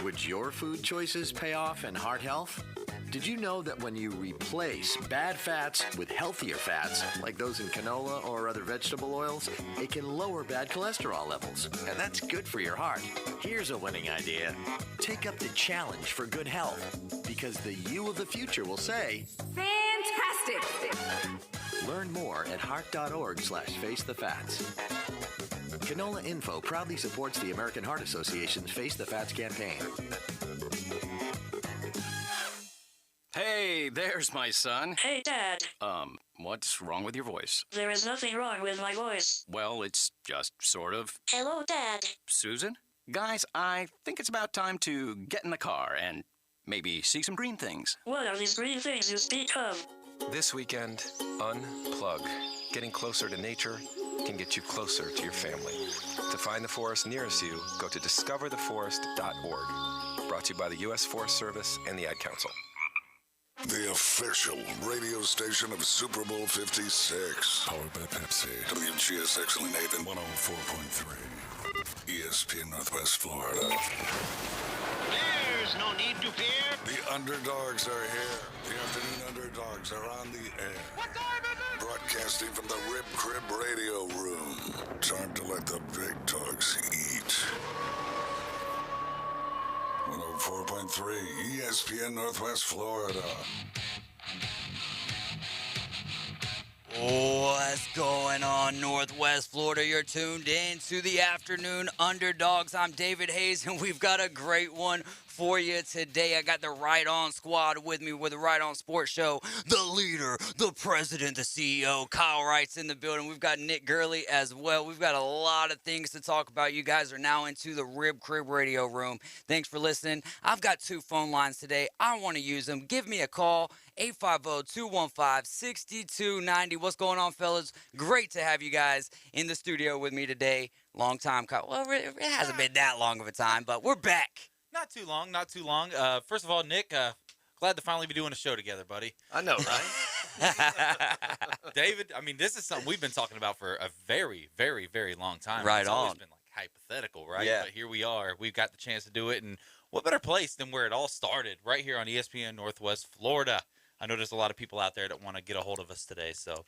Would your food choices pay off in heart health? Did you know that when you replace bad fats with healthier fats, like those in canola or other vegetable oils, it can lower bad cholesterol levels, and that's good for your heart. Here's a winning idea. Take up the challenge for good health, because the you of the future will say, fantastic! Learn more at heart.org/facethefats. Canola Info proudly supports the American Heart Association's Face the Fats campaign. Hey, there's my son. Hey, Dad. What's wrong with your voice? There is nothing wrong with my voice. Well, it's just sort of. Hello, Dad. Susan? Guys, I think it's about time to get in the car and maybe see some green things. What are these green things you speak of? This weekend, unplug. Getting closer to nature can get you closer to your family. To find the forest nearest you, go to discovertheforest.org. Brought to you by the U.S. Forest Service and the Ad Council. The official radio station of Super Bowl 56. Powered by Pepsi. WGSX Nathan 104.3. ESPN Northwest Florida. There's no need to fear. The Underdogs are here. The Afternoon Underdogs are on the air. Broadcasting from the Rib Crib Radio Room. Time to let the big dogs eat. 104.3 ESPN Northwest Florida. What's going on, Northwest Florida? You're tuned in to the Afternoon Underdogs. I'm David Hayes, and we've got a great one for you today. I got the Right On squad with me with the Right On Sports Show. The leader, the president, the CEO, Kyle Wright's in the building. We've got Nick Gurley as well. We've got a lot of things to talk about. You guys are now into the Rib Crib Radio Room. Thanks for listening. I've got two phone lines today. I want to use them. Give me a call, 850-215-6290. What's going on, fellas? Great to have you guys in the studio with me today. Long time, Kyle. Well, it hasn't been that long of a time, but we're back. Not too long, not too long. First of all, Nick, glad to finally be doing a show together, buddy. I know, right? David, I mean, this is something we've been talking about for a very, very, very long time. Right it's on. always been like hypothetical, right? Yeah. But here we are. We've got the chance to do it, and what better place than where it all started, right here on ESPN Northwest Florida. I know there's a lot of people out there that want to get a hold of us today, so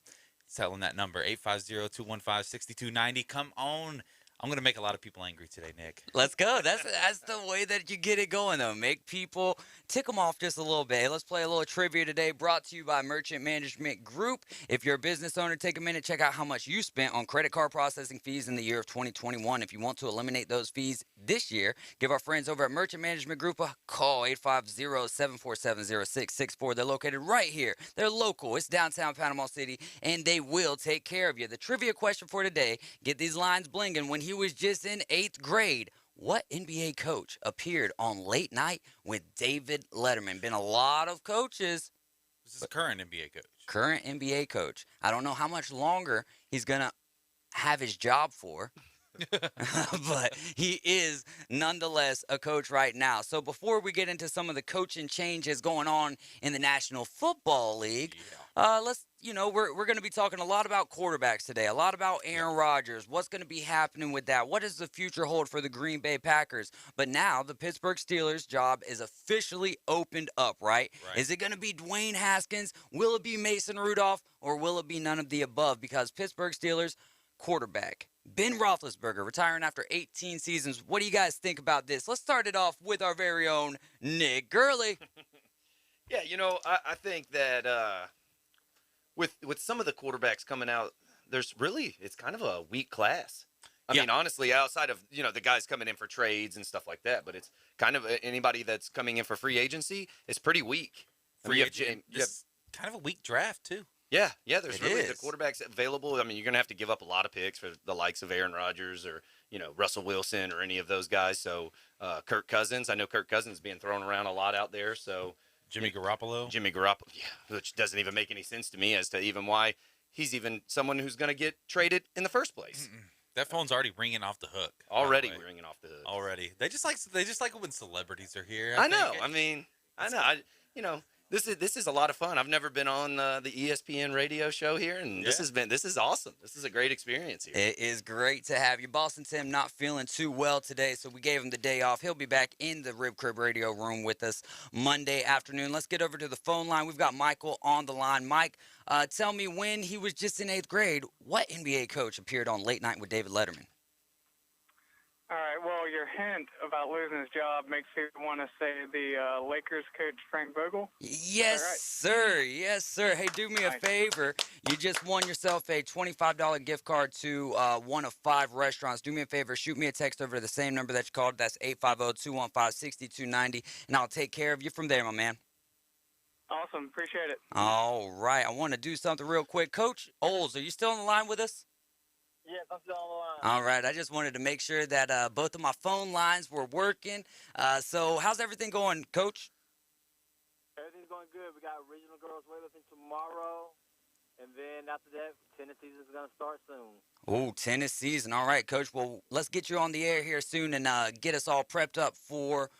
tell them that number, 850-215-6290. Come on. I'm going to make a lot of people angry today, Nick. Let's go. That's the way that you get it going, though. Make people tick them off just a little bit. Hey, let's play a little trivia today, brought to you by Merchant Management Group. If you're a business owner, take a minute, check out how much you spent on credit card processing fees in the year of 2021. If you want to eliminate those fees this year, give our friends over at Merchant Management Group a call, 850-747-0664. They're located right here. They're local. It's downtown Panama City, and they will take care of you. The trivia question for today, get these lines blinging. When he was just in 8th grade, what NBA coach appeared on Late Night with David Letterman? Been a lot of coaches. This is a current NBA coach. Current NBA coach. I don't know how much longer he's going to have his job for. But he is nonetheless a coach right now. So before we get into some of the coaching changes going on in the National Football League, we're going to be talking a lot about quarterbacks today, a lot about Aaron Rodgers, what's going to be happening with that, what does the future hold for the Green Bay Packers. But now the Pittsburgh Steelers' job is officially opened up, right? Is it going to be Dwayne Haskins? Will it be Mason Rudolph? Or will it be none of the above? Because Pittsburgh Steelers quarterback Ben Roethlisberger retiring after 18 seasons. What do you guys think about this? Let's start it off with our very own Nick Gurley. Yeah, I think that with some of the quarterbacks coming out, it's kind of a weak class. I mean, honestly, outside of, the guys coming in for trades and stuff like that, but it's kind of anybody that's coming in for free agency is pretty weak. It's kind of a weak draft, too. Yeah, there's the quarterbacks available. I mean, you're going to have to give up a lot of picks for the likes of Aaron Rodgers or, Russell Wilson or any of those guys. So, Kirk Cousins, I know Kirk Cousins being thrown around a lot out there. So, Jimmy Garoppolo, which doesn't even make any sense to me as to even why he's even someone who's going to get traded in the first place. That phone's already ringing off the hook. Already ringing off the hook. Already. They just like it when celebrities are here. I know. I know. This is a lot of fun. I've never been on the ESPN radio show here, and this is awesome. This is a great experience here. It is great to have you. Boston Tim not feeling too well today, so we gave him the day off. He'll be back in the Rib Crib radio room with us Monday afternoon. Let's get over to the phone line. We've got Michael on the line. Mike, tell me, when he was just in 8th grade, what NBA coach appeared on Late Night with David Letterman? All right, well, your hint about losing his job makes me want to say the Lakers coach Frank Vogel. Yes, right? sir. Yes, sir. Hey, do me a favor. You just won yourself a $25 gift card to one of 5 restaurants. Do me a favor. Shoot me a text over to the same number that you called. That's 850-215-6290, and I'll take care of you from there, my man. Awesome. Appreciate it. All right. I want to do something real quick. Coach Oles, are you still on the line with us? Yes, I'm still on the line. All right. I just wanted to make sure that both of my phone lines were working. So how's everything going, Coach? Everything's going good. We got regional girls weightlifting tomorrow, and then after that, tennis season is going to start soon. Oh, tennis season. All right, Coach. Well, let's get you on the air here soon and get us all prepped up for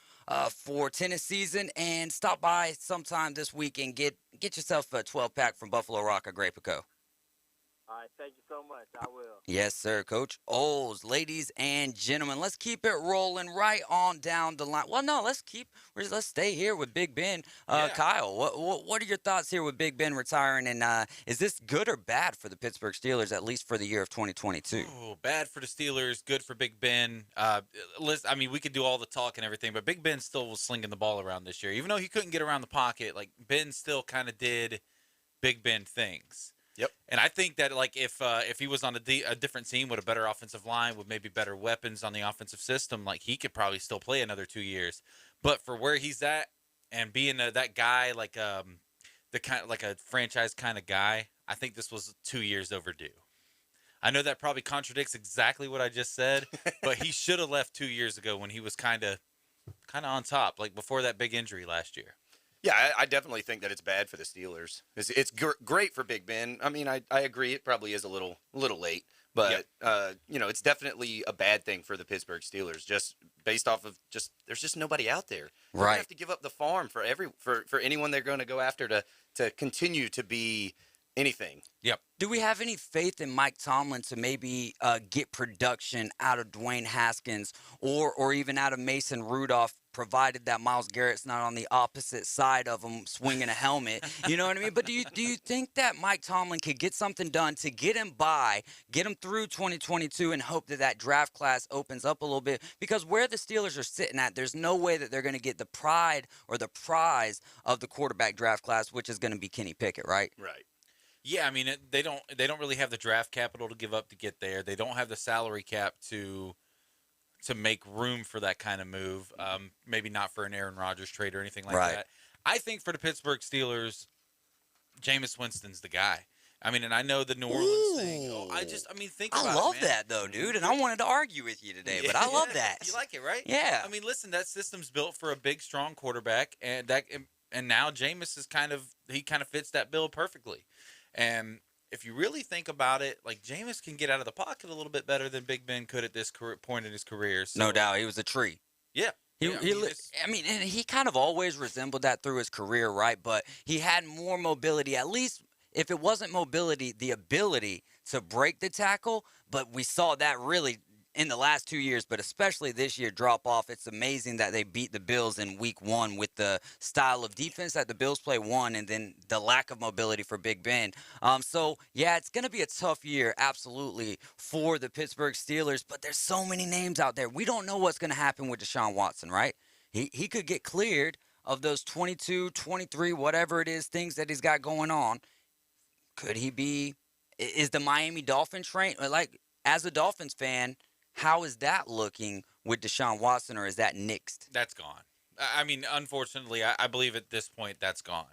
tennis season, and stop by sometime this week and get yourself a 12-pack from Buffalo Rock or Grey Pico. All right, thank you so much. I will. Yes, sir, Coach Oles. Ladies and gentlemen, let's keep it rolling right on down the line. Well, no, let's stay here with Big Ben. Kyle, what are your thoughts here with Big Ben retiring, and is this good or bad for the Pittsburgh Steelers, at least for the year of 2022? Oh, bad for the Steelers, good for Big Ben. Listen, I mean, we could do all the talk and everything, but Big Ben still was slinging the ball around this year. Even though he couldn't get around the pocket, like, Ben still kind of did Big Ben things. Yep. And I think that, like, if he was on a different team with a better offensive line, with maybe better weapons on the offensive system, like, he could probably still play another 2 years. But for where he's at and being that guy, like a franchise kind of guy, I think this was 2 years overdue. I know that probably contradicts exactly what I just said, but he should have left 2 years ago when he was kind of on top, like before that big injury last year. Yeah, I definitely think that it's bad for the Steelers. It's great for Big Ben. I mean, I agree. It probably is a little late, but it's definitely a bad thing for the Pittsburgh Steelers, just based off of there's just nobody out there. They're gonna have to give up the farm for anyone they're going to go after to continue to be anything. Yep. Do we have any faith in Mike Tomlin to maybe get production out of Dwayne Haskins or even out of Mason Rudolph, provided that Myles Garrett's not on the opposite side of him swinging a helmet? You know what I mean? But do you think that Mike Tomlin could get something done to get him through 2022 and hope that draft class opens up a little bit? Because where the Steelers are sitting at, there's no way that they're going to get the pride or the prize of the quarterback draft class, which is going to be Kenny Pickett, right? Right. Yeah, I mean, they don't really have the draft capital to give up to get there. They don't have the salary cap to make room for that kind of move. Maybe not for an Aaron Rodgers trade or anything like that. I think for the Pittsburgh Steelers, Jameis Winston's the guy. I mean, and I know the New Orleans thing. Think about it, I love that, though, dude, and I wanted to argue with you today, but I love that. You like it, right? Yeah. I mean, listen, that system's built for a big, strong quarterback, and now Jameis is kind of fits that bill perfectly. And if you really think about it, like, Jameis can get out of the pocket a little bit better than Big Ben could at this point in his career. So, no doubt. He was a tree. Yeah. And he kind of always resembled that through his career, right? But he had more mobility, at least if it wasn't mobility, the ability to break the tackle. But we saw that really in the last 2 years, but especially this year, drop off. It's amazing that they beat the Bills in week 1 with the style of defense that the Bills play and then the lack of mobility for Big Ben. So, yeah, it's going to be a tough year, absolutely, for the Pittsburgh Steelers, but there's so many names out there. We don't know what's going to happen with Deshaun Watson, right? He could get cleared of those 22, 23, whatever it is, things that he's got going on. Could he be – is the Miami Dolphins train – like, as a Dolphins fan – how is that looking with Deshaun Watson, or is that nixed? That's gone. I mean, unfortunately, I believe at this point that's gone.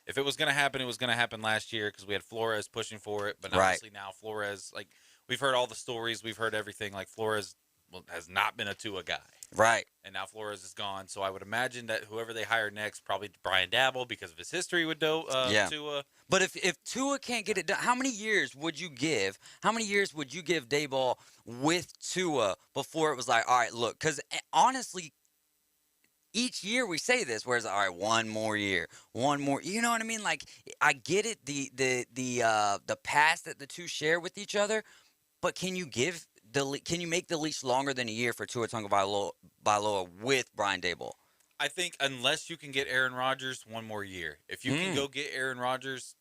If it was going to happen, it was going to happen last year because we had Flores pushing for it. But obviously now Flores, like, we've heard all the stories. We've heard everything. Like, Flores has not been a Tua guy. Right. And now Flores is gone. So I would imagine that whoever they hire next, probably Brian Dabble, because of his history with Tua. But if Tua can't get it done, how many years would you give Daboll with Tua before it was like, all right, look, because honestly, each year we say this, whereas all right, one more year, you know what I mean? Like I get it, the past that the two share with each other, but can you make the leash longer than a year for Tua Tagovailoa with Brian Daboll? I think unless you can get Aaron Rodgers one more year. If you can go get Aaron Rodgers,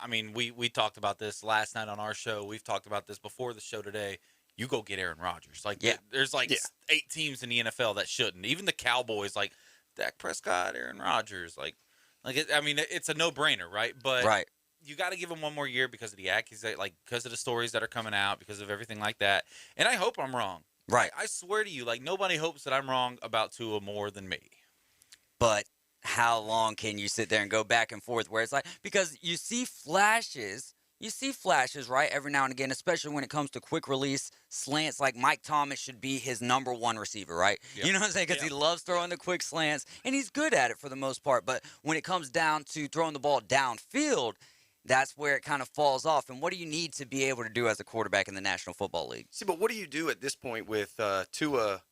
I mean, we talked about this last night on our show. We've talked about this before the show today. You go get Aaron Rodgers. Like, there's like 8 teams in the NFL that shouldn't. Even the Cowboys, like Dak Prescott, Aaron Rodgers. It's a no-brainer, right? But you got to give him one more year because of the because of the stories that are coming out, because of everything like that. And I hope I'm wrong. Right. I swear to you, like, nobody hopes that I'm wrong about Tua more than me. But how long can you sit there and go back and forth where it's like, because you see flashes, right, every now and again, especially when it comes to quick release slants. Like Mike Thomas should be his number one receiver, right? Yep. You know what I'm saying? Because he loves throwing the quick slants, and he's good at it for the most part. But when it comes down to throwing the ball downfield, that's where it kind of falls off. And what do you need to be able to do as a quarterback in the National Football League? See, but what do you do at this point with Tua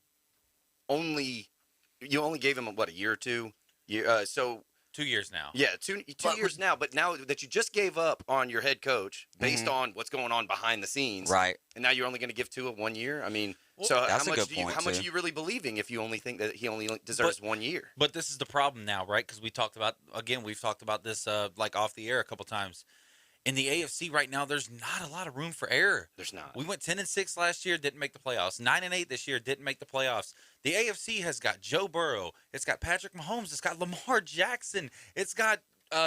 you only gave him, a year or two? 2 years now. Yeah, two years now. But now that you just gave up on your head coach based on what's going on behind the scenes, right? And now you're only going to give Tua 1 year. I mean, how much are you really believing if you only think that he only deserves 1 year? But this is the problem now, right? Because we've talked about this like off the air a couple times. In the AFC right now, there's not a lot of room for error. There's not. We went 10-6 last year, didn't make the playoffs. 9-8 this year, didn't make the playoffs. The AFC has got Joe Burrow. It's got Patrick Mahomes. It's got Lamar Jackson. It's got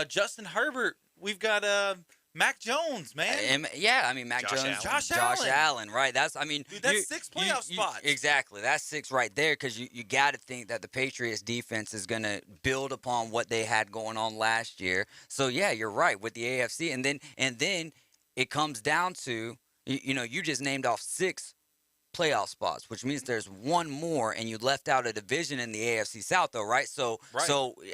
Justin Herbert. We've got Mac Jones, man. Mac Jones, Josh Allen, right? Dude, that's 6 playoff spots. Exactly, that's 6 right there. Because you got to think that the Patriots defense is going to build upon what they had going on last year. So yeah, you're right with the AFC, and then it comes down to you just named off 6 playoff spots, which means there's one more, and you left out a division in the AFC South, though, right? So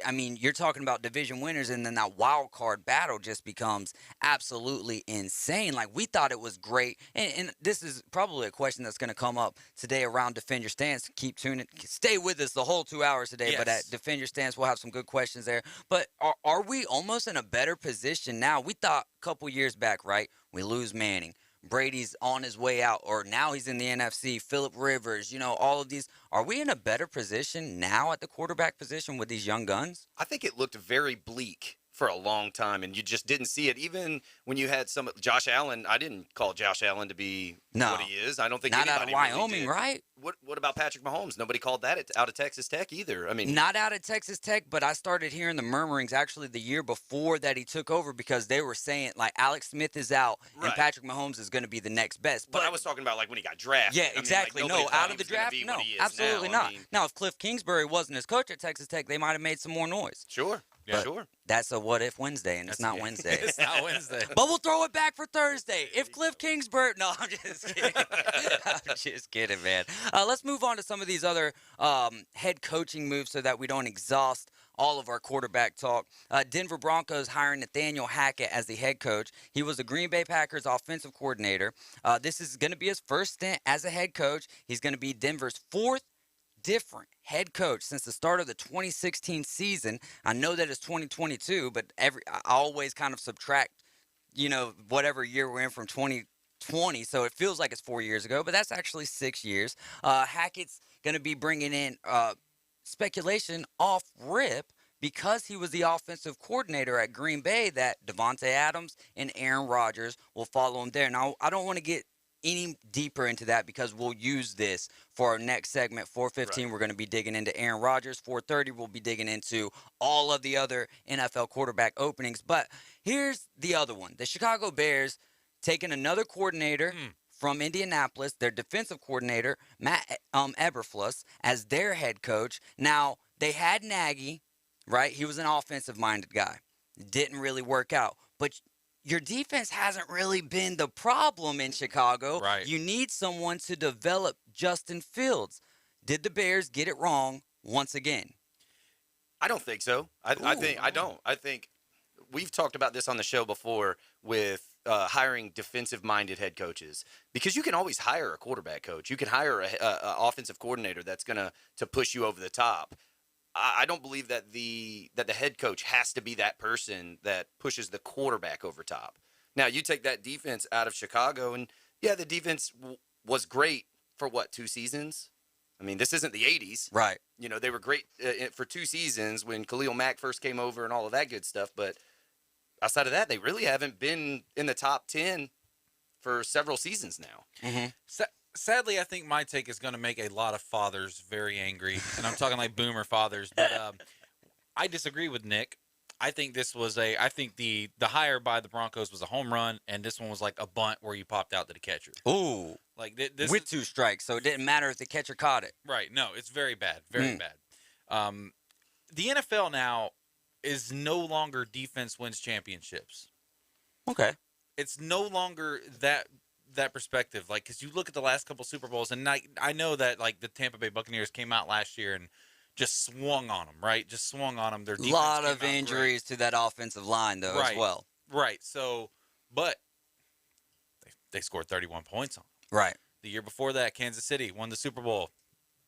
I mean, you're talking about division winners, and then that wild card battle just becomes absolutely insane. Like, we thought it was great, and this is probably a question that's going to come up today around Defend Your Stance. Keep tuning, stay with us the whole 2 hours today. Yes. But at Defend Your Stance, we'll have some good questions there. But are we almost in a better position now? We thought a couple years back, right? We lose Manning. Brady's on his way out, or now he's in the NFC. Phillip Rivers, all of these. Are we in a better position now at the quarterback position with these young guns? I think it looked very bleak for a long time, and you just didn't see it. Even when you had Josh Allen, I didn't call Josh Allen to be what he is. I don't think not anybody out of Wyoming, really did. Right? What about Patrick Mahomes? Nobody called that out of Texas Tech either. I mean, not out of Texas Tech, but I started hearing the murmurings actually the year before that he took over, because they were saying like Alex Smith is out and Patrick Mahomes is going to be the next best. But I was talking about like when he got drafted. Yeah, exactly. Out of the draft, no, absolutely not. Now, if Cliff Kingsbury wasn't his coach at Texas Tech, they might have made some more noise. Sure. Yeah, sure. That's a what if Wednesday, and it's not Wednesday. It's not Wednesday. But we'll throw it back for Thursday. If Cliff Kingsbury, no, I'm just kidding. I'm just kidding, man. Let's move on to some of these other head coaching moves so that we don't exhaust all of our quarterback talk. Denver Broncos hiring Nathaniel Hackett as the head coach. He was the Green Bay Packers offensive coordinator. This is going to be his first stint as a head coach. He's going to be Denver's 4th different head coach since the start of the 2016 season. I know that it's 2022, but I always kind of subtract, whatever year we're in from 2020, so it feels like it's 4 years ago, but that's actually 6 years. Hackett's going to be bringing in speculation off rip because he was the offensive coordinator at Green Bay that Devontae Adams and Aaron Rodgers will follow him there. Now, I don't want to get any deeper into that because we'll use this for our next segment. 4:15, we're going to be digging into Aaron Rodgers. 4:30, we'll be digging into all of the other NFL quarterback openings. But here's the other one. The Chicago Bears taking another coordinator from Indianapolis, their defensive coordinator, Matt Eberflus, as their head coach. Now, they had Nagy, right? He was an offensive-minded guy. Didn't really work out. But your defense hasn't really been the problem in Chicago. Right. You need someone to develop Justin Fields. Did the Bears get it wrong once again? I don't think so. I don't. I think we've talked about this on the show before with hiring defensive-minded head coaches, because you can always hire a quarterback coach. You can hire a offensive coordinator that's going to push you over the top. I don't believe that the head coach has to be that person that pushes the quarterback over top. Now, you take that defense out of Chicago, and yeah, the defense was great for 2 seasons? I mean, this isn't the 80s. Right. You know, they were great for 2 seasons when Khalil Mack first came over and all of that good stuff. But outside of that, they really haven't been in the top 10 for several seasons now. Mm-hmm. Sadly, I think my take is going to make a lot of fathers very angry, and I'm talking like boomer fathers. But I disagree with Nick. I think this was I think the hire by the Broncos was a home run, and this one was like a bunt where you popped out to the catcher. Ooh. Like this with 2 strikes, so it didn't matter if the catcher caught it. Right. No, it's very bad. Very bad. The NFL now is no longer defense wins championships. Okay. It's no longer that perspective. Like, because you look at the last couple Super Bowls, and I know that, like, the Tampa Bay Buccaneers came out last year and just swung on them, right? Just swung on them. Their defense lot came of out injuries to that offensive line, though, Right. as well. Right. So, but they scored 31 points on them. Right. The year before that, Kansas City won the Super Bowl.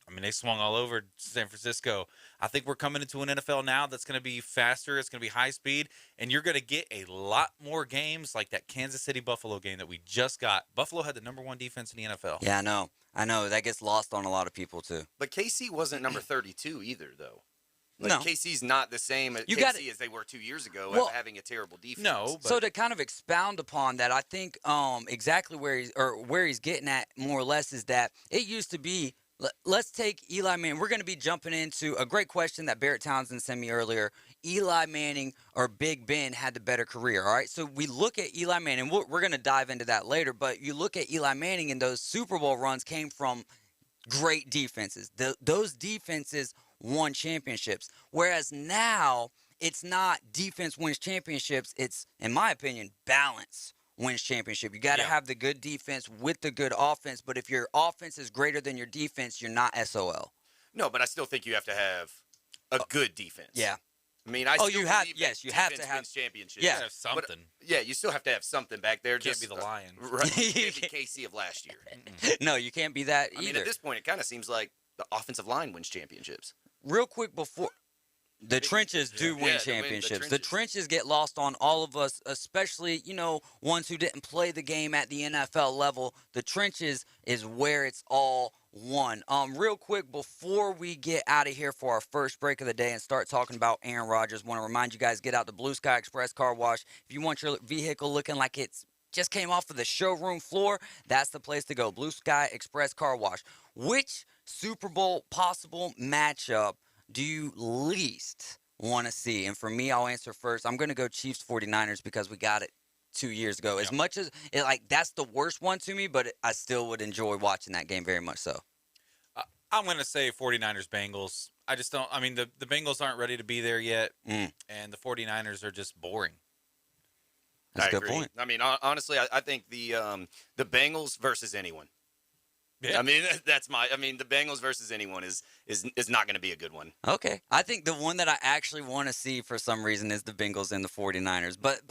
I mean, they swung all over San Francisco. I think we're coming into an NFL now that's going to be faster. It's going to be high speed, and you're going to get a lot more games like that Kansas City-Buffalo game that we just got. Buffalo had the number 1 defense in the NFL. Yeah, I know. That gets lost on a lot of people, too. But KC wasn't number 32 either, though. Like, No. KC's not the same as KC as they were 2 years ago, Well, having a terrible defense. No, but So to kind of expound upon that, I think exactly where he's getting at more or less is that it used to be. Let's take Eli Manning. We're going to be jumping into a great question that Barrett Townsend sent me earlier. Eli Manning or Big Ben had the better career, all right? So we look at Eli Manning. We're going to dive into that later, but you look at Eli Manning, and those Super Bowl runs came from great defenses. Those defenses won championships, whereas now it's not defense wins championships. It's, in my opinion, balance wins championship. You got to have the good defense with the good offense, but if your offense is greater than your defense, you're not SOL. No, but I still think you have to have a good defense. Yeah. I mean, I still you have believe that yes, you have to defense have wins championships. Yeah. have something. Yeah, you still have to have something back there. Can't be the Lions. Right. You can't be KC of last year. No, you can't be that I either. mean, at this point, it kind of seems like the offensive line wins championships. Real quick before the trenches do win Yeah, the championships. The trenches. trenches get lost on all of us, especially, ones who didn't play the game at the NFL level. The trenches is where it's all won. Real quick before we get out of here for our first break of the day and start talking about Aaron Rodgers, want to remind you guys, get out the Blue Sky Express Car Wash. If you want your vehicle looking like it's just came off of the showroom floor, that's the place to go. Blue Sky Express Car Wash. Which Super Bowl possible matchup do you least want to see? And for me, I'll answer first. I'm going to go Chiefs 49ers because we got it 2 years ago. As much as that's the worst one to me, but I still would enjoy watching that game very much so. I'm going to say 49ers Bengals. I just don't. I mean, the Bengals aren't ready to be there yet, and the 49ers are just boring. That's a good agree. point. I mean, honestly, I think the Bengals versus anyone. Yeah. I mean, the Bengals versus anyone is not going to be a good one. Okay. I think the one that I actually want to see for some reason is the Bengals and the 49ers. But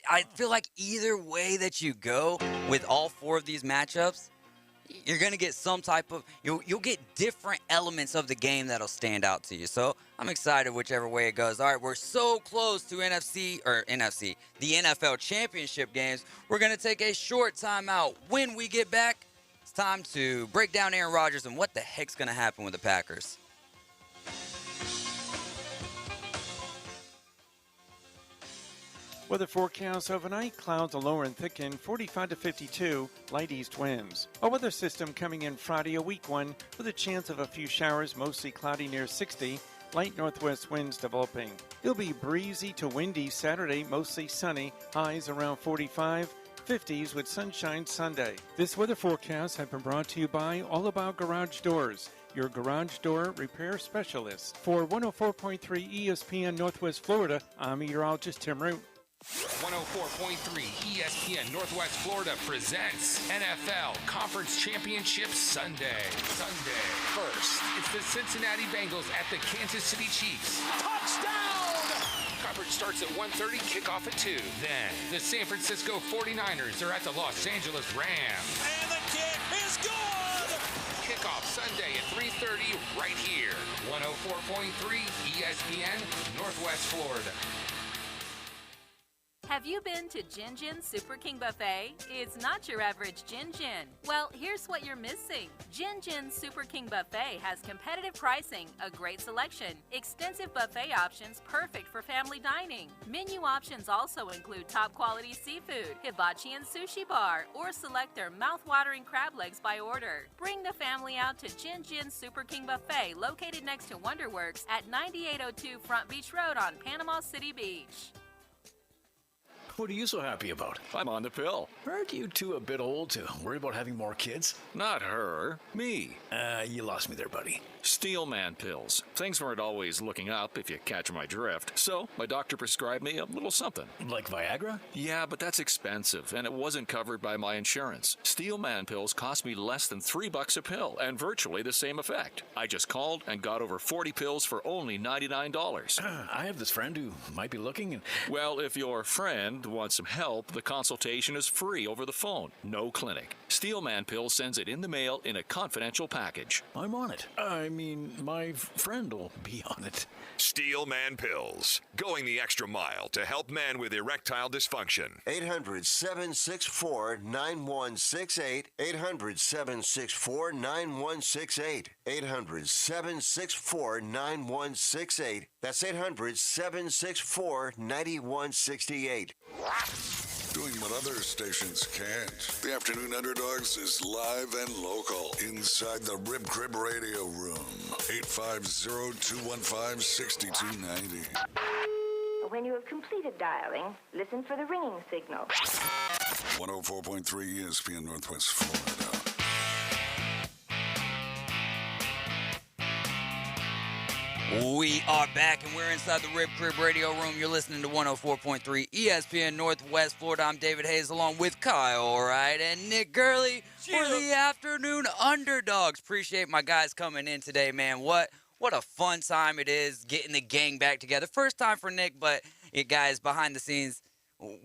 I feel like either way that you go with all 4 of these matchups, you're going to get some type of you'll get different elements of the game that'll stand out to you. So I'm excited whichever way it goes. All right, we're so close to the NFL championship games. We're going to take a short timeout. When we get back, it's time to break down Aaron Rodgers and what the heck's going to happen with the Packers. Weather forecast overnight, clouds will lower and thicken, 45 to 52, light east winds. A weather system coming in Friday, a weak one, with a chance of a few showers, mostly cloudy near 60, light northwest winds developing. It'll be breezy to windy Saturday, mostly sunny, highs around 45, 50s with sunshine Sunday. This weather forecast has been brought to you by All About Garage Doors, your garage door repair specialist. For 104.3 ESPN Northwest Florida, I'm meteorologist Tim Root. 104.3 ESPN Northwest Florida presents NFL Conference Championship Sunday. First, it's the Cincinnati Bengals at the Kansas City Chiefs. Touchdown! Coverage starts at 1:30, kickoff at 2. Then, the San Francisco 49ers are at the Los Angeles Rams. And the kick is good! Kickoff Sunday at 3:30 right here. 104.3 ESPN, Northwest Florida. Have you been to Jin Jin Super King Buffet? It's not your average Jin Jin. Well, here's what you're missing. Jin Jin Super King Buffet has competitive pricing, a great selection, extensive buffet options perfect for family dining. Menu options also include top quality seafood, hibachi and sushi bar, or select their mouth-watering crab legs by order. Bring the family out to Jin Jin Super King Buffet, located next to Wonderworks at 9802 Front Beach Road on Panama City Beach. What are you so happy about? I'm on the pill. Aren't you two a bit old to worry about having more kids? Not her. Me. You lost me there, buddy. Steelman pills. Things weren't always looking up, if you catch my drift. So, my doctor prescribed me a little something. Like Viagra? Yeah, but that's expensive, and it wasn't covered by my insurance. Steelman pills cost me less than $3 a pill, and virtually the same effect. I just called and got over 40 pills for only $99. I have this friend who might be looking. Well, if your friend wants some help, the consultation is free over the phone. No clinic. Steelman Pill sends it in the mail in a confidential package. I'm on it. I mean, my friend will be on it. Steelman Pills. Going the extra mile to help men with erectile dysfunction. 800-764-9168. 800-764-9168. 800-764-9168. That's 800-764-9168. Doing what other stations can't. The Afternoon Underdogs is live and local inside the Rib Crib Radio Room. 850-215-6290. When you have completed dialing, listen for the ringing signal. 104.3 ESPN Northwest Florida. We are back, and we're inside the Rib Crib Radio Room. You're listening to 104.3 ESPN Northwest Florida. I'm David Hayes, along with Kyle Wright and Nick Gurley for the Afternoon Underdogs. Appreciate my guys coming in today, man. What a fun time it is getting the gang back together. First time for Nick, but guys, behind the scenes,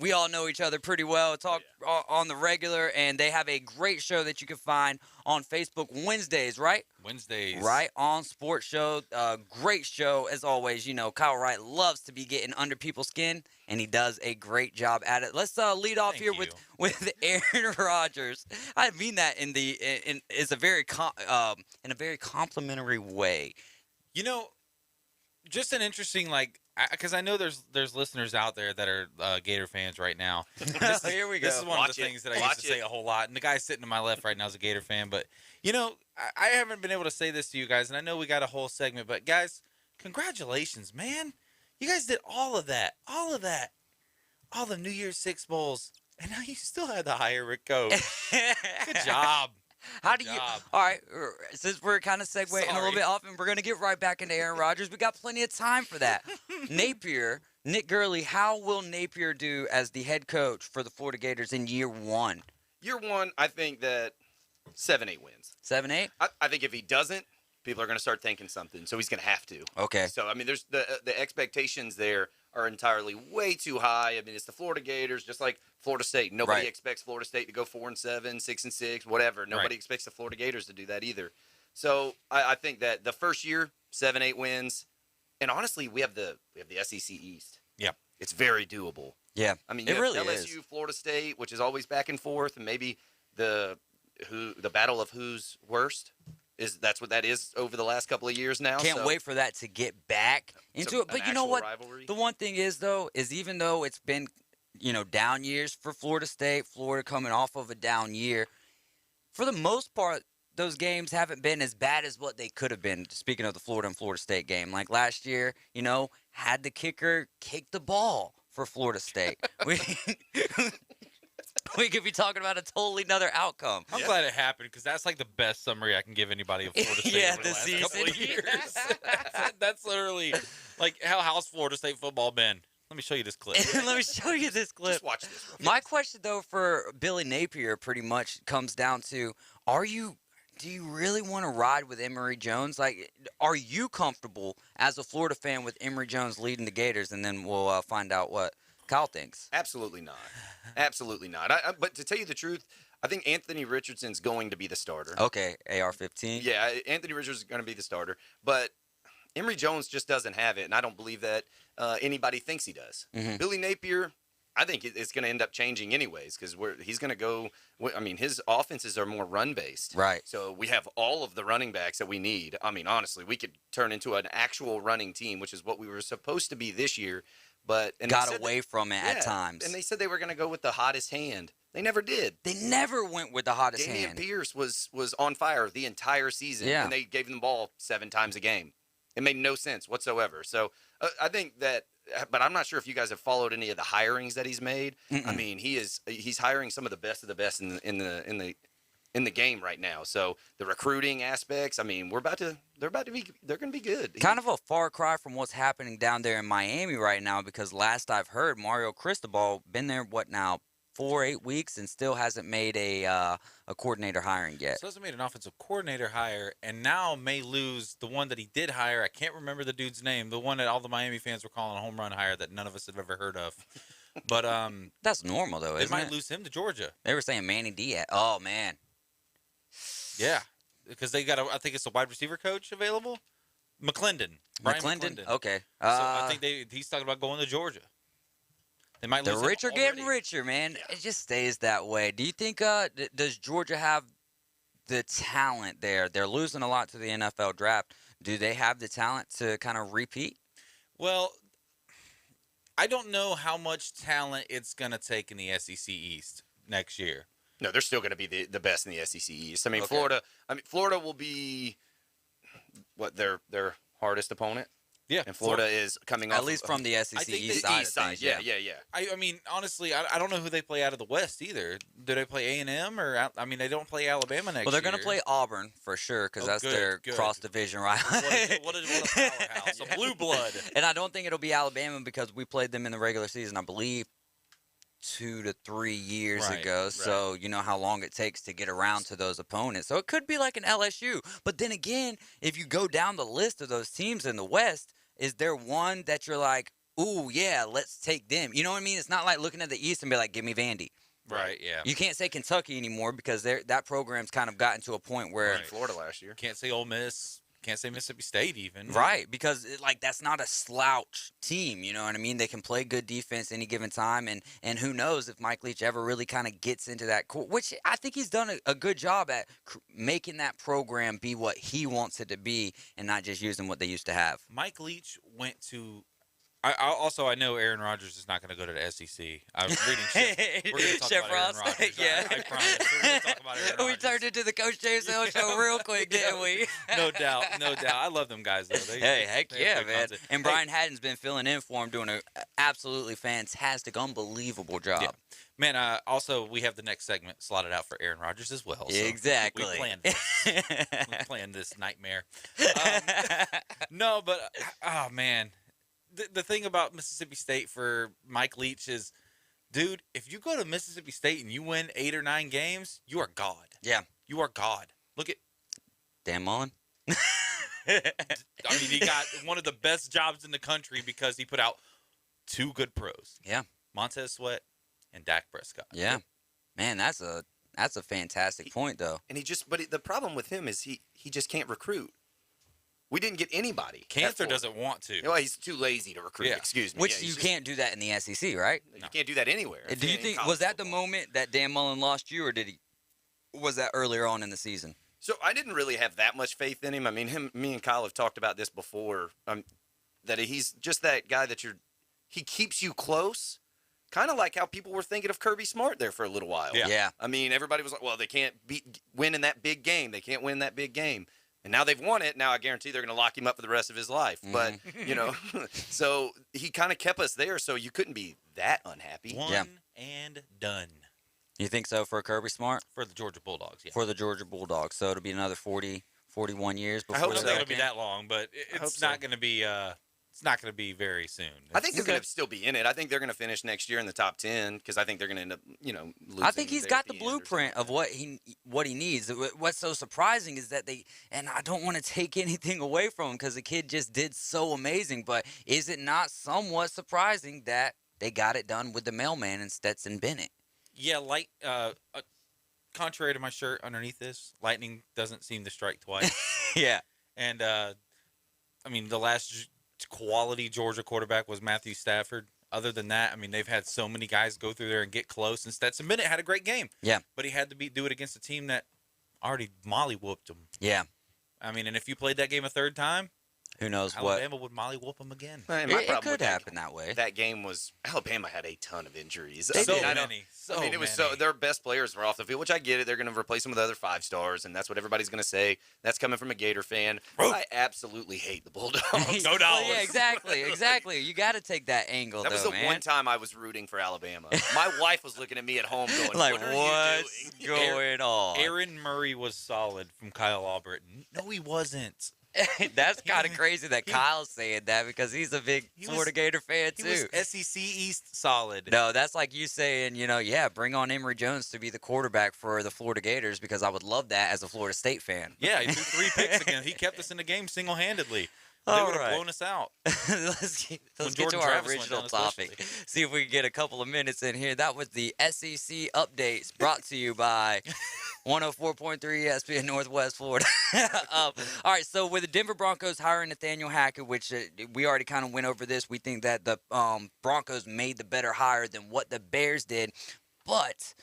we all know each other pretty well, talk on the regular, and they have a great show that you can find on Facebook Wednesdays, right? Wednesdays. Right, on Sports Show. Great show, as always. You know, Kyle Wright loves to be getting under people's skin, and he does a great job at it. Let's lead off here with Aaron Rodgers. I mean that in a very complimentary way. You know, just an interesting, because I know there's listeners out there that are Gator fans right now. Here we go. This is one of the things that I used to say a whole lot. And the guy sitting to my left right now is a Gator fan. But, you know, I haven't been able to say this to you guys, and I know we got a whole segment. But, guys, congratulations, man. You guys did all of that. All the New Year's Six Bowls. And now you still had to hire a coach. Good job. How do you? All right, since we're kind of segueing a little bit off, and we're going to get right back into Aaron Rodgers, we got plenty of time for that. Napier, Nick Gurley, how will Napier do as the head coach for the Florida Gators in year one? Year one, I think that 7-8 wins. 7-8? I think if he doesn't, people are going to start thinking something, so he's going to have to. Okay. So, I mean, there's the expectations there are entirely way too high. I mean, it's the Florida Gators, just like Florida State. Nobody expects Florida State to go 4-7, 6-6, whatever. Nobody expects the Florida Gators to do that either. So I think that the first year, 7-8 wins, and honestly, we have the SEC East. Yeah, it's very doable. Yeah, I mean, it really LSU, is. Florida State, which is always back and forth, and maybe the battle of who's worst. That's what that is over the last couple of years now. Can't wait for that to get back into it. But you know what? Rivalry. The one thing is, though, is even though it's been, down years for Florida State, Florida coming off of a down year, for the most part, those games haven't been as bad as what they could have been. Speaking of the Florida and Florida State game, like last year, had the kicker kick the ball for Florida State. We could be talking about a totally another outcome. I'm glad it happened because that's like the best summary I can give anybody of Florida State over the last couple of years. That's literally like how's Florida State football been? Let me show you this clip. Let me show you this clip. Just watch this. My question, though, for Billy Napier pretty much comes down to, do you really want to ride with Emory Jones? Like, are you comfortable as a Florida fan with Emory Jones leading the Gators? And then we'll find out what Kyle thinks. Absolutely not. Absolutely not. But to tell you the truth, I think Anthony Richardson's going to be the starter. Okay, AR-15. Yeah, Anthony Richards is going to be the starter, but Emory Jones just doesn't have it, and I don't believe that anybody thinks he does. Mhm. Billy Napier, I think it's going to end up changing anyways because he's going to go. I mean, his offenses are more run based, Right? So we have all of the running backs that we need. I mean, honestly, we could turn into an actual running team, which is what we were supposed to be this year, but got away from it at times. And they said they were going to go with the hottest hand. They never did. They never went with the hottest Damian hand. Pierce was on fire the entire season, Yeah. and they gave him the ball 7 times a game. It made no sense whatsoever. So I think that, but I'm not sure if you guys have followed any of the hirings that he's made. I mean, he's hiring some of the best in the game right now. So the recruiting aspects, I mean, they're going to be good. Kind of a far cry from what's happening down there in Miami right now, because last I've heard, Mario Cristobal been there 4-8 weeks and still hasn't made a coordinator hiring yet. So hasn't made an offensive coordinator hire, and now may lose the one that he did hire. I can't remember the dude's name. The one that all the Miami fans were calling a home run hire that none of us have ever heard of. But that's normal though, they isn't might it? lose him to Georgia. They were saying Manny Diaz. Oh man. Yeah, because they got I think it's a wide receiver coach available. Brian McClendon. Okay. So I think he's talking about going to Georgia. They might The lose him rich are getting already. richer, man. It just stays that way. Do you think does Georgia have the talent there? They're losing a lot to the NFL draft. Do they have the talent to kind of repeat? Well, I don't know how much talent it's going to take in the SEC East next year. No, they're still going to be the best in the SEC East. I mean, Okay. Florida will be their hardest opponent. Yeah, and Florida is coming off at least from the SEC East side of things. Yeah. I mean, honestly, I don't know who they play out of the West either. Do they play A&M or I mean, they don't play Alabama next year. Well, they're going to play Auburn for sure because that's their cross division rival. What a powerhouse, a blue blood. And I don't think it'll be Alabama because we played them in the regular season, I believe, 2 to 3 years ago. So you know how long it takes to get around to those opponents. So it could be like an LSU. But then again, if you go down the list of those teams in the West, is there one that you're like, ooh, yeah, let's take them? You know what I mean? It's not like looking at the East and be like, give me Vandy. Right, yeah. You can't say Kentucky anymore because that program's kind of gotten to a point where Florida last year. Can't say Ole Miss. Can't say Mississippi State even. Right, because that's not a slouch team, you know what I mean? They can play good defense any given time, and who knows if Mike Leach ever really kind of gets into that which I think he's done a good job at making that program be what he wants it to be and not just using what they used to have. Mike Leach went to I know Aaron Rodgers is not going to go to the SEC. I was reading Chef. We're going to talk Chef about Aaron Ross. Rodgers. Yeah. I promise. We're going to talk about Aaron We Rodgers. turned into the Coach James Hill show real quick, didn't we? No doubt. I love them guys, though. Heck they have yeah, good man. content. And Brian Haddon's been filling in for him, doing an absolutely fantastic, unbelievable job. Yeah. Man, also, we have the next segment slotted out for Aaron Rodgers as well. So Exactly. We planned this. We planned this nightmare. No, but, oh, man. The thing about Mississippi State for Mike Leach is, dude, if you go to Mississippi State and you win 8 or 9 games, you are God. Yeah. You are God. Look at Dan Mullen. I mean, he got one of the best jobs in the country because he put out 2 good pros. Yeah. Montez Sweat and Dak Prescott. Yeah. Man, that's a fantastic point, though. And the problem with him is he just can't recruit. We didn't get anybody. Cancer doesn't want to. Well, he's too lazy to recruit. Yeah. Excuse me. Which you can't do that in the SEC, right? You can't do that anywhere. Do you think was that the moment that Dan Mullen lost you, or was that earlier on in the season? So I didn't really have that much faith in him. I mean, me and Kyle have talked about this before. That he's just that guy that he keeps you close, kind of like how people were thinking of Kirby Smart there for a little while. Yeah. I mean, everybody was like, well, they can't win in that big game. They can't win that big game. And now they've won it. Now I guarantee they're going to lock him up for the rest of his life. Mm-hmm. But, so he kind of kept us there, so you couldn't be that unhappy. One and done. You think so for Kirby Smart? For the Georgia Bulldogs, yeah. For the Georgia Bulldogs. So it'll be another 40, 41 years before I hope it's they're not going back to be in? that long, but it's so. not going to be it's not going to be very soon. I think they're going to still be in it. I think they're going to finish next year in the top 10 because I think they're going to end up, losing. I think he's got the there at end or blueprint of what he needs. What's so surprising is that and I don't want to take anything away from him because the kid just did so amazing, but is it not somewhat surprising that they got it done with the mailman and Stetson Bennett? Yeah, like contrary to my shirt underneath this, lightning doesn't seem to strike twice. Yeah. And, I mean, the last quality Georgia quarterback was Matthew Stafford. Other than that, I mean, they've had so many guys go through there and get close. And Stetson Bennett had a great game. Yeah. But he had to do it against a team that already molly-whooped him. Yeah. I mean, and if you played that game a third time, who knows Alabama would molly-whoop them again. It could happen that way. That game was Alabama had a ton of injuries. So I many. it was their best players were off the field, which I get it. They're going to replace them with other 5-stars, and that's what everybody's going to say. That's coming from a Gator fan. I absolutely hate the Bulldogs. No dollars. Well, yeah, exactly. You got to take that angle. That was though, the man. one time I was rooting for Alabama. My wife was looking at me at home going, like, what are what's you doing? going on? Aaron Murray was solid from Kyle Albritton. No, he wasn't. That's kind of crazy that Kyle's saying that because he's a big Florida Gator fan too. He was SEC East solid. No, that's like you saying, bring on Emory Jones to be the quarterback for the Florida Gators because I would love that as a Florida State fan. Yeah, he threw 3 picks again. He kept us in the game single-handedly. They All would have right. blown us out. Let's get Jordan to our Travis went original down topic. especially. See if we can get a couple of minutes in here. That was the SEC updates brought to you by 104.3 ESPN Northwest Florida. All right, so with the Denver Broncos hiring Nathaniel Hackett, which we already kind of went over this, we think that the Broncos made the better hire than what the Bears did. But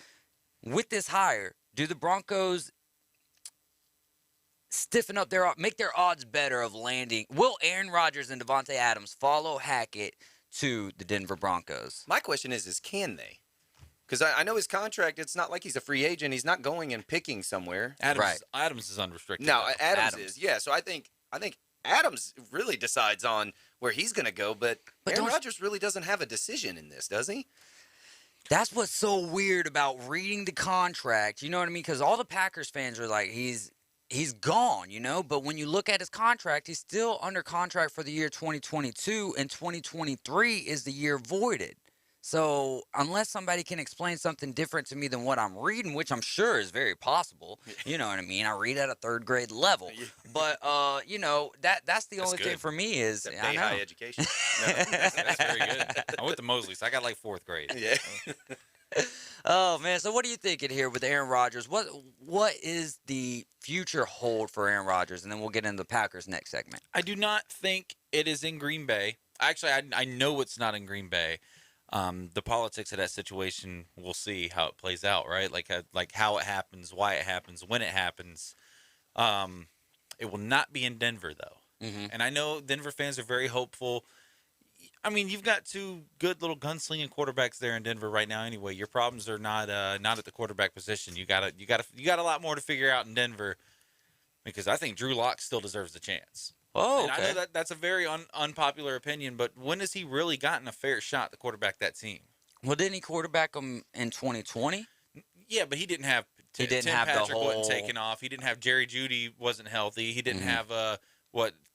with this hire, do the Broncos stiffen up make their odds better of landing? Will Aaron Rodgers and Devontae Adams follow Hackett to the Denver Broncos? My question is can they? Because I know his contract, it's not like he's a free agent. He's not going and picking somewhere. Adams is unrestricted. No, though. Adams is. Yeah, so I think Adams really decides on where he's going to go, but Aaron Rodgers really doesn't have a decision in this, does he? That's what's so weird about reading the contract. You know what I mean? Because all the Packers fans are like, he's gone, But when you look at his contract, he's still under contract for the year 2022, and 2023 is the year voided. So unless somebody can explain something different to me than what I'm reading, which I'm sure is very possible, you know what I mean? I read at a 3rd grade level. But, that's the only thing for me is That's high education. That's very good. I went to Mosley, so I got like 4th grade. Yeah. Oh, man. So what are you thinking here with Aaron Rodgers? What is the future hold for Aaron Rodgers? And then we'll get into the Packers next segment. I do not think it is in Green Bay. Actually, I know it's not in Green Bay. The politics of that situation, we'll see how it plays out, right? Like how it happens, why it happens, when it happens. It will not be in Denver, though. Mm-hmm. And I know Denver fans are very hopeful. I mean, you've got 2 good little gunslinging quarterbacks there in Denver right now. Anyway, your problems are not at the quarterback position. You got a lot more to figure out in Denver, because I think Drew Lock still deserves a chance. Oh, and I know that's a very unpopular opinion, but when has he really gotten a fair shot to quarterback that team? Well, didn't he quarterback him in 2020? Yeah, but he didn't have Tim Patrick wasn't taken off. He didn't have Jerry Jeudy wasn't healthy. He didn't have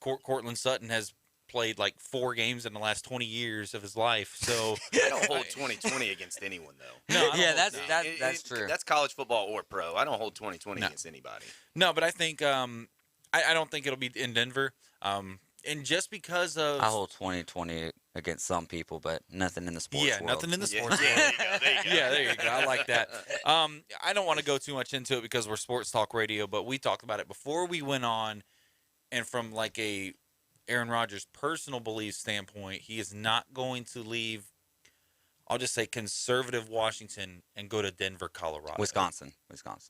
Cortland Sutton has played like 4 games in the last 20 years of his life. So I don't hold 2020 against anyone, though. No, that's true. That's college football or pro. I don't hold 2020 against anybody. No, but I think I don't think it'll be in Denver. And just because of I hold 2020 against some people, but nothing in the sports world. Nothing in the sports world. There you go. I like that. I don't want to go too much into it because we're sports talk radio, but we talked about it before we went on, and from like a Aaron Rodgers' personal belief standpoint, he is not going to leave, I'll just say, conservative Washington and go to Denver, Colorado. Wisconsin.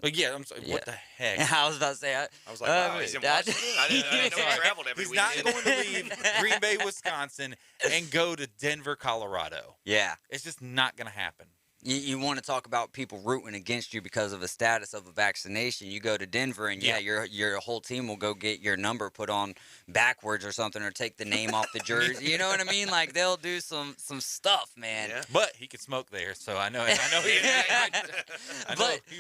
But yeah, I'm sorry. What the heck? I was about to say. I was like, wow, he's in Washington? I didn't know he traveled every weekend. He's not going to leave Green Bay, Wisconsin, and go to Denver, Colorado. Yeah. It's just not going to happen. You want to talk about people rooting against you because of the status of a vaccination. You go to Denver, and your whole team will go get your number put on backwards or something, or take the name off the jersey. You know what I mean? Like, they'll do some stuff, man. Yeah. But he can smoke there, so I know he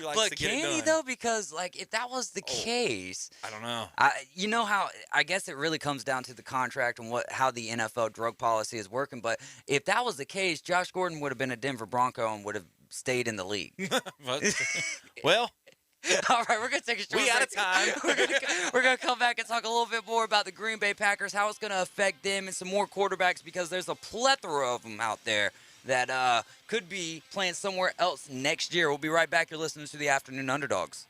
likes to get can it done. he though? Because like, if that was the case, I don't know. You know how I guess it really comes down to the contract and how the NFL drug policy is working. But if that was the case, Josh Gordon would have been a Denver Bronco and would have stayed in the league. Well, all right, we're going to take a short break. We out of time. We're going to come back and talk a little bit more about the Green Bay Packers, how it's going to affect them, and some more quarterbacks, because there's a plethora of them out there that could be playing somewhere else next year. We'll be right back. You're listening to the Afternoon Underdogs.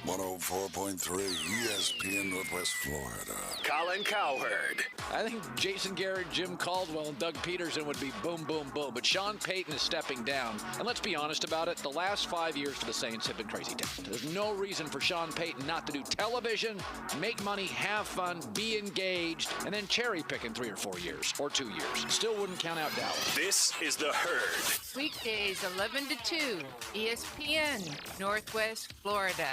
104.3 ESPN Northwest Florida. Colin Cowherd. I think Jason Garrett, Jim Caldwell, and Doug Peterson would be boom, boom, boom. But Sean Payton is stepping down. And let's be honest about it, the last 5 years for the Saints have been crazy town. There's no reason for Sean Payton not to do television, make money, have fun, be engaged, and then cherry pick in 3 or 4 years, or 2 years. Still wouldn't count out Dallas. This is The Herd. Weekdays 11 to 2, ESPN, Northwest Florida.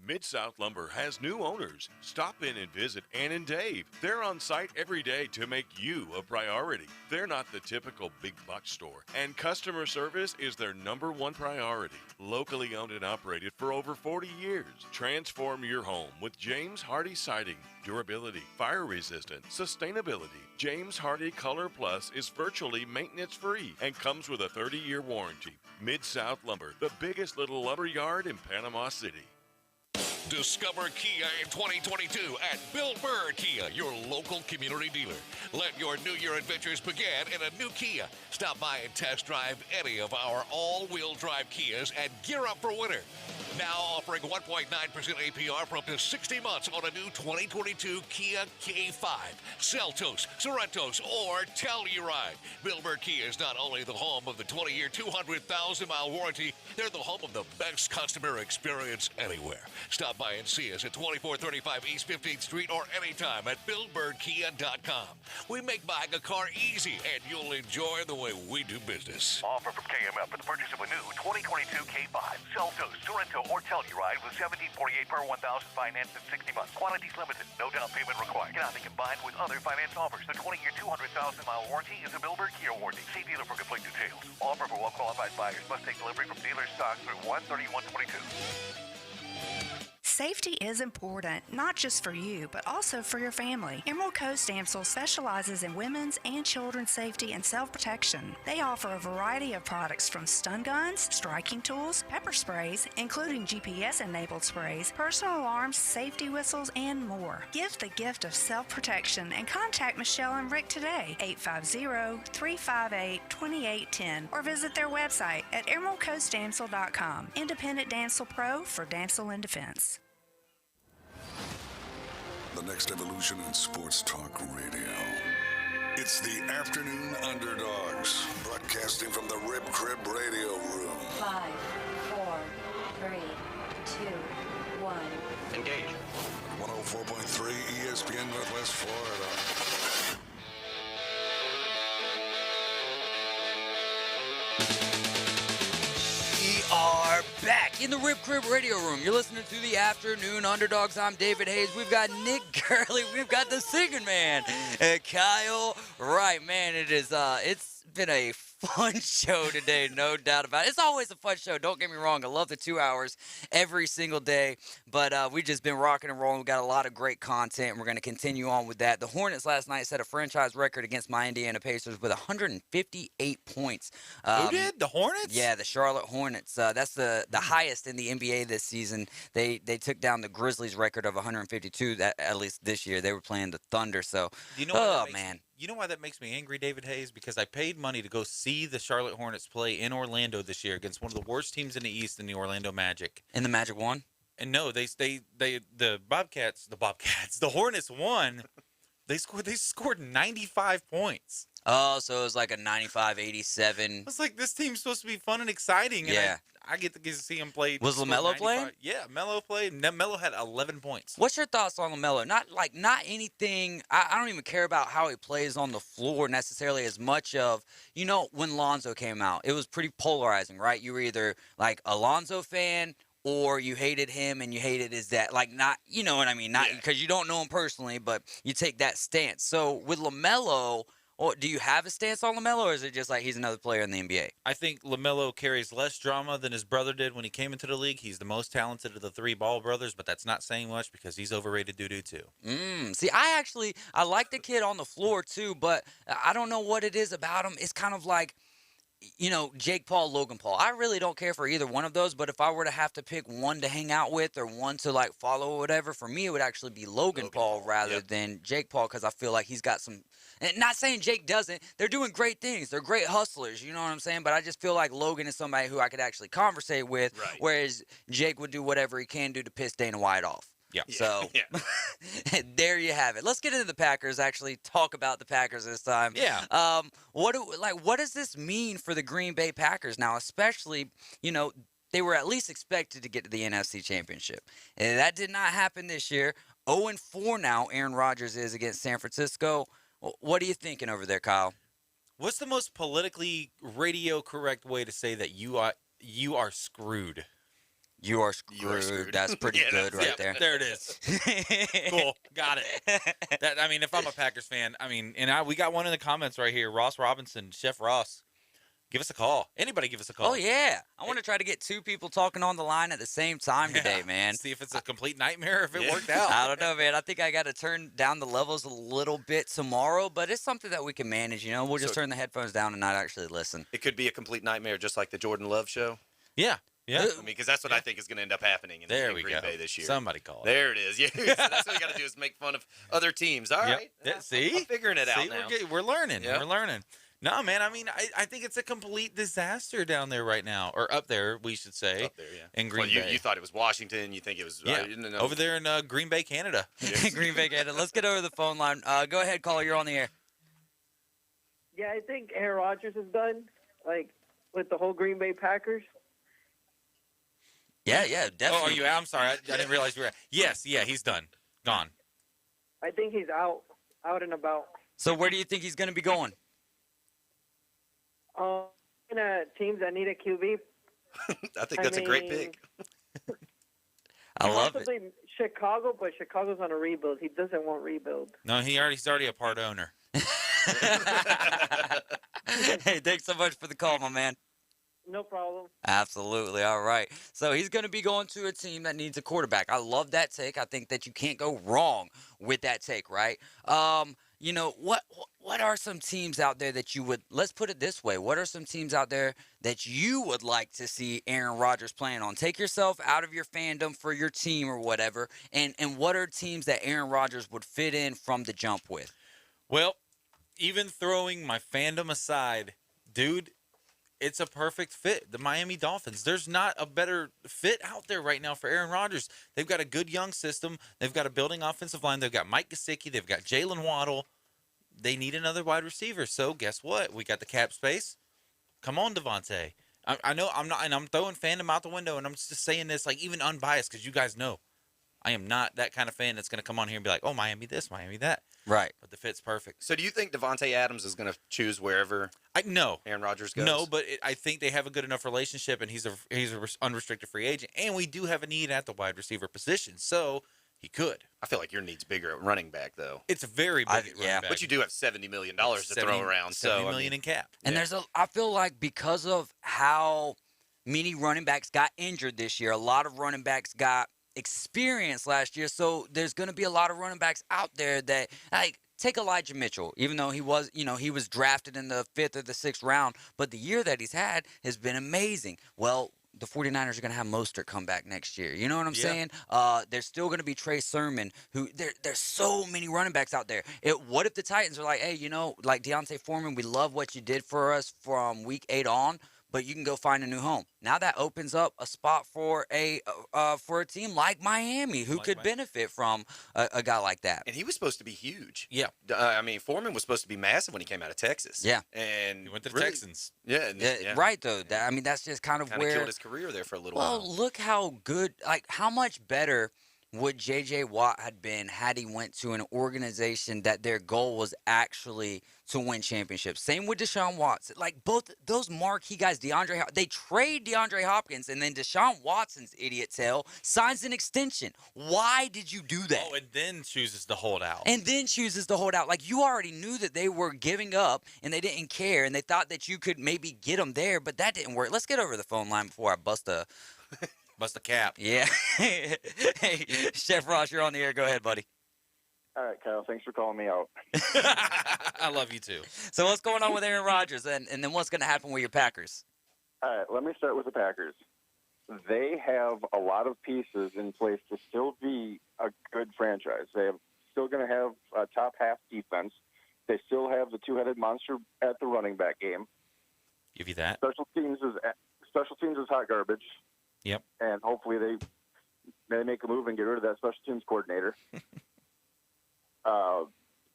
Mid-South Lumber has new owners. Stop in and visit Ann and Dave. They're on site every day to make you a priority. They're not the typical big box store, and customer service is their #1 priority. Locally owned and operated for over 40 years. Transform your home with James Hardy Siding. Durability, fire resistant, sustainability. James Hardy Color Plus is virtually maintenance free and comes with a 30-year warranty. Mid-South Lumber, the biggest little lumber yard in Panama City. Discover Kia in 2022 at Bill Burr Kia, your local community dealer. Let your New Year adventures begin in a new Kia. Stop by and test drive any of our all-wheel drive Kias and gear up for winter. Now offering 1.9% APR for up to 60 months on a new 2022 Kia K5, Seltos, Sorrentos, or Telluride. Bill Burr Kia is not only the home of the 20-year, 200,000-mile warranty, they're the home of the best customer experience anywhere. Stop by and see us at 2435 East 15th Street or anytime at BillBirdKia.com. We make buying a car easy, and you'll enjoy the way we do business. Offer from KMF for the purchase of a new 2022 K5, Seltos, Sorrento, or Telluride with $17.48 per 1,000 financed in 60 months. Quantities limited. No down payment required. Cannot be combined with other finance offers. The 20-year, 200,000-mile warranty is a Bill Bird Kia warranty. See dealer for complete details. Offer for well-qualified buyers. Must take delivery from dealer stock through 1/31/22. Safety is important, not just for you, but also for your family. Emerald Coast AMSL specializes in women's and children's safety and self-protection. They offer a variety of products from stun guns, striking tools, pepper sprays, including GPS-enabled sprays, personal alarms, safety whistles, and more. Give the gift of self-protection and contact Michelle and Rick today, 850-358-2810, or visit their website at emeraldcoastdamsel.com. Independent Damsel Pro for damsel in defense. The next evolution in sports talk radio. It's the Afternoon Underdogs, broadcasting from the Rib Crib Radio Room. 5, 4, 3, 2, 1. Engage. 104.3 ESPN Northwest Florida. We are back in the Rib Crib Radio Room. You're listening to the Afternoon Underdogs. I'm David Hayes. We've got Nick Gurley. We've got the singing man, Kyle Wright. Man, it's been a fun show today, no doubt about it. It's always a fun show. Don't get me wrong. I love the 2 hours every single day. But we've just been rocking and rolling. We've got a lot of great content, and we're going to continue on with that. The Hornets last night set a franchise record against my Indiana Pacers with 158 points. Who did? The Hornets? Yeah, the Charlotte Hornets. That's the highest in the NBA this season. They took down the Grizzlies' record of 152, at least this year. They were playing the Thunder. So, You know why that makes me angry, David Hayes? Because I paid money to go see the Charlotte Hornets play in Orlando this year against one of the worst teams in the East in the Orlando Magic. And the Magic won? And no, the Hornets won. They scored 95 points. Oh, so it was like a 95-87. It's like this team's supposed to be fun and exciting. And yeah. I get to see him play. Was LaMelo playing? Yeah, Melo played. Melo had 11 points. What's your thoughts on LaMelo? Not anything. I don't even care about how he plays on the floor necessarily as much of, when Lonzo came out, it was pretty polarizing, right? You were either like a Lonzo fan or you hated him and you hated his dad. Like, not, you know what I mean? Not because you don't know him personally, but you take that stance. So with LaMelo, do you have a stance on LaMelo, or is it just like he's another player in the NBA? I think LaMelo carries less drama than his brother did when he came into the league. He's the most talented of the three Ball brothers, but that's not saying much because he's overrated doo-doo too. See, I like the kid on the floor too, but I don't know what it is about him. It's kind of like Jake Paul, Logan Paul. I really don't care for either one of those, but if I were to have to pick one to hang out with or one to like follow or whatever, for me it would actually be Logan Paul rather than Jake Paul, because I feel like he's got some. And not saying Jake doesn't. They're doing great things. They're great hustlers. You know what I'm saying? But I just feel like Logan is somebody who I could actually conversate with, whereas Jake would do whatever he can do to piss Dana White off. Yeah. So there you have it. Let's get into the Packers. Actually, talk about the Packers this time. Yeah. What does this mean for the Green Bay Packers now? Especially, they were at least expected to get to the NFC Championship, and that did not happen this year. 0-4 now. Aaron Rodgers is against San Francisco. What are you thinking over there, Kyle? What's the most politically radio correct way to say that you are screwed? You are screwed. That's pretty good right there. There it is. Cool. Got it. If I'm a Packers fan, we got one in the comments right here. Ross Robinson, Chef Ross. Give us a call. Anybody give us a call. Oh, yeah. I want to try to get two people talking on the line at the same time today, man. See if it's a complete nightmare, if it worked out. I don't know, man. I think I got to turn down the levels a little bit tomorrow, but it's something that we can manage. We'll just turn the headphones down and not actually listen. It could be a complete nightmare, just like the Jordan Love show. Yeah. Yeah. Because that's what I think is going to end up happening in Green Bay this year. Somebody call it. There it is. Yeah. So that's what we got to do is make fun of other teams. All right. See? I'm figuring it out now. We're learning. We're learning. No, man, I think it's a complete disaster down there right now. Or up there, we should say. Up there, yeah. In Green Bay. You thought it was Washington. You think it was... Yeah. Over there in Green Bay, Canada. Green Bay, Canada. Let's get over to the phone line. Go ahead, caller. You're on the air. Yeah, I think Aaron Rodgers is done, with the whole Green Bay Packers. Yeah, definitely. I'm sorry. I didn't realize you were... Yes, he's done. Gone. I think he's out and about. So where do you think he's going to be going? In teams that need a QB. I think that's a great pick. I love possibly it. Chicago, but Chicago's on a rebuild. He doesn't want rebuild. No, he's already a part owner. Hey, thanks so much for the call, my man. No problem. Absolutely. All right. So he's going to be going to a team that needs a quarterback. I love that take. I think that you can't go wrong with that take, right? What are some teams out there that you would, let's put it this way, what are some teams out there that you would like to see Aaron Rodgers playing on? Take yourself out of your fandom for your team or whatever, and what are teams that Aaron Rodgers would fit in from the jump with? Well, even throwing my fandom aside, dude, it's a perfect fit. The Miami Dolphins. There's not a better fit out there right now for Aaron Rodgers. They've got a good young system. They've got a building offensive line. They've got Mike Gesicki. They've got Jalen Waddle. They need another wide receiver. So guess what? We got the cap space. Come on, Devontae. I know I'm not, and I'm throwing fandom out the window, and I'm just saying this even unbiased because you guys know I am not that kind of fan that's going to come on here and be like, oh, Miami this, Miami that. Right. But the fit's perfect. So do you think Devontae Adams is going to choose wherever Aaron Rodgers goes? No, but I think they have a good enough relationship, and he's a unrestricted free agent, and we do have a need at the wide receiver position, so he could. I feel like your need's bigger at running back, though. It's very big at running back. But you do have $70 million to throw around. $70 million in cap. And I feel like because of how many running backs got injured this year, a lot of running backs got experience last year, so there's going to be a lot of running backs out there that take Elijah Mitchell, even though he was drafted in the 5th or the 6th round, but the year that he's had has been amazing. Well, the 49ers are going to have Mostert come back next year. You know what I'm saying? There's still going to be Trey Sermon, who there's so many running backs out there. What if the Titans are like, hey, like Deontay Foreman, we love what you did for us from week 8 on, but you can go find a new home. Now that opens up a spot for a team like Miami who could benefit from a guy like that. And he was supposed to be huge. Yeah. Foreman was supposed to be massive when he came out of Texas. Yeah. And he went to the Texans. Yeah. Right, though. That's just kind of where. Killed his career there for a little while. Well, look how good, how much better would J.J. Watt had been had he went to an organization that their goal was actually to win championships. Same with Deshaun Watson. Both those marquee guys, they trade DeAndre Hopkins, and then Deshaun Watson's idiot tail signs an extension. Why did you do that? Oh, and then chooses to hold out. You already knew that they were giving up, and they didn't care, and they thought that you could maybe get them there, but that didn't work. Let's get over the phone line before I bust a cap. Yeah. Hey, Chef Ross, you're on the air. Go ahead, buddy. All right, Kyle. Thanks for calling me out. I love you too. So what's going on with Aaron Rodgers, and then what's going to happen with your Packers? All right, let me start with the Packers. They have a lot of pieces in place to still be a good franchise. They're still going to have a top half defense. They still have the two-headed monster at the running back game. Give you that. Special teams is hot garbage. Yep. And hopefully they make a move and get rid of that special teams coordinator.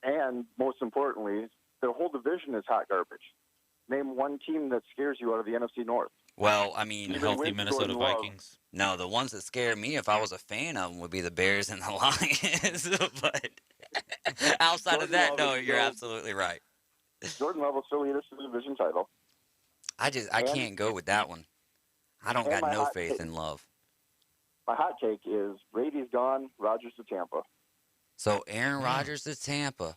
And most importantly, the whole division is hot garbage. Name one team that scares you out of the NFC North. Well, I mean, healthy Minnesota Vikings. No, the ones that scare me, if I was a fan of them, would be the Bears and the Lions. But outside of that, no, you're absolutely right. Jordan Love will still lead us to the division title. I can't go with that one. I don't got no faith in Love. My hot take is Brady's gone, Rodgers to Tampa. So Aaron Rodgers to Tampa.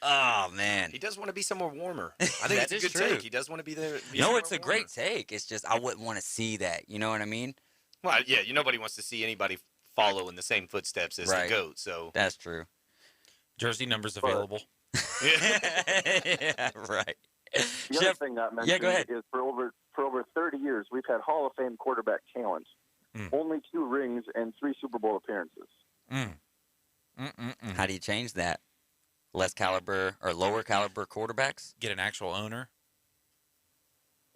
Oh, man. He does want to be somewhere warmer. I think it's a good take. He does want to be there. It's a great take. It's just I wouldn't want to see that. You know what I mean? Well, yeah, nobody wants to see anybody follow in the same footsteps as the GOAT. So that's true. Jersey numbers available. Yeah, right. The other thing not mentioned go ahead. is for over 30 years, we've had Hall of Fame quarterback talent. Only 2 rings and 3 Super Bowl appearances. How do you change that? Less caliber or lower caliber quarterbacks? Get an actual owner?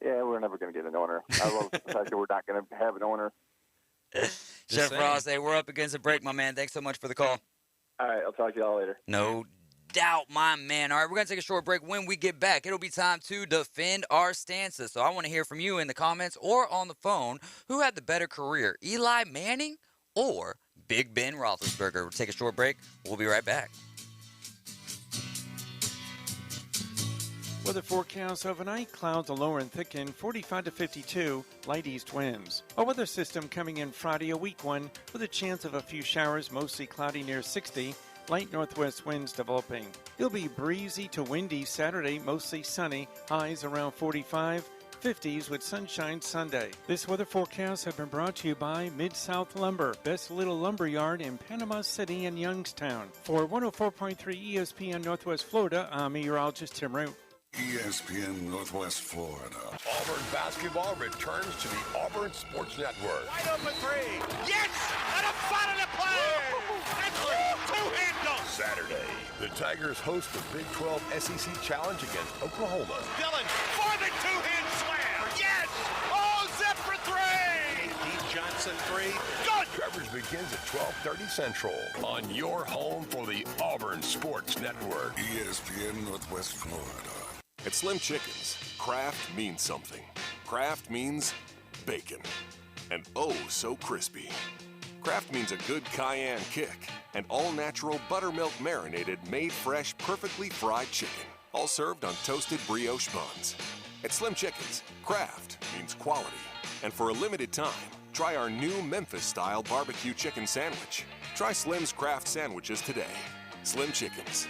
Yeah, we're never going to get an owner. I love the fact that we're not going to have an owner. Chef Ross, hey, we're up against a break, my man. Thanks so much for the call. All right, I'll talk to y'all later. No doubt, my man. All right, we're going to take a short break. When we get back, it'll be time to defend our stances. So I want to hear from you in the comments or on the phone. Who had the better career, Eli Manning or Big Ben Roethlisberger? We'll take a short break. We'll be right back. Weather forecast overnight, clouds will lower and thicken, 45 to 52, light east winds. A weather system coming in Friday, a weak one, with a chance of a few showers, mostly cloudy near 60, light northwest winds developing. It'll be breezy to windy Saturday, mostly sunny, highs around 45, 50s with sunshine Sunday. This weather forecast has been brought to you by Mid-South Lumber, best little lumber yard in Panama City and Youngstown. For 104.3 ESPN Northwest Florida, I'm meteorologist Tim Root. ESPN Northwest Florida. Auburn basketball returns to the Auburn Sports Network. Wide open 3. Yes! And a foul to play! Two-handle! Saturday, the Tigers host the Big 12 SEC Challenge against Oklahoma. Dillon for the two-hand slam! Yes! Oh, zip for 3! D. Johnson 3. Good! Coverage begins at 12:30 Central on your home for the Auburn Sports Network. ESPN Northwest Florida. At Slim Chickens, craft means something. Craft means bacon. And oh, so crispy. Craft means a good cayenne kick. And all-natural buttermilk marinated, made fresh, perfectly fried chicken. All served on toasted brioche buns. At Slim Chickens, craft means quality. And for a limited time, try our new Memphis-style barbecue chicken sandwich. Try Slim's Craft Sandwiches today. Slim Chickens.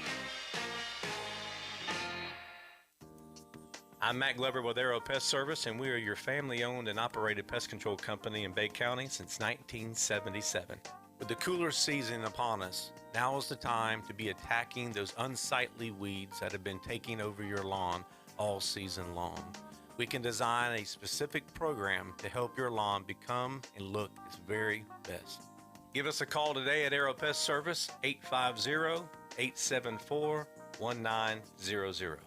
I'm Matt Glover with Aero Pest Service, and we are your family-owned and operated pest control company in Bay County since 1977. With the cooler season upon us, now is the time to be attacking those unsightly weeds that have been taking over your lawn all season long. We can design a specific program to help your lawn become and look its very best. Give us a call today at Aero Pest Service, 850-874-1900.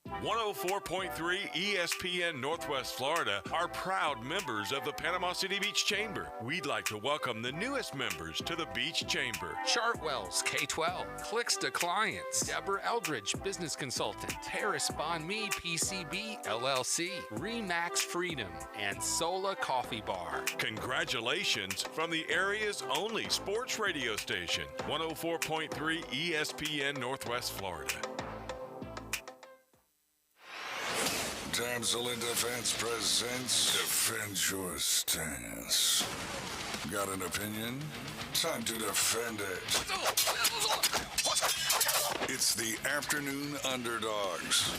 104.3 ESPN Northwest Florida are proud members of the Panama City Beach Chamber. We'd like to welcome the newest members to the Beach Chamber. Chartwell's K-12, Clicks to Clients, Deborah Eldridge, Business Consultant, Terrace Bon Me PCB LLC, Remax Freedom, and Sola Coffee Bar. Congratulations from the area's only sports radio station, 104.3 ESPN Northwest Florida. Damsel in Defense presents Defend Your Stance. Got an opinion? Time to defend it. It's the Afternoon Underdogs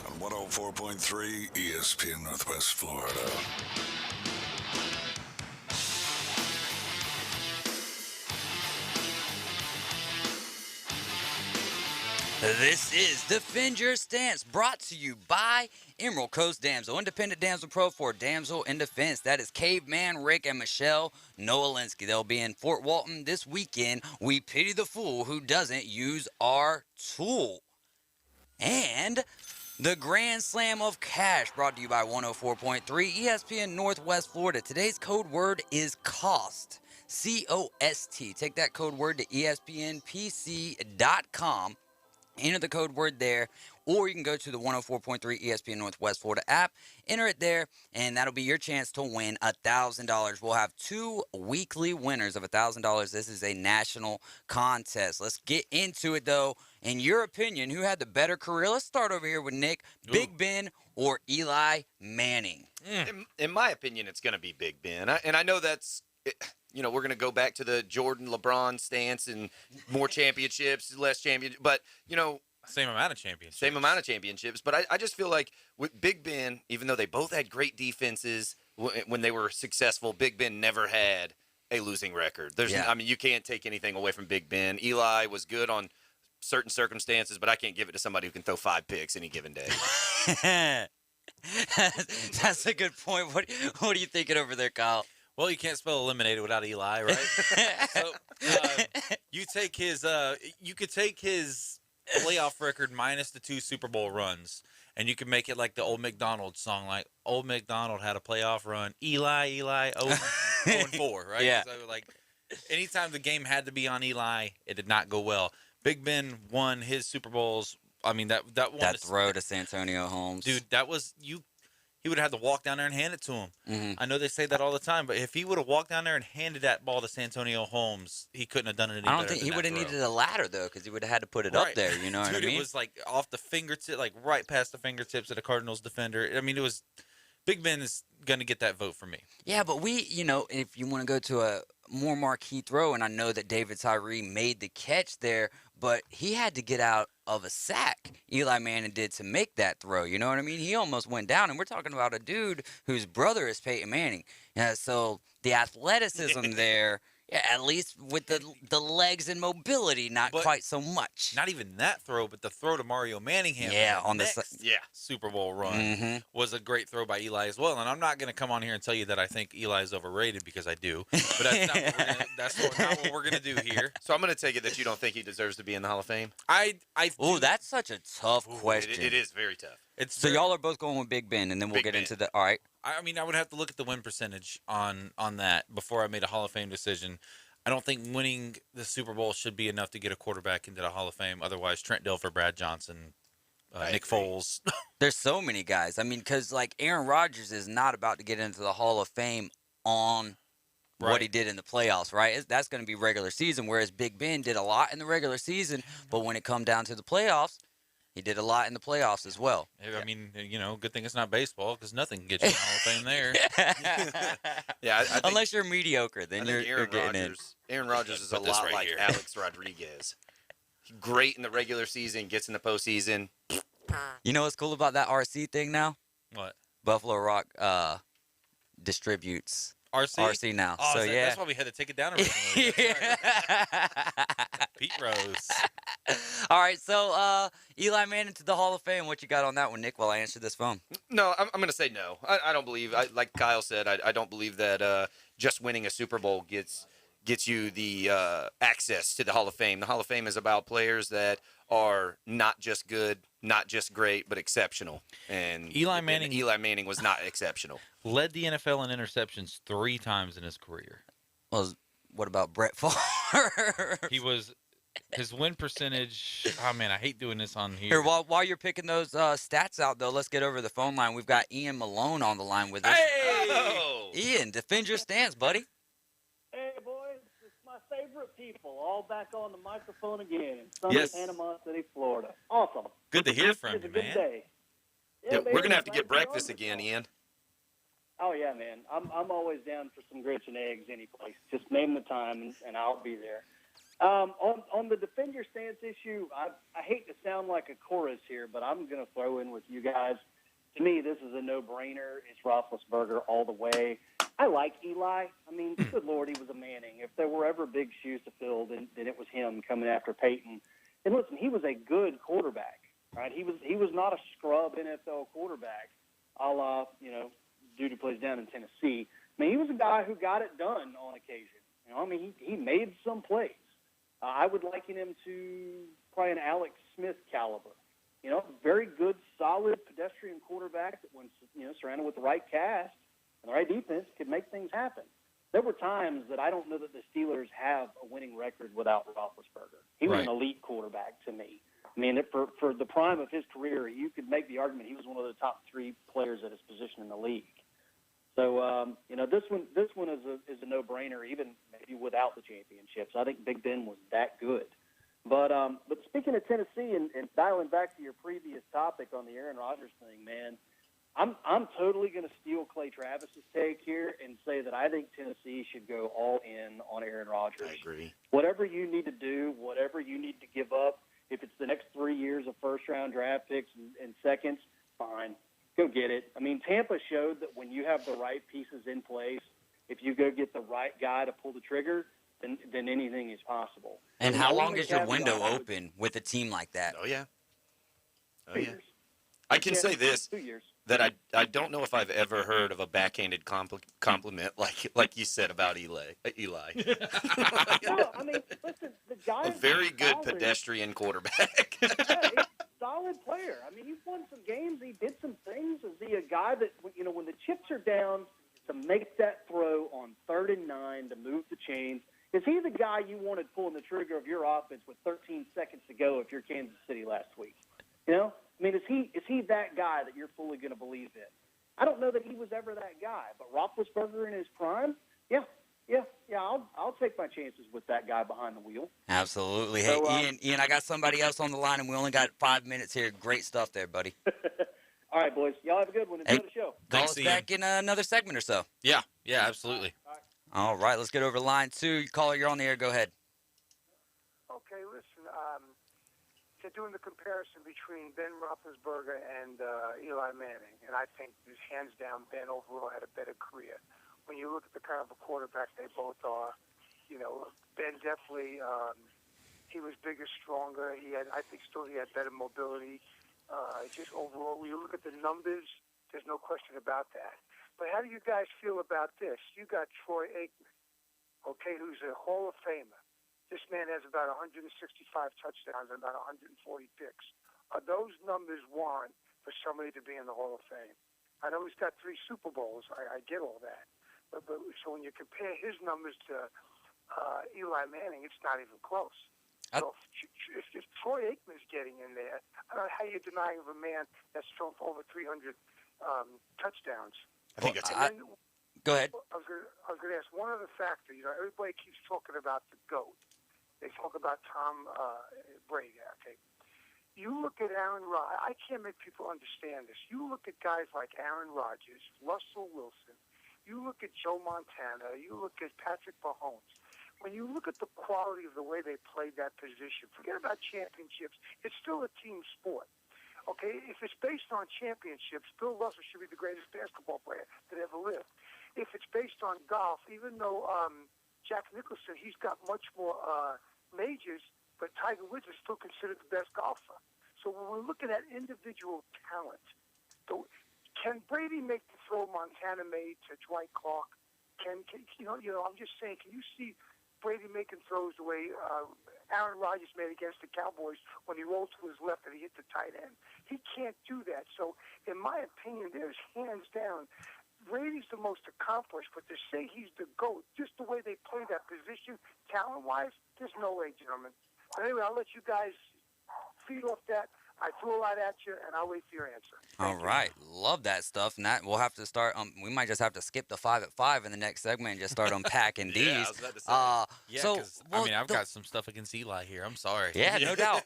on 104.3 ESPN Northwest Florida. This is Defend Your Stance, brought to you by Emerald Coast Damsel, Independent Damsel Pro for Damsel in Defense. That is Caveman Rick and Michelle Nowalinsky. They'll be in Fort Walton this weekend. We pity the fool who doesn't use our tool. And the Grand Slam of Cash, brought to you by 104.3 ESPN Northwest Florida. Today's code word is COST. C-O-S-T. Take that code word to ESPNPC.com. Enter the code word there, or you can go to the 104.3 ESPN Northwest Florida app, enter it there, and that'll be your chance to win $1,000. We'll have 2 weekly winners of $1,000. This is a national contest. Let's get into it, though. In your opinion, who had the better career? Let's start over here with Nick. Ooh. Big Ben or Eli Manning? In my opinion, it's going to be Big Ben. And I know that's... You know, we're going to go back to the Jordan, LeBron stance and more championships, less championships. But, you know. Same amount of championships. Same amount of championships. But I just feel like with Big Ben, even though they both had great defenses when they were successful, Big Ben never had a losing record. I mean, you can't take anything away from Big Ben. Eli was good on certain circumstances, but I can't give it to somebody who can throw 5 picks any given day. That's a good point. What are you thinking over there, Kyle? Well, you can't spell eliminated without Eli, right? So you take his, you could take his playoff record minus the 2 Super Bowl runs, and you can make it like the Old McDonald song, like Old McDonald had a playoff run. Eli, 0-4, right? Yeah. So like, anytime the game had to be on Eli, it did not go well. Big Ben won his Super Bowls. I mean that throw to Santonio Holmes, dude. That was you. He would have had to walk down there and hand it to him. Mm-hmm. I know they say that all the time, but if he would have walked down there and handed that ball to Santonio Holmes, he couldn't have done it any better. I don't think he would have needed a ladder, though, because he would have had to put it up there. You know what I mean? It was like off the fingertip, like right past the fingertips of the Cardinals defender. I mean, it was Big Ben is going to get that vote for me. Yeah, but if you want to go to a more marquee throw, and I know that David Tyree made the catch there, but he had to get out of a sack, Eli Manning did, to make that throw. You know what I mean? He almost went down, and we're talking about a dude whose brother is Peyton Manning. So the athleticism there, yeah, at least with the legs and mobility, not quite so much. Not even that throw, but the throw to Mario Manningham. Yeah, on the Super Bowl run was a great throw by Eli as well. And I'm not going to come on here and tell you that I think Eli is overrated, because I do. But that's not what we're going to do here. So I'm going to take it that you don't think he deserves to be in the Hall of Fame? Oh, that's such a tough question. It is very tough. So y'all are both going with Big Ben, and then we'll get into the – all right. I mean, I would have to look at the win percentage on that before I made a Hall of Fame decision. I don't think winning the Super Bowl should be enough to get a quarterback into the Hall of Fame. Otherwise, Trent Dilfer, Brad Johnson, Nick Foles. There's so many guys. I mean, because like Aaron Rodgers is not about to get into the Hall of Fame on what he did in the playoffs, right? That's going to be regular season, whereas Big Ben did a lot in the regular season, but when it come down to the playoffs, he did a lot in the playoffs as well. I mean, good thing it's not baseball, because nothing can get you in the Hall of Fame there. I think, unless you're mediocre, then you're getting in. Aaron Rodgers is a lot like Alex Rodriguez. Great in the regular season, gets in the postseason. You know what's cool about that RC thing now? What? Buffalo Rock distributes RC now. Oh, so that's why we had to take it down originally. Pete Rose. All right, so Eli Manning to the Hall of Fame. What you got on that one, Nick, while I answer this phone? No, I'm going to say no. I don't believe, like Kyle said, I don't believe that just winning a Super Bowl gets you the access to the Hall of Fame. The Hall of Fame is about players that are not just good, not just great, but exceptional. And Eli Manning was not exceptional. Led the NFL in interceptions 3 times in his career. Well, what about Brett Favre? His win percentage. Oh man, I hate doing this on here. Here, while you're picking those stats out, though, let's get over to the phone line. We've got Ian Malone on the line with us. Hey, Ian, defend your stance, buddy. Hey, boys, it's my favorite people, all back on the microphone again in sunny Panama City, Florida. Awesome. Good to hear from it's you, a good man. Day. Yeah, we're gonna have to get breakfast again, Ian. Oh yeah, man. I'm always down for some grits and eggs any place. Just name the time and I'll be there. On the defend your stance issue, I hate to sound like a chorus here, but I'm going to throw in with you guys. To me, this is a no-brainer. It's Roethlisberger all the way. I like Eli. I mean, good Lord, he was a Manning. If there were ever big shoes to fill, then it was him coming after Peyton. And listen, he was a good quarterback, right? He was not a scrub NFL quarterback, a la, dude who plays down in Tennessee. I mean, he was a guy who got it done on occasion. I mean, he made some plays. I would liken him to probably an Alex Smith caliber. Very good, solid pedestrian quarterback that, when surrounded with the right cast and the right defense, could make things happen. There were times that I don't know that the Steelers have a winning record without Roethlisberger. He was an elite quarterback to me. I mean, for the prime of his career, you could make the argument he was one of the top 3 players at his position in the league. So, this one is a no-brainer, even maybe without the championships. I think Big Ben was that good. But speaking of Tennessee and dialing back to your previous topic on the Aaron Rodgers thing, man, I'm totally going to steal Clay Travis's take here and say that I think Tennessee should go all in on Aaron Rodgers. I agree. Whatever you need to do, whatever you need to give up, if it's the next 3 years of first-round draft picks and seconds, fine. Go get it. I mean, Tampa showed that when you have the right pieces in place, if you go get the right guy to pull the trigger, then anything is possible. And how long is your window open with a team like that? Oh, yeah. 2 years. I can say this, 2 years. that I don't know if I've ever heard of a backhanded compliment like you said about Eli. No, I mean, listen, the guy A is very good solid. pedestrian quarterback. Yeah, he's a solid player. I mean, he's won some games. He did some things. Is he a guy that, when the chips are down, to make that throw on 3rd and 9 to move the chains? Is he the guy you wanted pulling the trigger of your offense with 13 seconds to go if you're Kansas City last week? I mean, is he that guy that you're fully going to believe in? I don't know that he was ever that guy, but Roethlisberger in his prime, yeah, I'll take my chances with that guy behind the wheel. Absolutely. So, Hey, Ian, I got somebody else on the line, and we only got 5 minutes here. Great stuff there, buddy. All right, boys. Y'all have a good one. Enjoy the show. Call us back in another segment or so. Yeah, absolutely. All right, let's get over to line 2. Caller, you're on the air. Go ahead. Okay, listen, they're doing the comparison between Ben Roethlisberger and Eli Manning, and I think, hands down, Ben overall had a better career. When you look at the kind of a quarterback they both are, Ben definitely, he was bigger, stronger. I think he had better mobility. Just overall, when you look at the numbers, there's no question about that. But how do you guys feel about this? You got Troy Aikman, okay, who's a Hall of Famer. This man has about 165 touchdowns and about 140 picks. Are those numbers warrant for somebody to be in the Hall of Fame? I know he's got 3 Super Bowls. I get all that. But so when you compare his numbers to Eli Manning, it's not even close. So if Troy Aikman's getting in there, I don't know how you're denying of a man that's thrown for over 300 touchdowns. I think that's Go ahead. I was going to ask one other factor. Everybody keeps talking about the GOAT. They talk about Tom Brady. Okay, you look at Aaron Rodgers. I can't make people understand this. You look at guys like Aaron Rodgers, Russell Wilson. You look at Joe Montana. You look at Patrick Mahomes. When you look at the quality of the way they played that position, forget about championships. It's still a team sport. Okay, if it's based on championships, Bill Russell should be the greatest basketball player that ever lived. If it's based on golf, even though Jack Nicholson, he's got much more majors, but Tiger Woods is still considered the best golfer. So when we're looking at individual talent, can Brady make the throw Montana made to Dwight Clark? I'm just saying, can you see Brady making throws the way Aaron Rodgers made against the Cowboys when he rolled to his left and he hit the tight end? He can't do that. So, in my opinion, there's hands down. Brady's the most accomplished, but to say he's the GOAT, just the way they play that position, talent-wise, there's no way, gentlemen. But anyway, I'll let you guys feed off that. I threw a lot at you, and I'll wait for your answer. All right. Love that stuff. And that we'll have to start. We might just have to skip the 5 at 5 in the next segment and just start unpacking these. Yeah, I was about to say. I've got some stuff against Eli here. I'm sorry. Yeah, no doubt.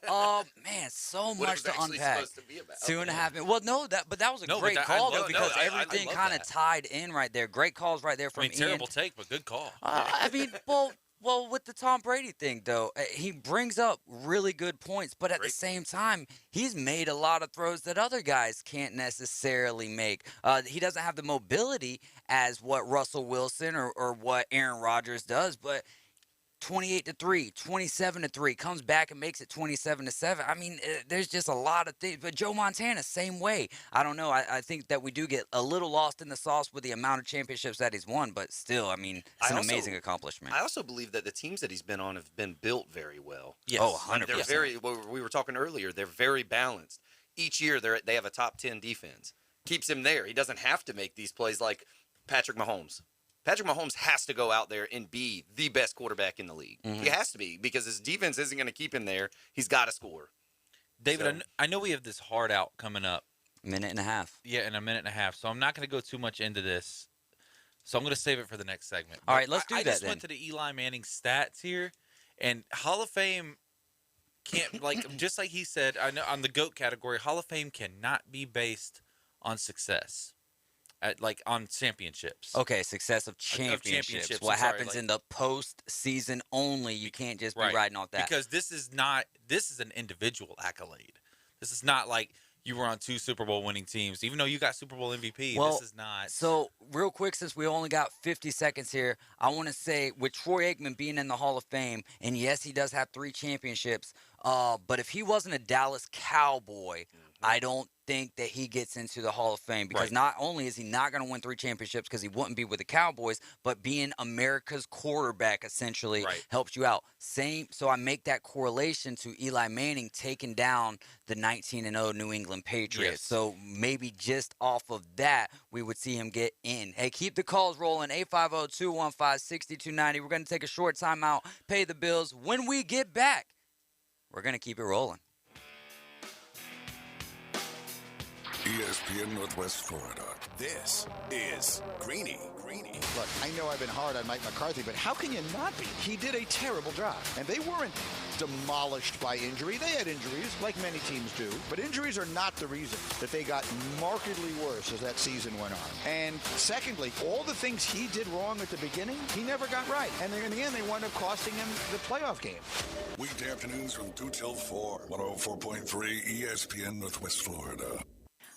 Man, so much to unpack. To be about? 2.5 minutes. Well, no, but that was a great call though, because everything kind of tied in right there. Great calls right there from Ian. Terrible take, but good call. I mean, well, with the Tom Brady thing, though, he brings up really good points, but at the same time, he's made a lot of throws that other guys can't necessarily make. He doesn't have the mobility as what Russell Wilson or what Aaron Rodgers does, but 28-3, 27-3, comes back and makes it 27-7. I mean, there's just a lot of things. But Joe Montana, same way. I don't know. I think that we do get a little lost in the sauce with the amount of championships that he's won. But still, I mean, it's an amazing accomplishment. I also believe that the teams that he's been on have been built very well. Yes. Oh, 100%. They're very. We were talking earlier. They're very balanced. Each year, they have a top 10 defense. Keeps him there. He doesn't have to make these plays like Patrick Mahomes. Patrick Mahomes has to go out there and be the best quarterback in the league. Mm-hmm. He has to be because his defense isn't going to keep him there. He's got to score. David, I know we have this hard out coming up. Minute and a half. Yeah, in a minute and a half. So I'm not going to go too much into this. So I'm going to save it for the next segment. All right, let's do I that just then. went to the Eli Manning stats here, and Hall of Fame can't, like, just like he said, I know on the GOAT category, Hall of Fame cannot be based on success. On championships. Okay, success of championships. What happens in the postseason only? You can't just be riding off that. Because this is an individual accolade. This is not like you were on 2 Super Bowl winning teams. Even though you got Super Bowl MVP, this is not. So, real quick, since we only got 50 seconds here, I want to say with Troy Aikman being in the Hall of Fame, and yes, he does have 3 championships, but if he wasn't a Dallas Cowboy, I don't think that he gets into the Hall of Fame because not only is he not going to win 3 championships because he wouldn't be with the Cowboys, but being America's quarterback essentially helps you out. So I make that correlation to Eli Manning taking down the 19-0 New England Patriots. Yes. So maybe just off of that, we would see him get in. Hey, keep the calls rolling. 850-215-6290. We're going to take a short timeout, pay the bills. When we get back, we're going to keep it rolling. ESPN Northwest Florida. This is Greeny. Look, I know I've been hard on Mike McCarthy, but how can you not be? He did a terrible job. And they weren't demolished by injury. They had injuries, like many teams do. But injuries are not the reason that they got markedly worse as that season went on. And secondly, all the things he did wrong at the beginning, he never got right. And in the end, they wound up costing him the playoff game. Weekday afternoons from 2 till 4. 104.3 ESPN Northwest Florida.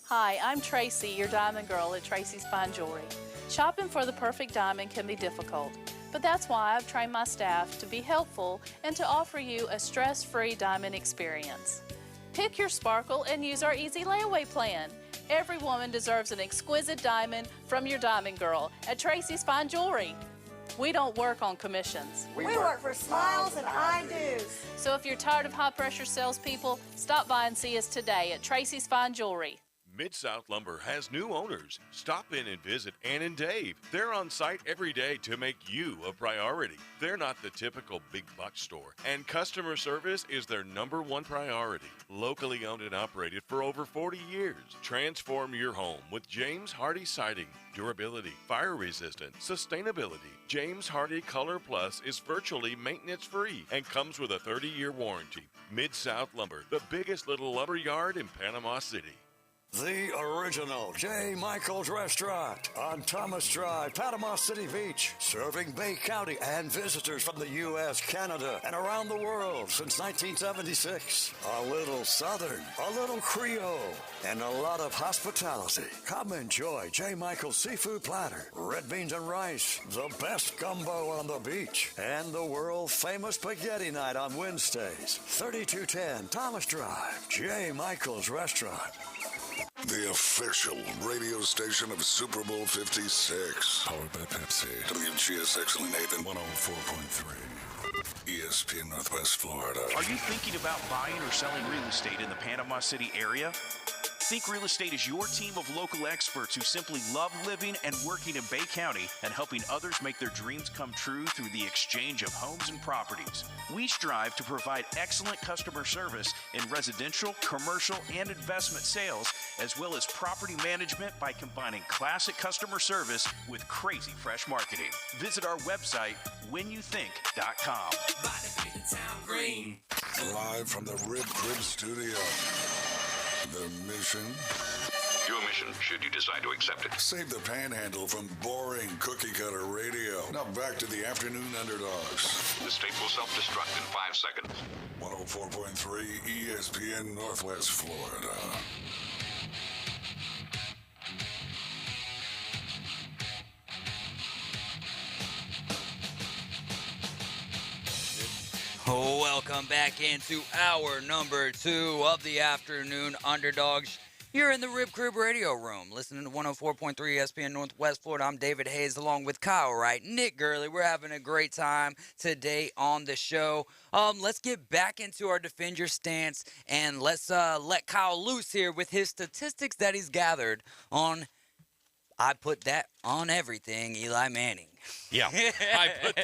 Hi, I'm Tracy, your diamond girl at Tracy's Fine Jewelry. Shopping for the perfect diamond can be difficult, but that's why I've trained my staff to be helpful and to offer you a stress-free diamond experience. Pick your sparkle and use our easy layaway plan. Every woman deserves an exquisite diamond from your diamond girl at Tracy's Fine Jewelry. We don't work on commissions. We work for smiles and I-dos. So if you're tired of high-pressure salespeople, stop by and see us today at Tracy's Fine Jewelry. Mid-South Lumber has new owners. Stop in and visit Ann and Dave. They're on site every day to make you a priority. They're not the typical big box store, and customer service is their #1 priority. Locally owned and operated for over 40 years. Transform your home with James Hardy Siding. Durability, fire resistant, sustainability. James Hardy Color Plus is virtually maintenance free and comes with a 30-year warranty. Mid-South Lumber, the biggest little lumber yard in Panama City. The original J. Michael's Restaurant on Thomas Drive, Panama City Beach, serving Bay County and visitors from the U.S., Canada, and around the world since 1976. A little Southern, a little Creole, and a lot of hospitality. Come enjoy J. Michael's seafood platter, red beans and rice, the best gumbo on the beach, and the world-famous spaghetti night on Wednesdays. 3210 Thomas Drive, J. Michael's Restaurant. The official radio station of Super Bowl 56. Powered by Pepsi. WGSX Nathan 104.3. ESPN Northwest Florida. Are you thinking about buying or selling real estate in the Panama City area? Think Real Estate is your team of local experts who simply love living and working in Bay County and helping others make their dreams come true through the exchange of homes and properties. We strive to provide excellent customer service in residential, commercial, and investment sales, as well as property management by combining classic customer service with crazy fresh marketing. Visit our website, whenyouthink.com. Live from the Rib Crib Studio. The mission? Your mission, should you decide to accept it. Save the panhandle from boring cookie-cutter radio. Now back to the Afternoon Underdogs. The state will self-destruct in 5 seconds. 104.3 ESPN Northwest Florida. Welcome back into hour number 2 of the Afternoon Underdogs. You're in the Rib Crib Radio Room, listening to 104.3 ESPN Northwest Florida. I'm David Hayes, along with Kyle Wright, Nick Gurley. We're having a great time today on the show. Let's get back into our Defend Your Stance, and let's let Kyle loose here with his statistics that he's gathered on, I put that on everything, Eli Manning. Yeah, I put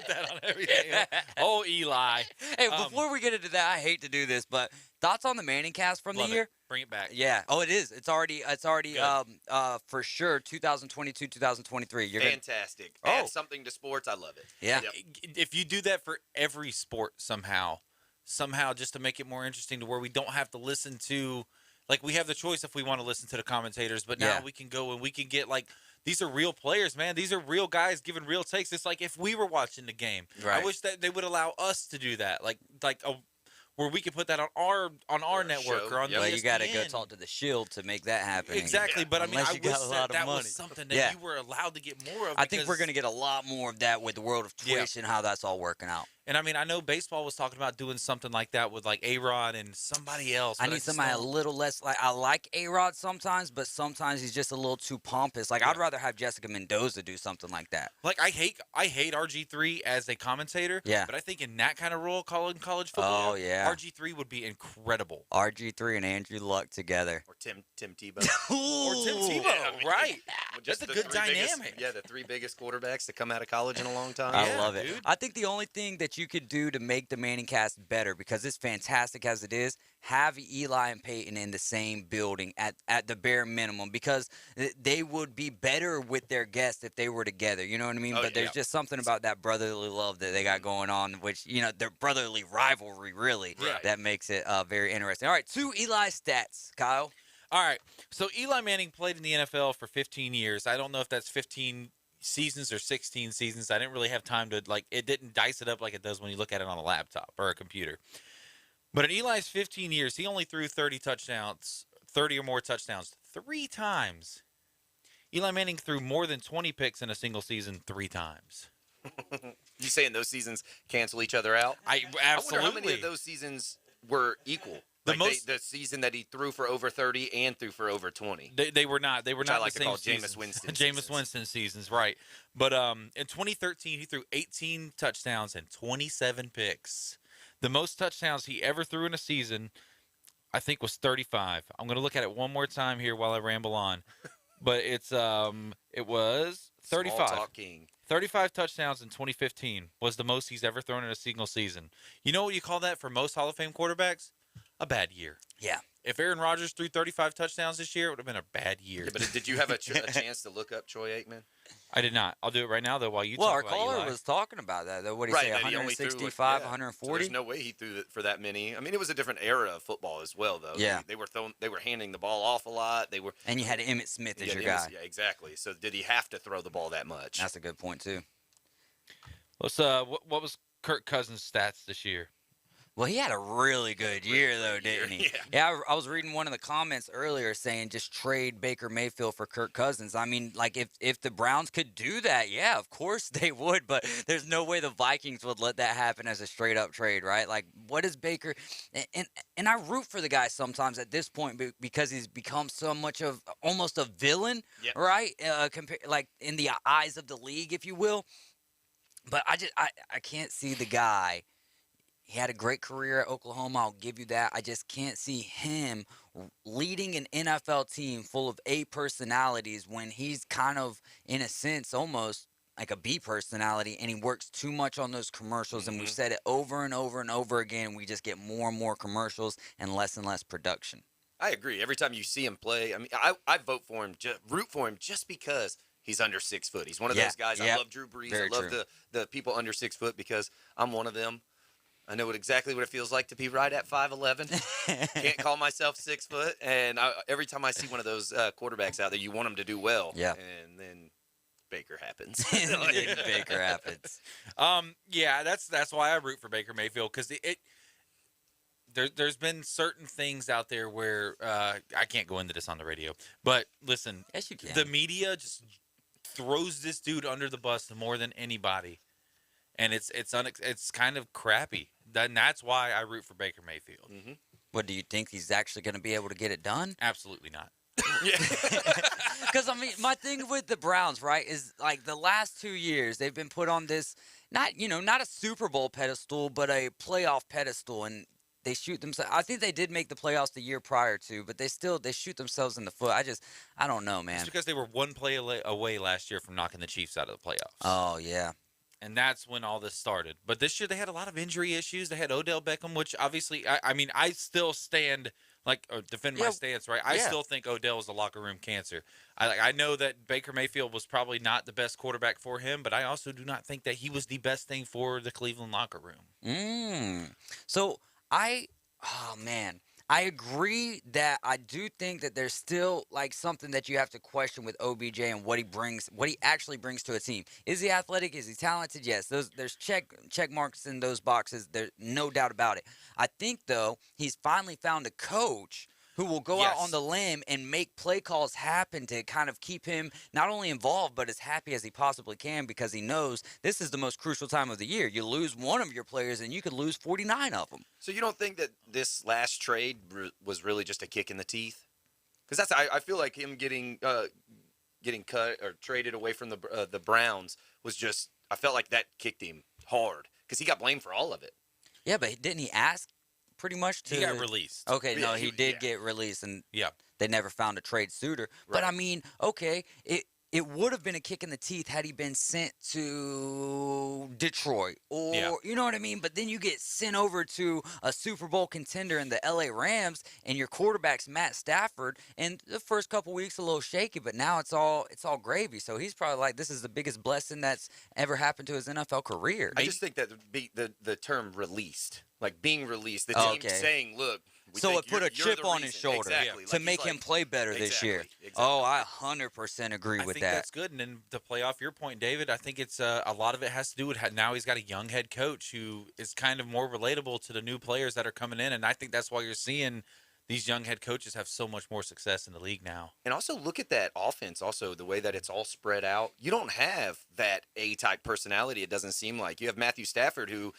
that on everything. Oh, Eli. Hey, before we get into that, I hate to do this, but thoughts on the Manning cast from the year? Bring it back. Yeah. Oh, it is. It's already for sure 2022, 2023. You're fantastic. Add something to sports. I love it. Yeah. If you do that for every sport somehow just to make it more interesting to where we don't have to listen to, like, we have the choice if we want to listen to the commentators, but now we can go and we can get, like, these are real players, man. These are real guys giving real takes. It's like if we were watching the game. Right. I wish that they would allow us to do that, where we could put that on our network or on the Well, ESPN. you got to go talk to the Shield to make that happen. Exactly, but I mean, I you wish got a lot of that money. was something that you were allowed to get more of. I think we're going to get a lot more of that with the world of Twitch and how that's all working out. And I mean, I know baseball was talking about doing something like that with like A-Rod and somebody else. I need somebody a little less. Like, I like A-Rod sometimes, but sometimes he's just a little too pompous. Like, I'd rather have Jessica Mendoza do something like that. Like, I hate RG3 as a commentator. Yeah. But I think in that kind of role, calling college football, RG3 would be incredible. RG3 and Andrew Luck together. Or Tim Tebow. Or Tim Tebow, right? Just That's a good dynamic. The 3 biggest quarterbacks to come out of college in a long time. I love it. Dude. I think the only thing that you could do to make the Manning cast better, because it's fantastic as it is, have Eli and Peyton in the same building at the bare minimum, because they would be better with their guests if they were together. You know what I mean? But there's just something about that brotherly love that they got going on, which, you know, their brotherly rivalry, really, that makes it very interesting. All right, 2 Eli stats, Kyle. All right, so Eli Manning played in the NFL for 15 years. I don't know if that's 15 seasons or 16 seasons. I didn't really have time to, like, it didn't dice it up like it does when you look at it on a laptop or a computer. But in Eli's 15 years, he only threw 30 or more touchdowns 3 times. Eli Manning threw more than 20 picks in a single season 3 times. You saying those seasons cancel each other out? Absolutely. I wonder how many of those seasons were equal. The season that he threw for over 30 and threw for over 20. They were not. They were not I like the to same call seasons. Jameis Winston. Jameis Winston seasons, right? But in 2013, he threw 18 touchdowns and 27 picks. The most touchdowns he ever threw in a season, I think, was 35. I'm going to look at it one more time here while I ramble on, but it was 35. Small talk king. 35 touchdowns in 2015 was the most he's ever thrown in a single season. You know what you call that for most Hall of Fame quarterbacks? A bad year. Yeah. If Aaron Rodgers threw 35 touchdowns this year, it would have been a bad year. Yeah, but did you have a chance to look up Troy Aikman? I did not. I'll do it right now, though, while you well, talk our about caller Eli. was talking about that, though. What did he say, 165, 140? So there's no way he threw it for that many. I mean, it was a different era of football as well, though. Yeah. They were handing the ball off a lot. And you had Emmitt Smith as your guy. Yeah, exactly. So did he have to throw the ball that much? That's a good point, too. Let's what was Kirk Cousins' stats this year? Well, he had a really good year, though, didn't he? Yeah, I was reading one of the comments earlier saying just trade Baker Mayfield for Kirk Cousins. I mean, like, if the Browns could do that, yeah, of course they would, but there's no way the Vikings would let that happen as a straight-up trade, right? Like, what is Baker – and I root for the guy sometimes at this point because he's become so much of almost a villain, right? Like, in the eyes of the league, if you will. But I can't see the guy – he had a great career at Oklahoma. I'll give you that. I just can't see him leading an NFL team full of A personalities when he's kind of, in a sense, almost like a B personality, and he works too much on those commercials. And we've said it over and over and over again. We just get more and more commercials and less production. I agree. Every time you see him play, I mean, I vote for him, root for him just because he's under 6 foot. He's one of those guys. I love Drew Brees. Very I love the people under 6 foot because I'm one of them. I know exactly what it feels like to be right at 5'11". Can't call myself 6 foot. And every time I see one of those quarterbacks out there, you want them to do well. Yeah. And then Baker happens. Baker happens. Yeah, that's why I root for Baker Mayfield, because there's been certain things out there where I can't go into this on the radio. But listen, yes, you can. The media just throws this dude under the bus more than anybody. and it's kind of crappy. That's why I root for Baker Mayfield. Mm-hmm. What do you think he's actually going to be able to get it done? Absolutely not. Because I mean, my thing with the Browns, right, is like the last 2 years they've been put on this not a Super Bowl pedestal, but a playoff pedestal, and they shoot themselves. I think they did make the playoffs the year prior to, but they shoot themselves in the foot. I don't know, man. It's because they were one play away last year from knocking the Chiefs out of the playoffs. Oh yeah. And that's when all this started. But this year they had a lot of injury issues. They had Odell Beckham, which obviously, I mean, I still stand or defend my stance, right? I still think Odell is a locker room cancer. I know that Baker Mayfield was probably not the best quarterback for him, but I also do not think that he was the best thing for the Cleveland locker room. So oh man, I agree that I do think that there's still like something that you have to question with OBJ and what he actually brings to a team. Is he athletic? Is he talented? Yes. There's check marks in those boxes. There's no doubt about it. I think though he's finally found a coach who will go out on the limb and make play calls happen to kind of keep him not only involved, but as happy as he possibly can, because he knows this is the most crucial time of the year. You lose one of your players and you could lose 49 of them. So you don't think that this last trade was really just a kick in the teeth? Because I feel like him getting cut or traded away from the Browns was just, I felt like that kicked him hard because he got blamed for all of it. Yeah, but didn't he ask pretty much to... He got released. Okay, no, he did get released, and they never found a trade suitor. Right. But, I mean, okay, it would have been a kick in the teeth had he been sent to Detroit or, you know what I mean? But then you get sent over to a Super Bowl contender in the LA Rams, and your quarterback's Matt Stafford, and the first couple weeks a little shaky, but now it's all gravy. So he's probably like, this is the biggest blessing that's ever happened to his NFL career. I just think that the term released, like being released, the team saying, look, so it put a chip on his shoulder to like, make him play better this year. Exactly. Oh, I 100% agree with I think that. that's good. And then to play off your point, David, I think it's a lot of it has to do with now he's got a young head coach who is kind of more relatable to the new players that are coming in. And I think that's why you're seeing these young head coaches have so much more success in the league now. And also look at that offense, also the way that it's all spread out. You don't have that A-type personality, it doesn't seem like. You have Matthew Stafford, who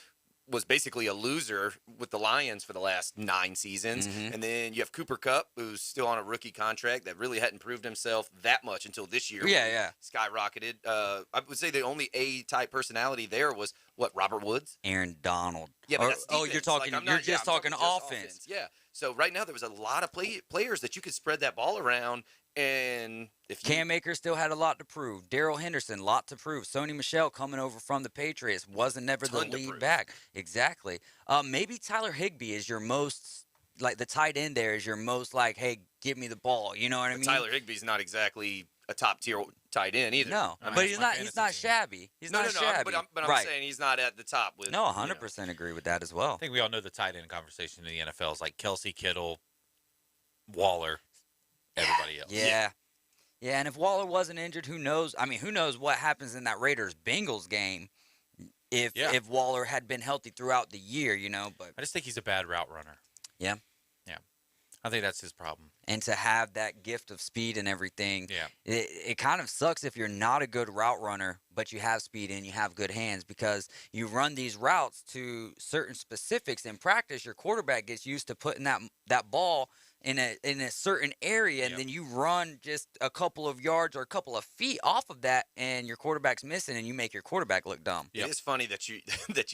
was basically a loser with the Lions for the last 9 seasons. Mm-hmm. And then you have Cooper Kupp, who's still on a rookie contract that really hadn't proved himself that much until this year. Yeah. Skyrocketed. I would say the only A-type personality there was, Robert Woods? Aaron Donald. Yeah, but that's defense. you're talking, you're just talking offense. Yeah. So right now there was a lot of players that you could spread that ball around. And if Cam Akers still had a lot to prove. Darrell Henderson, lot to prove. Sony Michel coming over from the Patriots wasn't never the lead back. Exactly. Maybe Tyler Higbee is your most, like the tight end there is your most like, hey, give me the ball. You know what I mean? Tyler Higbee's not exactly a top tier tight end either. No, but he's not shabby. He's not shabby. But I'm saying he's not at the top. With, no, 100% agree with that as well. I think we all know the tight end conversation in the NFL is like Kelsey, Kittle, Waller. Everybody else. Yeah, and if Waller wasn't injured, who knows? I mean, who knows what happens in that Raiders-Bengals game if Waller had been healthy throughout the year, you know? But I just think he's a bad route runner. Yeah. I think that's his problem. And to have that gift of speed and everything, it kind of sucks if you're not a good route runner, but you have speed and you have good hands, because you run these routes to certain specifics in practice. Your quarterback gets used to putting that ball in a certain area, and then you run just a couple of yards or a couple of feet off of that, and your quarterback's missing, and you make your quarterback look dumb. It is funny that you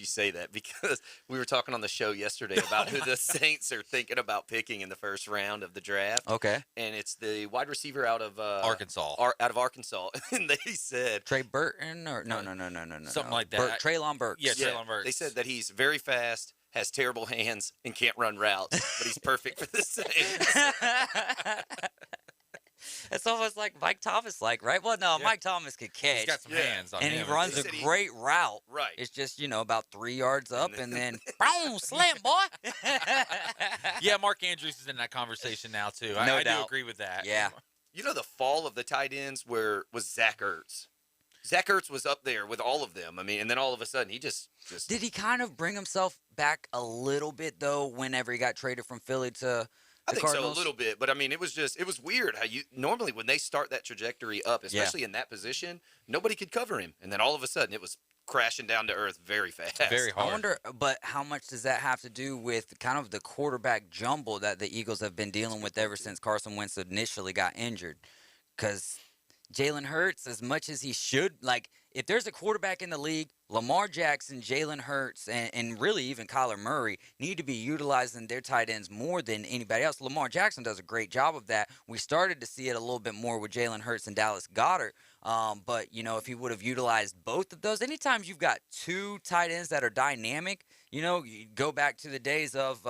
say that, because we were talking on the show yesterday about who the Saints are thinking about picking in the first round of the draft. Okay. And it's the wide receiver out of Arkansas. Out of Arkansas, and they said Trey Burton or no, something like that. Treylon Burks. Yeah, Treylon Burks. They said that he's very fast, has terrible hands, and can't run routes, but he's perfect for the Saints. It's almost like Mike Thomas, right? Well, no, Mike Thomas could catch. He's got some hands on and him. he runs a great route. Right. It's just, about 3 yards up, and then boom, slam, boy. Yeah, Mark Andrews is in that conversation now too. No I do doubt. agree with that. Yeah. You know, the fall of the tight ends was Zach Ertz. Zach Ertz was up there with all of them. I mean, and then all of a sudden he just Did he kind of bring himself back a little bit though? Whenever he got traded from Philly to I think Cardinals? so a little bit, but I mean, it was weird how you normally when they start that trajectory up, especially in that position, nobody could cover him, and then all of a sudden it was crashing down to earth very fast. Very hard. I wonder, but how much does that have to do with kind of the quarterback jumble that the Eagles have been dealing with ever since Carson Wentz initially got injured? Because Jalen Hurts, as much as he should, like, if there's a quarterback in the league, Lamar Jackson, Jalen Hurts, and really even Kyler Murray need to be utilizing their tight ends more than anybody else. Lamar Jackson does a great job of that. We started to see it a little bit more with Jalen Hurts and Dallas Goedert. But, you know, if he would have utilized both of those, anytime you've got two tight ends that are dynamic, you know, you go back to the days of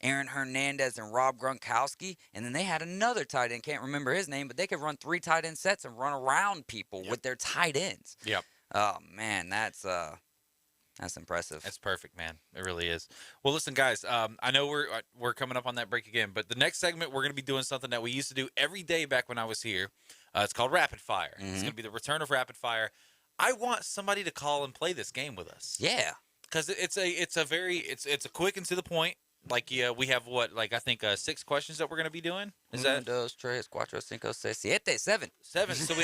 Aaron Hernandez and Rob Gronkowski, and then they had another tight end, can't remember his name, but they could run 3 tight end sets and run around people with their tight ends. Yep. Oh, man, that's impressive. That's perfect, man. It really is. Well, listen, guys, I know we're coming up on that break again, but the next segment we're going to be doing something that we used to do every day back when I was here. It's called Rapid Fire. It's going to be the return of Rapid Fire. I want somebody to call and play this game with us. Yeah. Because it's a quick and to the point. Like, yeah, we have I think 6 questions that we're going to be doing. Is that? 1, 2, 3, 4, 5, 6, 7. 7. So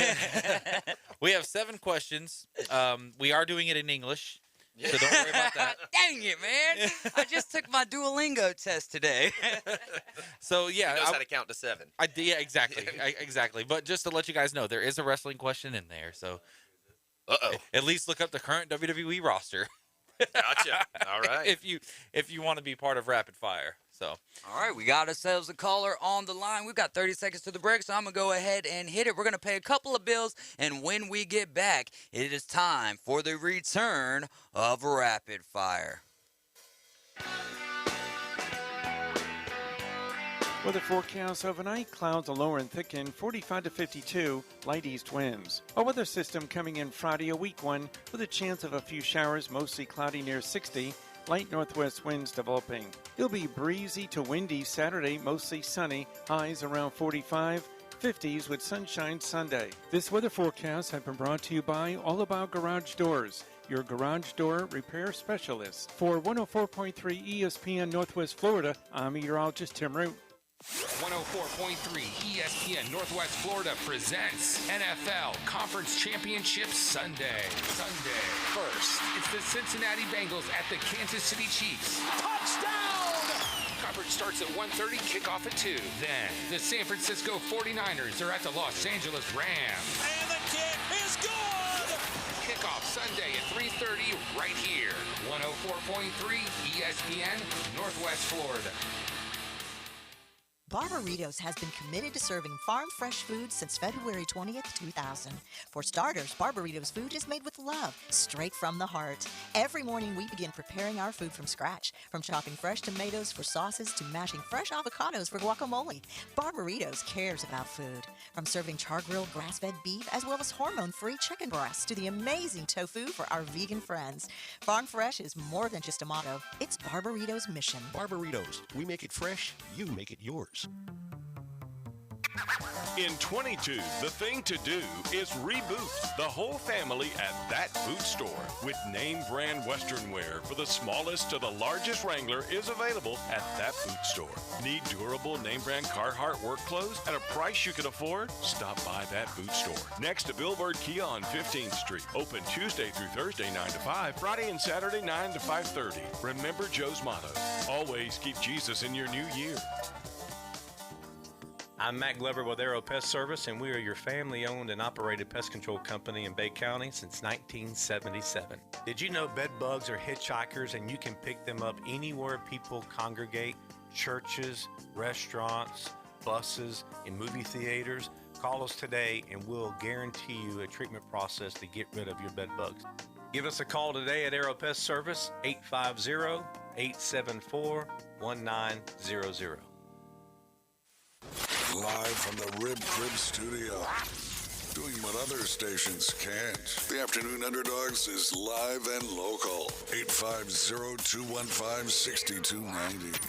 we have 7 questions. We are doing it in English. So don't worry about that. Dang it, man. I just took my Duolingo test today. So, yeah. He knows how to count to 7. Yeah, exactly. Exactly. But just to let you guys know, there is a wrestling question in there. So, at least look up the current WWE roster. Gotcha. All right. If you want to be part of Rapid Fire. So. All right, we got ourselves a caller on the line. We've got 30 seconds to the break, so I'm going to go ahead and hit it. We're going to pay a couple of bills, and when we get back, it is time for the return of Rapid Fire. Weather forecast overnight, clouds will lower and thicken, 45 to 52, light east winds. A weather system coming in Friday, a weak one, with a chance of a few showers, mostly cloudy near 60, light northwest winds developing. It'll be breezy to windy Saturday, mostly sunny, highs around 45, 50s with sunshine Sunday. This weather forecast has been brought to you by All About Garage Doors, your garage door repair specialist. For 104.3 ESPN Northwest Florida, I'm meteorologist Tim Root. 104.3 ESPN Northwest Florida presents NFL Conference Championship Sunday. First, it's the Cincinnati Bengals at the Kansas City Chiefs. Touchdown! Coverage starts at 1:30, kickoff at 2. Then, the San Francisco 49ers are at the Los Angeles Rams. And the kick is good! Kickoff Sunday at 3:30 right here. 104.3 ESPN Northwest Florida. Barbaritos has been committed to serving farm fresh food since February 20th, 2000. For starters, Barbaritos food is made with love, straight from the heart. Every morning we begin preparing our food from scratch, from chopping fresh tomatoes for sauces to mashing fresh avocados for guacamole. Barbaritos cares about food. From serving char-grilled grass-fed beef as well as hormone-free chicken breasts to the amazing tofu for our vegan friends. Farm fresh is more than just a motto. It's Barbaritos' mission. Barbaritos. We make it fresh, you make it yours. In 22, the thing to do is reboot the whole family at That Boot Store. With name brand Western wear for the smallest to the largest Wrangler is available at That Boot Store. Need durable name brand Carhartt work clothes at a price you can afford? Stop by That Boot Store. Next to Billboard Kia on 15th Street. Open Tuesday through Thursday 9 to 5, Friday and Saturday 9 to 5:30. Remember Joe's motto, always keep Jesus in your new year. I'm Matt Glover with Aero Pest Service, and we are your family-owned and operated pest control company in Bay County since 1977. Did you know bed bugs are hitchhikers and you can pick them up anywhere people congregate? Churches, restaurants, buses, and movie theaters? Call us today and we'll guarantee you a treatment process to get rid of your bed bugs. Give us a call today at Aero Pest Service, 850-874-1900. Live from the Rib Crib Studio. Doing what other stations can't. The Afternoon Underdogs is live and local. 850-215-6290.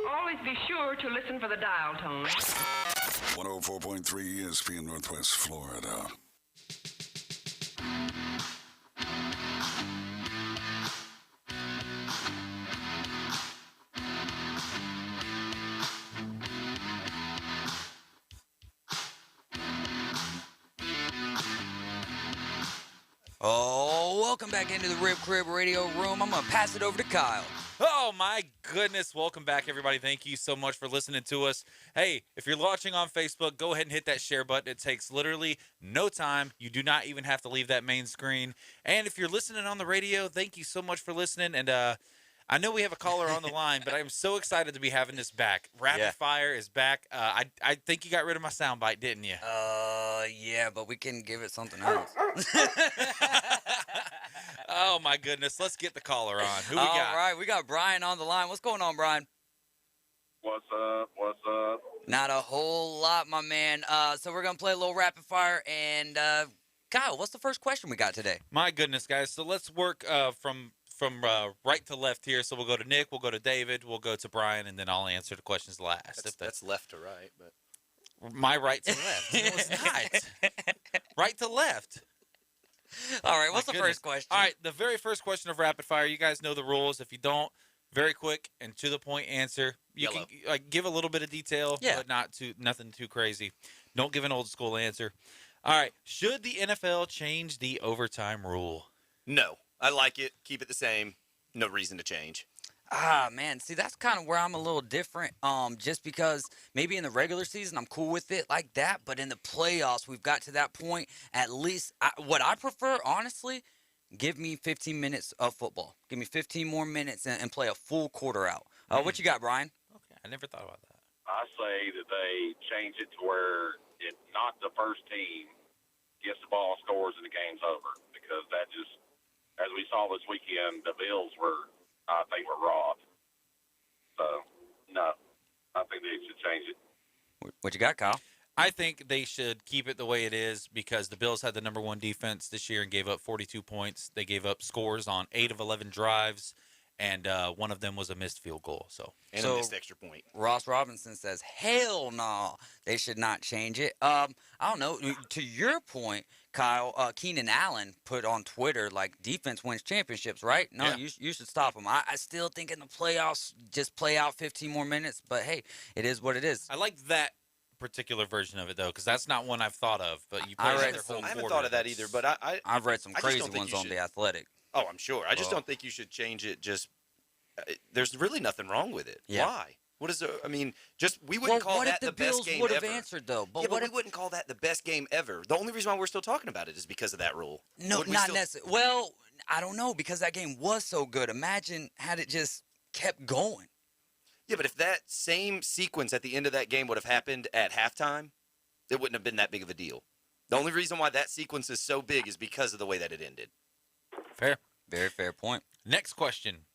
Always be sure to listen for the dial tone. 104.3 ESPN Northwest Florida. welcome back into the Rib Crib Radio Room. I'm going to pass it over to Kyle. Oh, my goodness. Welcome back, everybody. Thank you so much for listening to us. Hey, if you're watching on Facebook, go ahead and hit that share button. It takes literally no time. You do not even have to leave that main screen. And if you're listening on the radio, thank you so much for listening. And I know we have a caller on the line, but I am so excited to be having this back. Rapid Fire is back. I think you got rid of my soundbite, didn't you? Yeah, but we can give it something else. Oh, my goodness. Let's get the caller on. Who we got? All right, we got Brian on the line. What's going on, Brian? What's up? What's up? Not a whole lot, my man. So we're going to play a little rapid fire. And, Kyle, what's the first question we got today? My goodness, guys. So let's work from right to left here. So we'll go to Nick, we'll go to David, we'll go to Brian, and then I'll answer the questions last. That's left to right, but my right to left. No, it's not. Right to left. All right, what's the first question? All right, the very first question of rapid fire. You guys know the rules. If you don't, very quick and to the point answer. You can give a little bit of detail, but nothing too crazy. Don't give an old school answer. All right, should the NFL change the overtime rule? No. I like it. Keep it the same. No reason to change. Man, see, that's kind of where I'm a little different. Just because maybe in the regular season I'm cool with it like that, but in the playoffs we've got to that point. At least what I prefer, honestly, give me 15 minutes of football. Give me 15 more minutes and play a full quarter out. What you got, Brian? Okay, I never thought about that. I say that they change it to where it's not the first team gets the ball, scores, and the game's over, because that just, as we saw this weekend, the Bills were, I think, were robbed. So, no, I think they should change it. What you got, Kyle? I think they should keep it the way it is because the Bills had the number one defense this year and gave up 42 points. They gave up scores on 8 of 11 drives, and one of them was a missed field goal. And a missed extra point. Ross Robinson says, hell no, they should not change it. I don't know. To your point, Kyle, Keenan Allen put on Twitter, like, defense wins championships, right? No, Yeah. you should stop them. I still think in the playoffs, just play out 15 more minutes. But, hey, it is what it is. I like that particular version of it, though, because that's not one I've thought of. But you play I their whole haven't quarter. thought of that either, but I've read some I just crazy don't think ones you on should- The Athletic. Oh, I'm sure. I just don't think you should change it. Just there's really nothing wrong with it. Yeah. Why? What is there? I mean, we wouldn't call what that if the the Bills best game would have ever. answered, though? But Yeah, what but if we wouldn't call that the best game ever. The only reason why we're still talking about it is because of that rule. No, Would we not still- necessarily. Well, I don't know, because that game was so good. Imagine had it just kept going. Yeah, but if that same sequence at the end of that game would have happened at halftime, it wouldn't have been that big of a deal. The only reason why that sequence is so big is because of the way that it ended. Fair. Very fair point. Next question.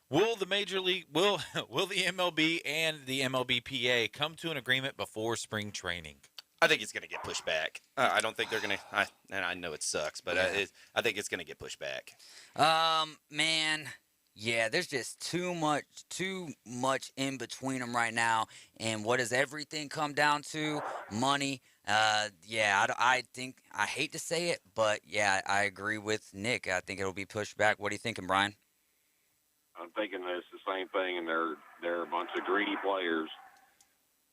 Will the Major League, will the MLB and the MLBPA come to an agreement before spring training? I think it's going to get pushed back. I don't think they're going to, and I know it sucks, but I think it's going to get pushed back. Man, yeah, there's just too much in between them right now. And what does everything come down to? Money. I think, I hate to say it, but yeah, I agree with Nick. I think it'll be pushed back. What are you thinking, Brian? I'm thinking it's the same thing, and they're a bunch of greedy players.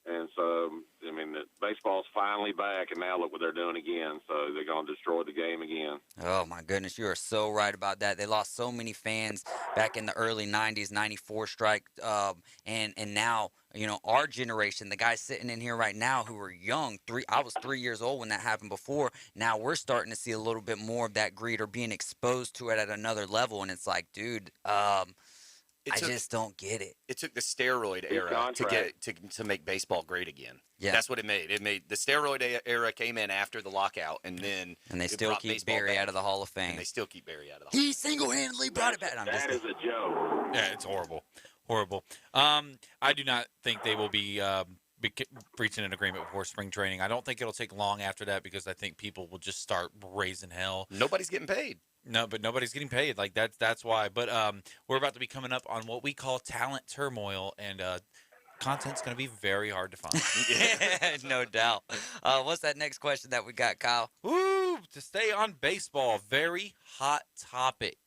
And so, I mean, baseball's finally back, and now look what they're doing again. So they're going to destroy the game again. Oh, my goodness. You are so right about that. They lost so many fans back in the early 90s, 94 strike. And now, our generation, the guys sitting in here right now who are young, I was 3 years old when that happened before. Now we're starting to see a little bit more of that greed or being exposed to it at another level. And it's like, dude, I just don't get it. It took the steroid era to make baseball great again. Yeah. That's what it made. It made the steroid era came in after the lockout, and then they still keep Barry out of the Hall of Fame. And they still keep Barry out of the Hall. He single-handedly brought it back. That is a joke. Yeah, it's horrible. Horrible. I do not think they will be reaching an agreement before spring training. I don't think it'll take long after that because I think people will just start raising hell. Nobody's getting paid. No, but nobody's getting paid. Like that's why. But we're about to be coming up on what we call talent turmoil, and content's going to be very hard to find. No doubt. What's that next question that we got, Kyle? Woo! To stay on baseball, very hot topic.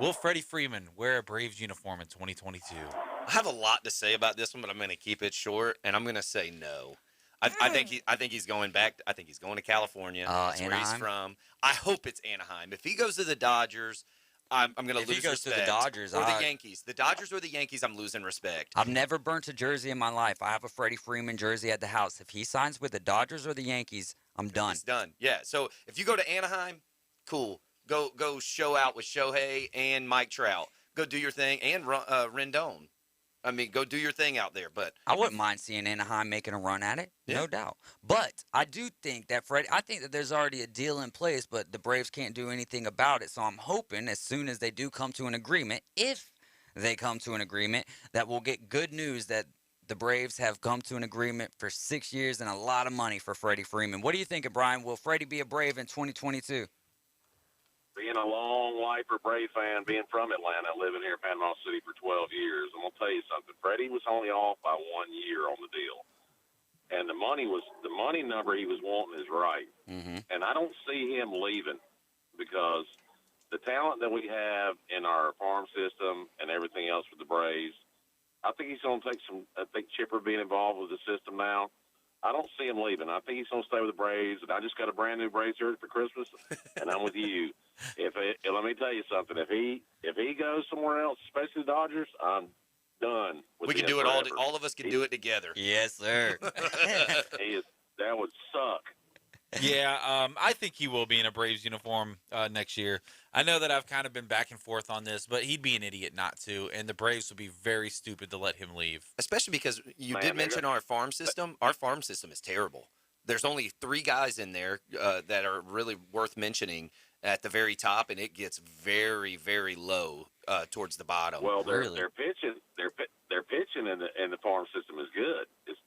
Will Freddie Freeman wear a Braves uniform in 2022? I have a lot to say about this one, but I'm going to keep it short, and I'm going to say no. I think he's going back. I think he's going to California. That's where he's Anaheim? from. I hope it's Anaheim. If he goes to the Dodgers, I'm going to lose If he goes to respect. the Dodgers, or the Yankees, the Dodgers or the Yankees, I'm losing respect. I've never burnt a jersey in my life. I have a Freddie Freeman jersey at the house. If he signs with the Dodgers or the Yankees, I'm done. It's done. Yeah. So if you go to Anaheim, cool. Go show out with Shohei and Mike Trout. Go do your thing, and Rendon. I mean, go do your thing out there. But I wouldn't mind seeing Anaheim making a run at it, no doubt. But I do think that I think that there's already a deal in place, but the Braves can't do anything about it. So I'm hoping as soon as they do come to an agreement, if they come to an agreement, that we'll get good news that the Braves have come to an agreement for 6 years and a lot of money for Freddie Freeman. What are you thinking, Brian? Will Freddie be a Brave in 2022? Being a long lifer Brave fan, being from Atlanta, living here in Panama City for 12 years, I'm going to tell you something. Freddie was only off by 1 year on the deal. And the money number he was wanting is right. Mm-hmm. And I don't see him leaving because the talent that we have in our farm system and everything else with the Braves, I think he's going to take I think Chipper being involved with the system now, I don't see him leaving. I think he's going to stay with the Braves, and I just got a brand new Braves jersey for Christmas, and I'm with you. Let me tell you something. If he goes somewhere else, especially the Dodgers, I'm done. We can do it all. All of us can do it together. Yes, sir. That would suck. Yeah, I think he will be in a Braves uniform next year. I know that I've kind of been back and forth on this, but he'd be an idiot not to, and the Braves would be very stupid to let him leave. Especially because you did mention our farm system. Our farm system is terrible. There's only 3 guys in there that are really worth mentioning at the very top, and it gets very, very low towards the bottom. Well, their pitching, their pitching in the farm system is good. It's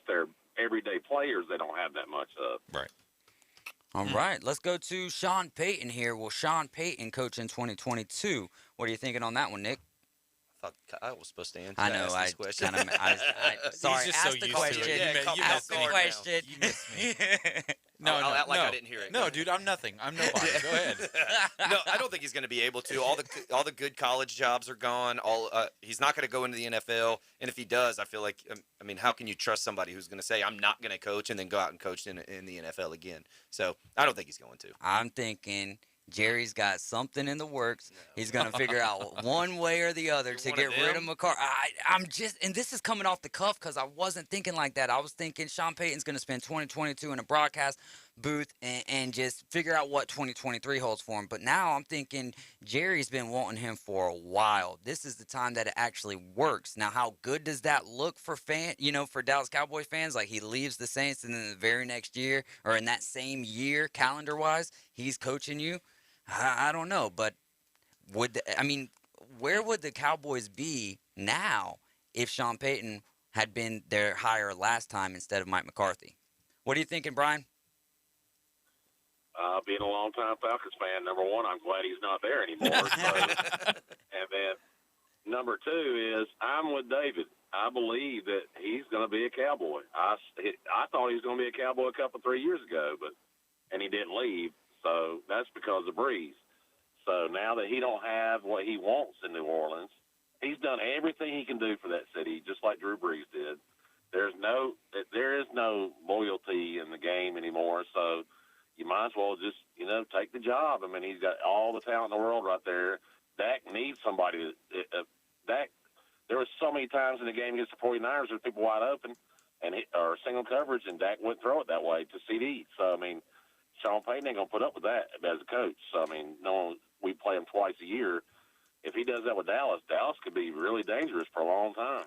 their everyday players they don't have that much of. Right. All right, let's go to Sean Payton here. Will Sean Payton coach in 2022? What are you thinking on that one, Nick? I thought Kyle was supposed to answer. I know. This question. Sorry, He's just ask so the used question. to it. Ask the question. You missed me. I'll act like I didn't hear it. No, dude, I'm nothing. I'm nobody. Go ahead. No, I don't think he's going to be able to. All the good college jobs are gone. He's not going to go into the NFL. And if he does, I feel like, I mean, how can you trust somebody who's going to say, I'm not going to coach, and then go out and coach in the NFL again? So I don't think he's going to. I'm thinking Jerry's got something in the works. He's going to figure out one way or the other to get rid of McCarthy. And this is coming off the cuff because I wasn't thinking like that. I was thinking Sean Payton's going to spend 2022 in a broadcast booth and just figure out what 2023 holds for him. But now I'm thinking Jerry's been wanting him for a while. This is the time that it actually works. Now, how good does that look for for Dallas Cowboys fans? Like he leaves the Saints and then the very next year or in that same year, calendar-wise, he's coaching you. I don't know, but where would the Cowboys be now if Sean Payton had been their hire last time instead of Mike McCarthy? What are you thinking, Brian? Being a longtime Falcons fan, number one, I'm glad he's not there anymore. And then number two is I'm with David. I believe that he's going to be a Cowboy. I thought he was going to be a Cowboy 3 years ago, and he didn't leave. So that's because of Breeze. So now that he don't have what he wants in New Orleans, he's done everything he can do for that city, just like Drew Brees did. There is no loyalty in the game anymore. So you might as well just take the job. I mean, he's got all the talent in the world right there. Dak needs somebody. Dak. There was so many times in the game against the 49ers with people wide open or single coverage, and Dak wouldn't throw it that way to CD. So I mean, Sean Payton ain't going to put up with that as a coach. So, I mean, we play him twice a year. If he does that with Dallas, Dallas could be really dangerous for a long time.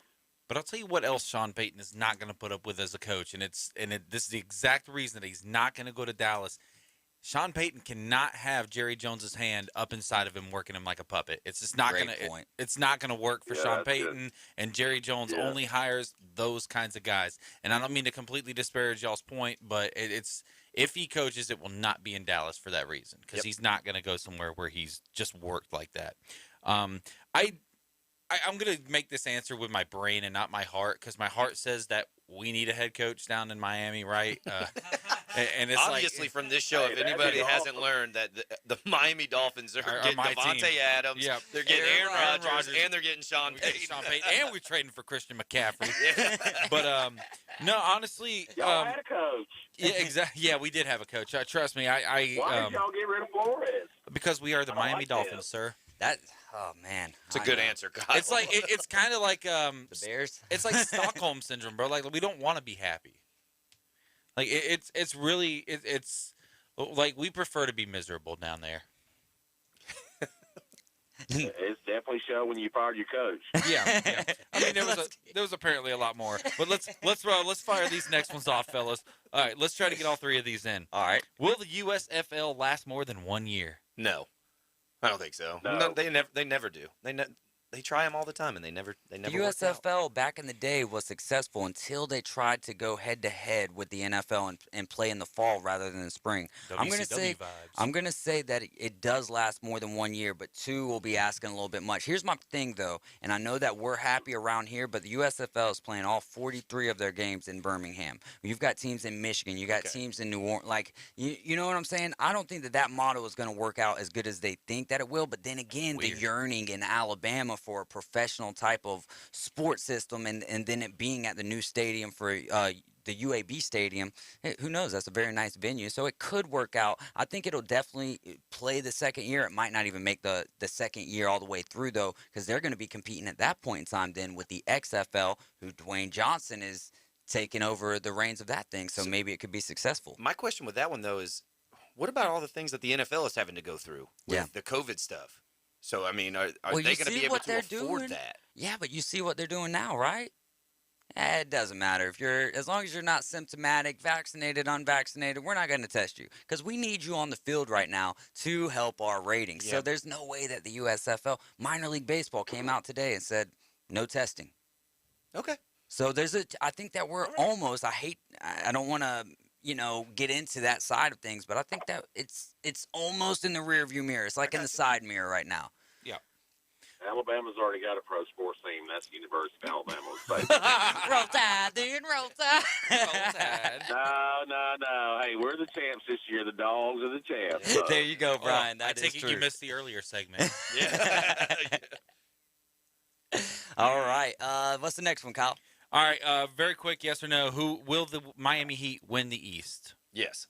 But I'll tell you what else Sean Payton is not going to put up with as a coach, and this is the exact reason that he's not going to go to Dallas. Sean Payton cannot have Jerry Jones's hand up inside of him, working him like a puppet. It's just not going to. It's not going to work for Sean Payton. Good. And Jerry Jones only hires those kinds of guys. And I don't mean to completely disparage y'all's point, but it's if he coaches, it will not be in Dallas for that reason because he's not going to go somewhere where he's just worked like that. I'm going to make this answer with my brain and not my heart because my heart says that we need a head coach down in Miami, right? And it's obviously from this show, if anybody hasn't learned that the Miami Dolphins are getting Devontae Adams, they're getting Aaron Rodgers, and they're getting Sean Payton. And we're trading for Christian McCaffrey. But No, honestly, Y'all had a coach. Yeah, exactly. Yeah, we did have a coach. Trust me. I Why did y'all get rid of Flores? because we are the Miami like Dolphins, sir. Oh man, It's a good answer, Kyle. It's like it's kind of like the Bears. It's like Stockholm syndrome, bro. Like we don't want to be happy. Like it's really it's like we prefer to be miserable down there. It's definitely show when you fired your coach. Yeah. I mean, there was apparently a lot more. But let's fire these next ones off, fellas. All right, let's try to get all three of these in. All right. Will the USFL last more than 1 year? No, I don't think so. No. They never do. They try them all the time, and they never. The work out. USFL back in the day was successful until they tried to go head to head with the NFL and play in the fall rather than the spring. I'm gonna say that it does last more than 1 year, but 2 will be asking a little bit much. Here's my thing though, and I know that we're happy around here, but the USFL is playing all 43 of their games in Birmingham. You've got teams in Michigan, you got teams in New Orleans. Like you know what I'm saying? I don't think that model is gonna work out as good as they think that it will. But then again, the yearning in Alabama for a professional type of sports system and then it being at the new stadium for the UAB stadium, who knows? That's a very nice venue, so it could work out. I think it'll definitely play the second year. It might not even make the second year all the way through though, because they're going to be competing at that point in time then with the XFL, who Dwayne Johnson is taking over the reins of that thing, so maybe it could be successful. My question with that one though is, what about all the things that the NFL is having to go through with the COVID stuff? So, I mean, are they going to be able to afford that? Yeah, but you see what they're doing now, right? It doesn't matter. As long as you're not symptomatic, vaccinated, unvaccinated, we're not going to test you because we need you on the field right now to help our ratings. So there's no way that the USFL, minor league baseball, came out today and said no testing. Okay. So I think that we're almost, I don't want to, get into that side of things, but I think that it's almost in the rear view mirror. It's like in the side mirror right now. Yeah. Alabama's already got a pro sports team. That's the University of Alabama. Roll Tide, dude. Roll Tide. Roll Tide. No. Hey, we're the champs this year. The Dogs are the champs. So. There you go, Brian. I take it true. you missed the earlier segment. All right. What's the next one, Kyle? All right. Very quick, yes or no. Who will the Miami Heat win the East? Yes.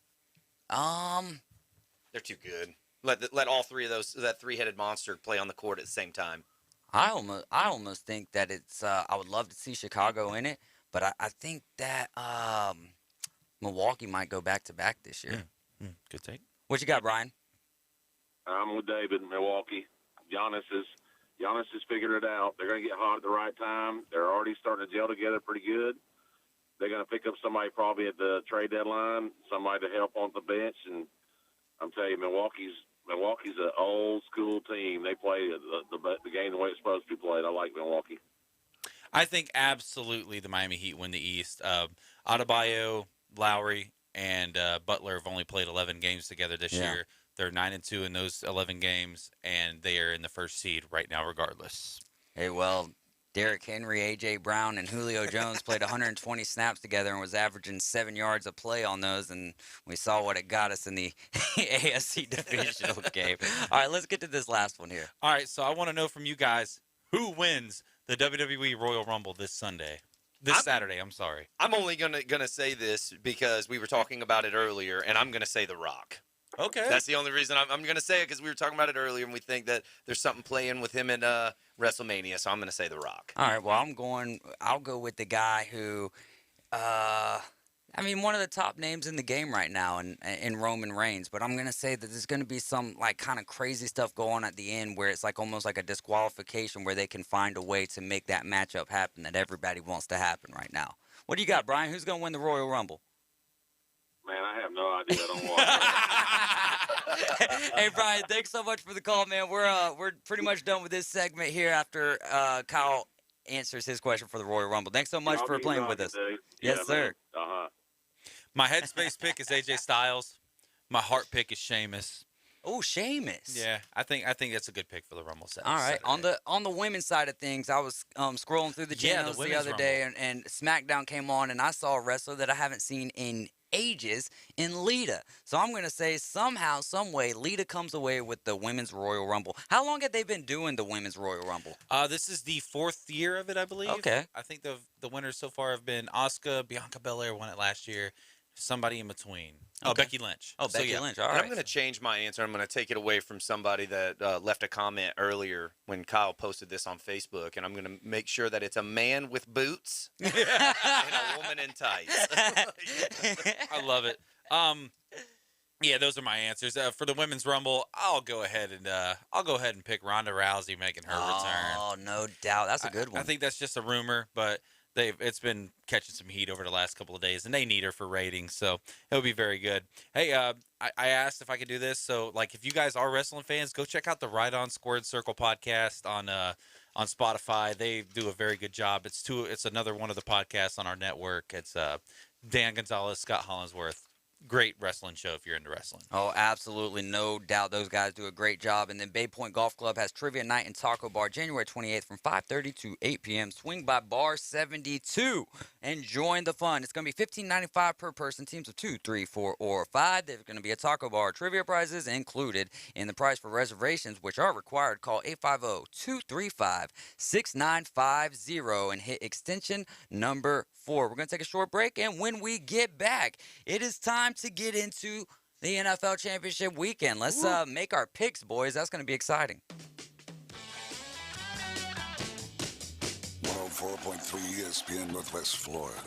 They're too good. Let all three of that three-headed monster play on the court at the same time. I almost think that it's. I would love to see Chicago in it, but I think that Milwaukee might go back to back this year. Good take. What you got, Brian? I'm with David. Milwaukee. Giannis has figured it out. They're going to get hot at the right time. They're already starting to gel together pretty good. They're going to pick up somebody probably at the trade deadline, somebody to help on the bench, and I'm telling you, Milwaukee's an old school team. They play the game the way it's supposed to be played. I like Milwaukee. I think absolutely the Miami Heat win the East. Adebayo, Lowry, and Butler have only played 11 games together this year. They're 9-2 in those 11 games, and they are in the first seed right now regardless. Hey, well, Derrick Henry, A.J. Brown, and Julio Jones played 120 snaps together and was averaging 7 yards a play on those, and we saw what it got us in the AFC divisional game. All right, let's get to this last one here. All right, so I want to know from you guys, who wins the WWE Royal Rumble this Saturday, I'm sorry. I'm only gonna say this because we were talking about it earlier, and I'm gonna say The Rock. Okay. That's the only reason I'm going to say it, because we were talking about it earlier, and we think that there's something playing with him in WrestleMania, so I'm going to say The Rock. All right, well, I'll go with the guy who, one of the top names in the game right now in Roman Reigns, but I'm going to say that there's going to be some, like, kind of crazy stuff going on at the end where it's like almost like a disqualification where they can find a way to make that matchup happen that everybody wants to happen right now. What do you got, Brian? Who's going to win the Royal Rumble? Man, I have no idea. I don't watch. Hey, Brian, thanks so much for the call, man. We're pretty much done with this segment here after Kyle answers his question for the Royal Rumble. Thanks so much for playing with us. Yes, sir. My headspace pick is AJ Styles. My heart pick is Sheamus. Oh, Sheamus. Yeah, I think that's a good pick for the Rumble set. All right, on the women's side of things, I was scrolling through the channels the other day, and SmackDown came on, and I saw a wrestler that I haven't seen in ages in Lita. So I'm going to say somehow, some way, Lita comes away with the Women's Royal Rumble. How long have they been doing the Women's Royal Rumble? This is the 4th year of it, I believe. Okay. I think the winners so far have been Asuka, Bianca Belair won it last year, somebody in between. Oh, Okay. Becky Lynch. Oh, Becky Lynch. All And right. I'm going to change my answer. I'm going to take it away from somebody that left a comment earlier when Kyle posted this on Facebook, and I'm going to make sure that it's a man with boots and a woman in tights. I love it. Yeah, those are my answers. For the Women's Rumble, I'll go ahead and pick Ronda Rousey making her return. Oh, no doubt. That's a good one. I think that's just a rumor, but it's been catching some heat over the last couple of days, and they need her for ratings, so it'll be very good. Hey, I asked if I could do this, so like if you guys are wrestling fans, go check out the Right On Squared Circle podcast on Spotify. They do a very good job. It's another one of the podcasts on our network. It's Dan Gonzalez, Scott Hollingsworth. Great wrestling show if you're into wrestling. Oh, absolutely. No doubt. Those guys do a great job. And then Bay Point Golf Club has Trivia Night and Taco Bar January 28th from 5:30 to 8 p.m. Swing by Bar 72 and join the fun. It's going to be $15.95 per person, teams of 2, 3, 4, or 5. There's going to be a Taco Bar trivia prizes included in the price for reservations, which are required. Call 850-235-6950 and hit extension number 4. We're going to take a short break, and when we get back, it is time to get into the NFL Championship weekend. Let's make our picks, boys. That's going to be exciting. 104.3 ESPN Northwest Florida.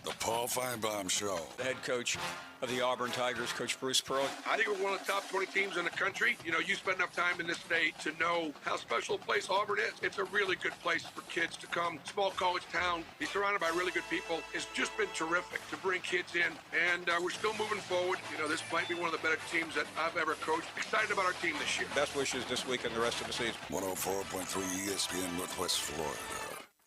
The Paul Feinbaum Show. The head coach of the Auburn Tigers, Coach Bruce Pearl. I think we're one of the top 20 teams in the country. You know, you spend enough time in this state to know how special a place Auburn is. It's a really good place for kids to come. Small college town, be surrounded by really good people. It's just been terrific to bring kids in, and we're still moving forward. You know, this might be one of the better teams that I've ever coached. Excited about our team this year. Best wishes this week and the rest of the season. 104.3 ESPN Northwest Florida.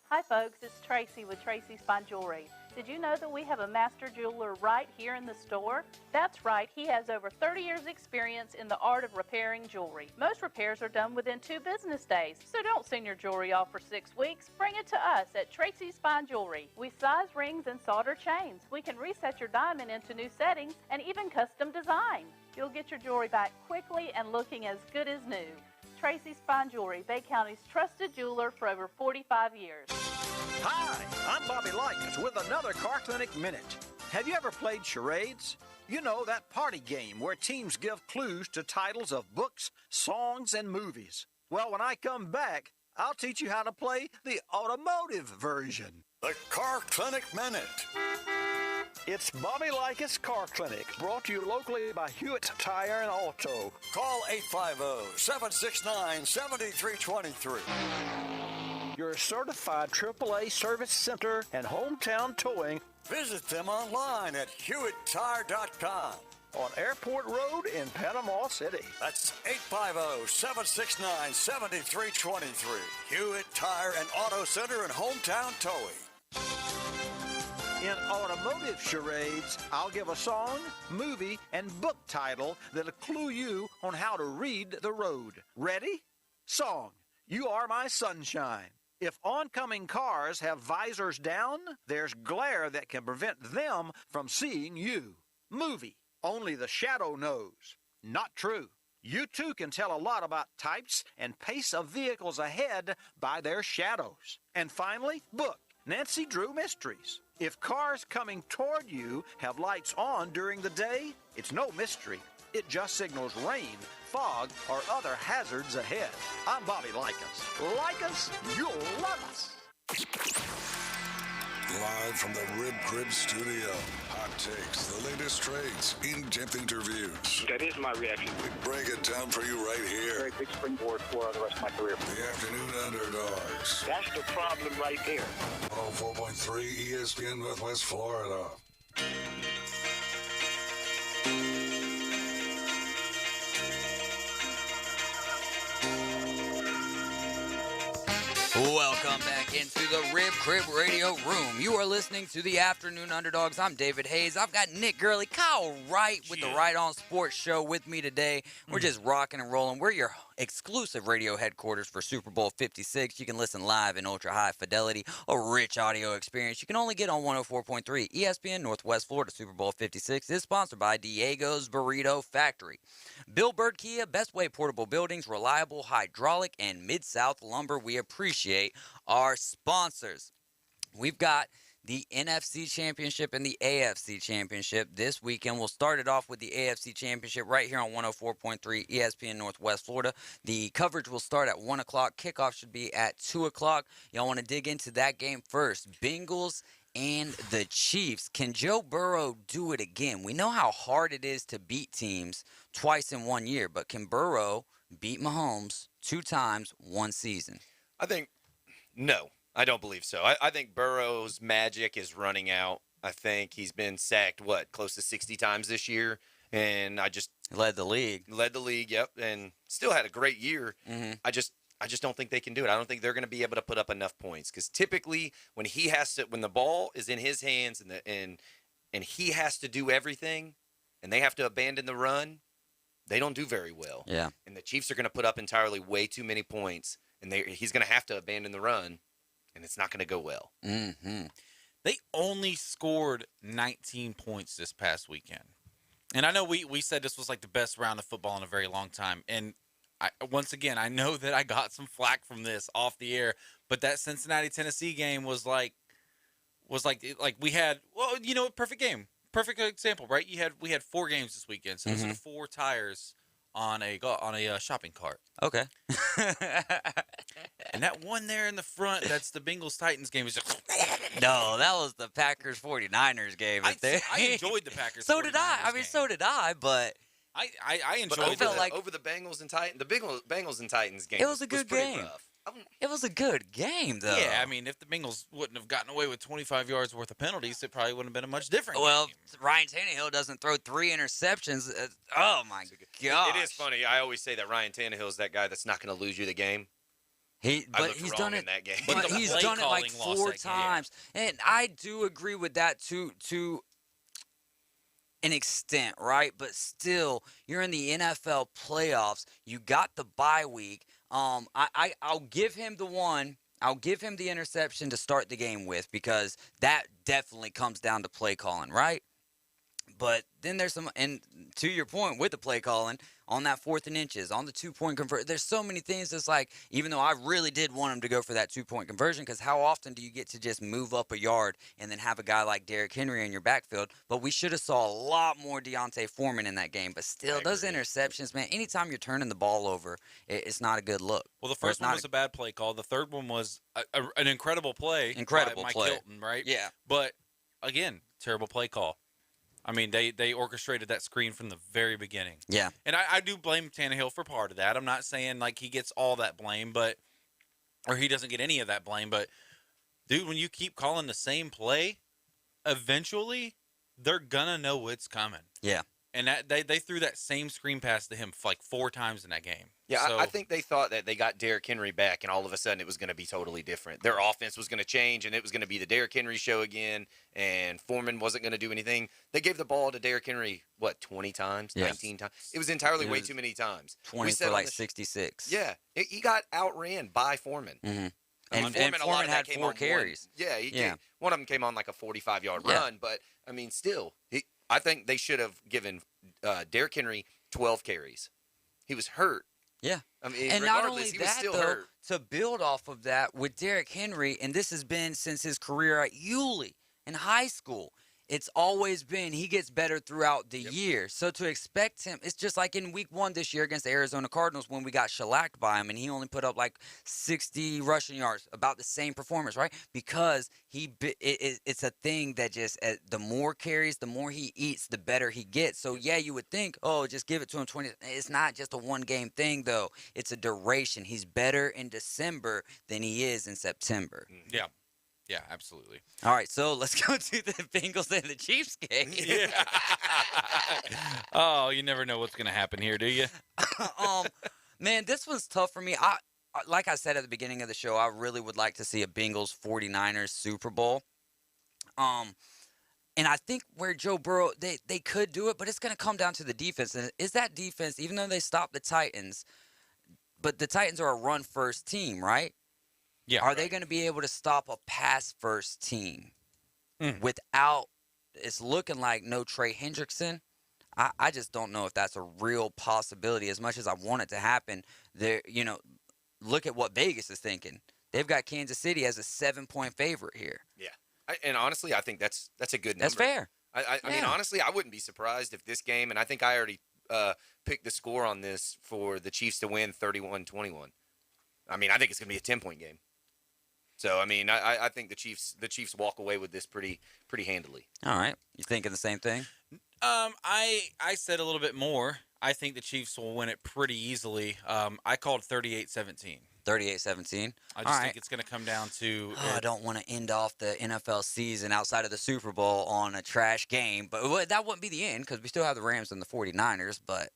Hi, folks. It's Tracy with Tracy's Fine Jewelry. Did you know that we have a master jeweler right here in the store? That's right. He has over 30 years experience in the art of repairing jewelry. Most repairs are done within 2 business days. So don't send your jewelry off for 6 weeks. Bring it to us at Tracy's Fine Jewelry. We size rings and solder chains. We can reset your diamond into new settings and even custom design. You'll get your jewelry back quickly and looking as good as new. Tracy's Fine Jewelry, Bay County's trusted jeweler for over 45 years. Hi, I'm Bobby Likens with another Car Clinic Minute. Have you ever played charades? You know, that party game where teams give clues to titles of books, songs, and movies. Well, when I come back, I'll teach you how to play the automotive version. The Car Clinic Minute. It's Bobby Likens Car Clinic, brought to you locally by Hewitt Tire and Auto. Call 850-769-7323. Your certified AAA service center and hometown towing. Visit them online at HewittTire.com. On Airport Road in Panama City. That's 850-769-7323. Hewitt Tire and Auto Center and hometown towing. In automotive charades, I'll give a song, movie, and book title that'll clue you on how to read the road. Ready? Song, You Are My Sunshine. If oncoming cars have visors down, there's glare that can prevent them from seeing you. Movie, Only the Shadow Knows. Not true. You too can tell a lot about types and pace of vehicles ahead by their shadows. And finally, book, Nancy Drew Mysteries. If cars coming toward you have lights on during the day, it's no mystery. It just signals rain, fog, or other hazards ahead. I'm Bobby Likens. Like us, you'll love us. Live from the Rib Crib Studio. Hot takes, the latest trades, in-depth interviews. That is my reaction. We break it down for you right here. Very big springboard for the rest of my career. The Afternoon Underdogs. That's the problem right there. 104.3 ESPN Northwest Florida. Welcome back into the Rib Crib Radio Room. You are listening to the Afternoon Underdogs. I'm David Hayes. I've got Nick Gurley, Kyle Wright with the Right On Sports Show with me today. We're just rocking and rolling. We're your exclusive radio headquarters for Super Bowl 56. You can listen live in ultra high fidelity, a rich audio experience you can only get on 104.3 ESPN Northwest Florida. Super Bowl 56 is sponsored by Diego's Burrito Factory. Bill Bird Kia, Best Way Portable Buildings, Reliable Hydraulic, and Mid-South Lumber. We appreciate our sponsors. We've got the NFC Championship and the AFC Championship this weekend. We'll start it off with the AFC Championship right here on 104.3 ESPN Northwest Florida. The coverage will start at 1 o'clock. Kickoff should be at 2 o'clock. Y'all want to dig into that game first. Bengals and the Chiefs. Can Joe Burrow do it again? We know how hard it is to beat teams twice in 1 year, but can Burrow beat Mahomes 2 times 1 season? I think no. I don't believe so. I think Burrow's magic is running out. I think he's been sacked, close to 60 times this year. And I just led the league. Yep. And still had a great year. Mm-hmm. I just don't think they can do it. I don't think they're going to be able to put up enough points. Because typically when the ball is in his hands and he has to do everything and they have to abandon the run, they don't do very well. Yeah. And the Chiefs are going to put up entirely way too many points. And he's going to have to abandon the run. And it's not going to go well. Mm-hmm. They only scored 19 points this past weekend. And I know we said this was like the best round of football in a very long time. And once again, I know that I got some flack from this off the air, but that Cincinnati-Tennessee game was like we had, perfect game. Perfect example, right? We had 4 games this weekend. So those are the 4 tires on a shopping cart. Okay. And that one there in the front, that's the Bengals-Titans game. Is just No, that was the Packers-49ers game. I enjoyed the Packers. So did I. So did I, but I enjoyed it. Over the Bengals and Titans, the Bengals and Titans game. It was a good game. Rough. It was a good game, though. Yeah, I mean, if the Bengals wouldn't have gotten away with 25 yards worth of penalties, it probably wouldn't have been a much different Well, game. Ryan Tannehill doesn't throw 3 interceptions. Oh, my gosh. It is funny. I always say that Ryan Tannehill is that guy that's not going to lose you the game. He's done it in that game. But he's done it like 4 times. And I do agree with that to an extent, right? But still, you're in the NFL playoffs. You got the bye week. I'll give him the one. I'll give him the interception to start the game with because that definitely comes down to play calling, right? But then there's some, and to your point with the play calling, on that 4th and inches, on the 2-point conversion, there's so many things that's like, even though I really did want him to go for that 2-point conversion, because how often do you get to just move up a yard and then have a guy like Derrick Henry in your backfield? But we should have saw a lot more Deontay Foreman in that game. But still, those interceptions, man, anytime you're turning the ball over, it's not a good look. Well, the first one was a bad play call. The third one was an incredible play. Incredible by Mike play. Hilton, right? Yeah. But, again, terrible play call. I mean, they orchestrated that screen from the very beginning. Yeah. And I do blame Tannehill for part of that. I'm not saying, like, he gets all that blame, or he doesn't get any of that blame. But, dude, when you keep calling the same play, eventually they're going to know what's coming. Yeah. And they threw that same screen pass to him like 4 times in that game. Yeah, so, I think they thought that they got Derrick Henry back, and all of a sudden it was going to be totally different. Their offense was going to change, and it was going to be the Derrick Henry show again, and Foreman wasn't going to do anything. They gave the ball to Derrick Henry, 20 times, Yes. 19 times? It was entirely way too many times. 20 for like 66. Yeah, he got outran by Foreman. Mm-hmm. I mean, And a lot Foreman of that had came 4 on carries. One of them came on like a 45-yard Yeah. run, but, I mean, still, I think they should have given Derrick Henry 12 carries. He was hurt. Yeah. I mean, and not regardless, only he was that, still though, hurt. to build off of that with Derrick Henry, and this has been since his career at Yulee in high school, it's always been he gets better throughout the year. So to expect him, it's just like in week 1 this year against the Arizona Cardinals when we got shellacked by him and he only put up like 60 rushing yards, about the same performance, right? Because it's a thing that just the more carries, the more he eats, the better he gets. So yeah, you would think, oh, just give it to him 20. It's not just a 1-game thing though. It's a duration. He's better in December than he is in September. Yeah. Yeah, absolutely. All right, so let's go to the Bengals and the Chiefs game. Yeah. Oh, you never know what's going to happen here, do you? Man, this one's tough for me. like I said at the beginning of the show, I really would like to see a Bengals 49ers Super Bowl. And I think where Joe Burrow, they could do it, but it's going to come down to the defense. And is that defense, even though they stopped the Titans, but the Titans are a run-first team, right? Yeah. Are they going to be able to stop a pass-first team without, it's looking like no Trey Hendrickson? I just don't know if that's a real possibility. As much as I want it to happen, there, look at what Vegas is thinking. They've got Kansas City as a 7-point favorite here. Yeah. And honestly, I think that's a good number. That's fair. I mean, honestly, I wouldn't be surprised if this game, and I think I already picked the score on this for the Chiefs to win 31-21. I mean, I think it's going to be a 10-point game. So, I mean, I think the Chiefs walk away with this pretty handily. All right. You thinking the same thing? I said a little bit more. I think the Chiefs will win it pretty easily. I called 38-17. 38-17. I just think it's going to come down to. I don't want to end off the NFL season outside of the Super Bowl on a trash game, but that wouldn't be the end because we still have the Rams and the 49ers. But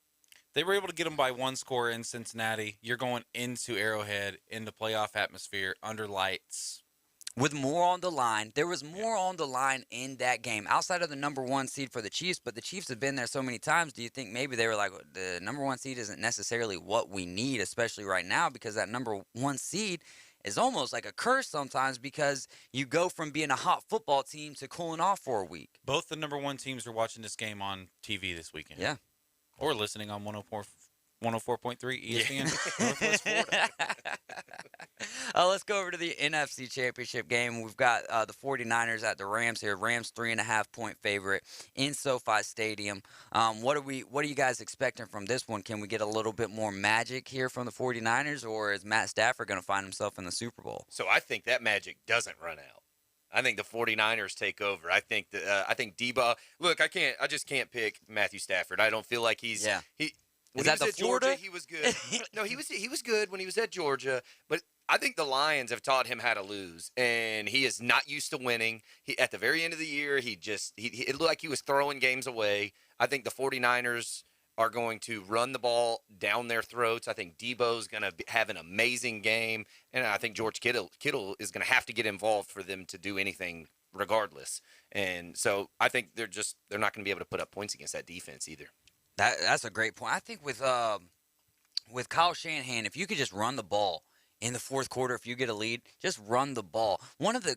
they were able to get them by one score in Cincinnati. You're going into Arrowhead in the playoff atmosphere under lights. With more on the line. There was more on the line in that game outside of the number 1 seed for the Chiefs, but the Chiefs have been there so many times. Do you think maybe they were like, the number 1 seed isn't necessarily what we need, especially right now, because that number 1 seed is almost like a curse sometimes because you go from being a hot football team to cooling off for a week. Both the number 1 teams are watching this game on TV this weekend. Yeah. Or listening on 104.3 ESPN Northwest Florida. Let's go over to the NFC Championship game. We've got the 49ers at the Rams here. Rams 3.5-point favorite in SoFi Stadium. What are you guys expecting from this one? Can we get a little bit more magic here from the 49ers, or is Matt Stafford going to find himself in the Super Bowl? So I think that magic doesn't run out. I think the 49ers take over. I think Debo. Look, I just can't pick Matthew Stafford. I don't feel like he's When he was at Georgia, he was good. No, he was good when he was at Georgia, but I think the Lions have taught him how to lose, and he is not used to winning. At the very end of the year, it looked like he was throwing games away. I think the 49ers are going to run the ball down their throats. I think Debo's going to have an amazing game, and I think George Kittle is going to have to get involved for them to do anything regardless. And so I think they're not going to be able to put up points against that defense either. That's a great point. I think with Kyle Shanahan, if you could just run the ball in the fourth quarter, if you get a lead, just run the ball. One of the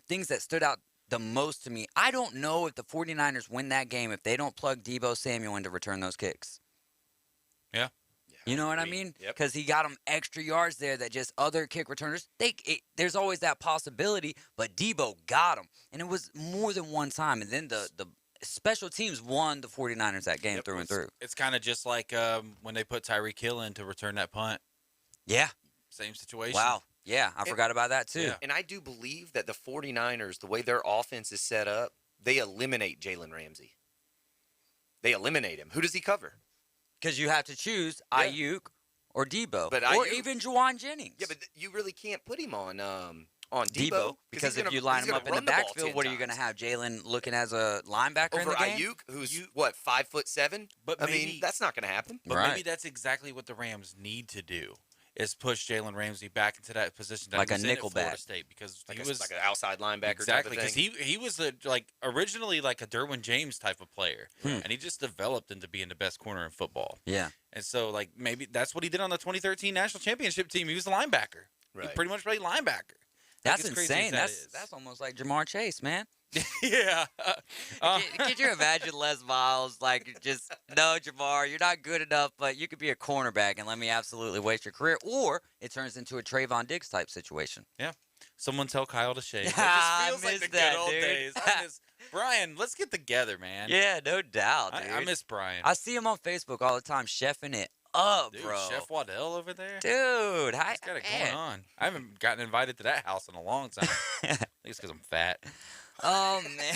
things that stood out the most to me, I don't know if the 49ers win that game if they don't plug Deebo Samuel in to return those kicks. Yeah. You know what I mean? Yep. Because he got them extra yards there that just other kick returners, there's always that possibility, but Deebo got them. And it was more than one time. And then the special teams won the 49ers that game through and through. It's kind of just like when they put Tyreek Hill in to return that punt. Yeah. Same situation. Wow. Yeah, I forgot about that too. Yeah. And I do believe that the 49ers, the way their offense is set up, they eliminate Jalen Ramsey. They eliminate him. Who does he cover? Because you have to choose Ayuk or Debo, but or Ayuk, even Juwan Jennings. Yeah, but you really can't put him on Debo because if you line him up in the backfield, what are you going to have? Jalen looking as a linebacker over in the game? Ayuk, who's 5'7"? But I mean, that's not going to happen. But maybe that's exactly what the Rams need to do. Is push Jalen Ramsey back into that position that like he was a nickel in at Florida back. State because like he was like an outside linebacker. Exactly, because he was originally like a Derwin James type of player, and he just developed into being the best corner in football. Yeah, and so maybe that's what he did on the 2013 national championship team. He was a linebacker. Right. He pretty much played linebacker. That's insane. That's almost like Jamar Chase, man. Yeah. Could you imagine Les Miles no, Jamar, you're not good enough, but you could be a cornerback and let me absolutely waste your career, or it turns into a Trayvon Diggs type situation. Yeah. Someone tell Kyle to shave. It I just feels like the that, good old dude. days. I miss Brian. Let's get together, man. Yeah, no doubt, dude. I miss Brian. I see him on Facebook all the time, chefing it up, Dude, bro. Chef Waddell over there? Dude, he's got it going on. I haven't gotten invited to that house in a long time. I think it's because I'm fat. Oh, man.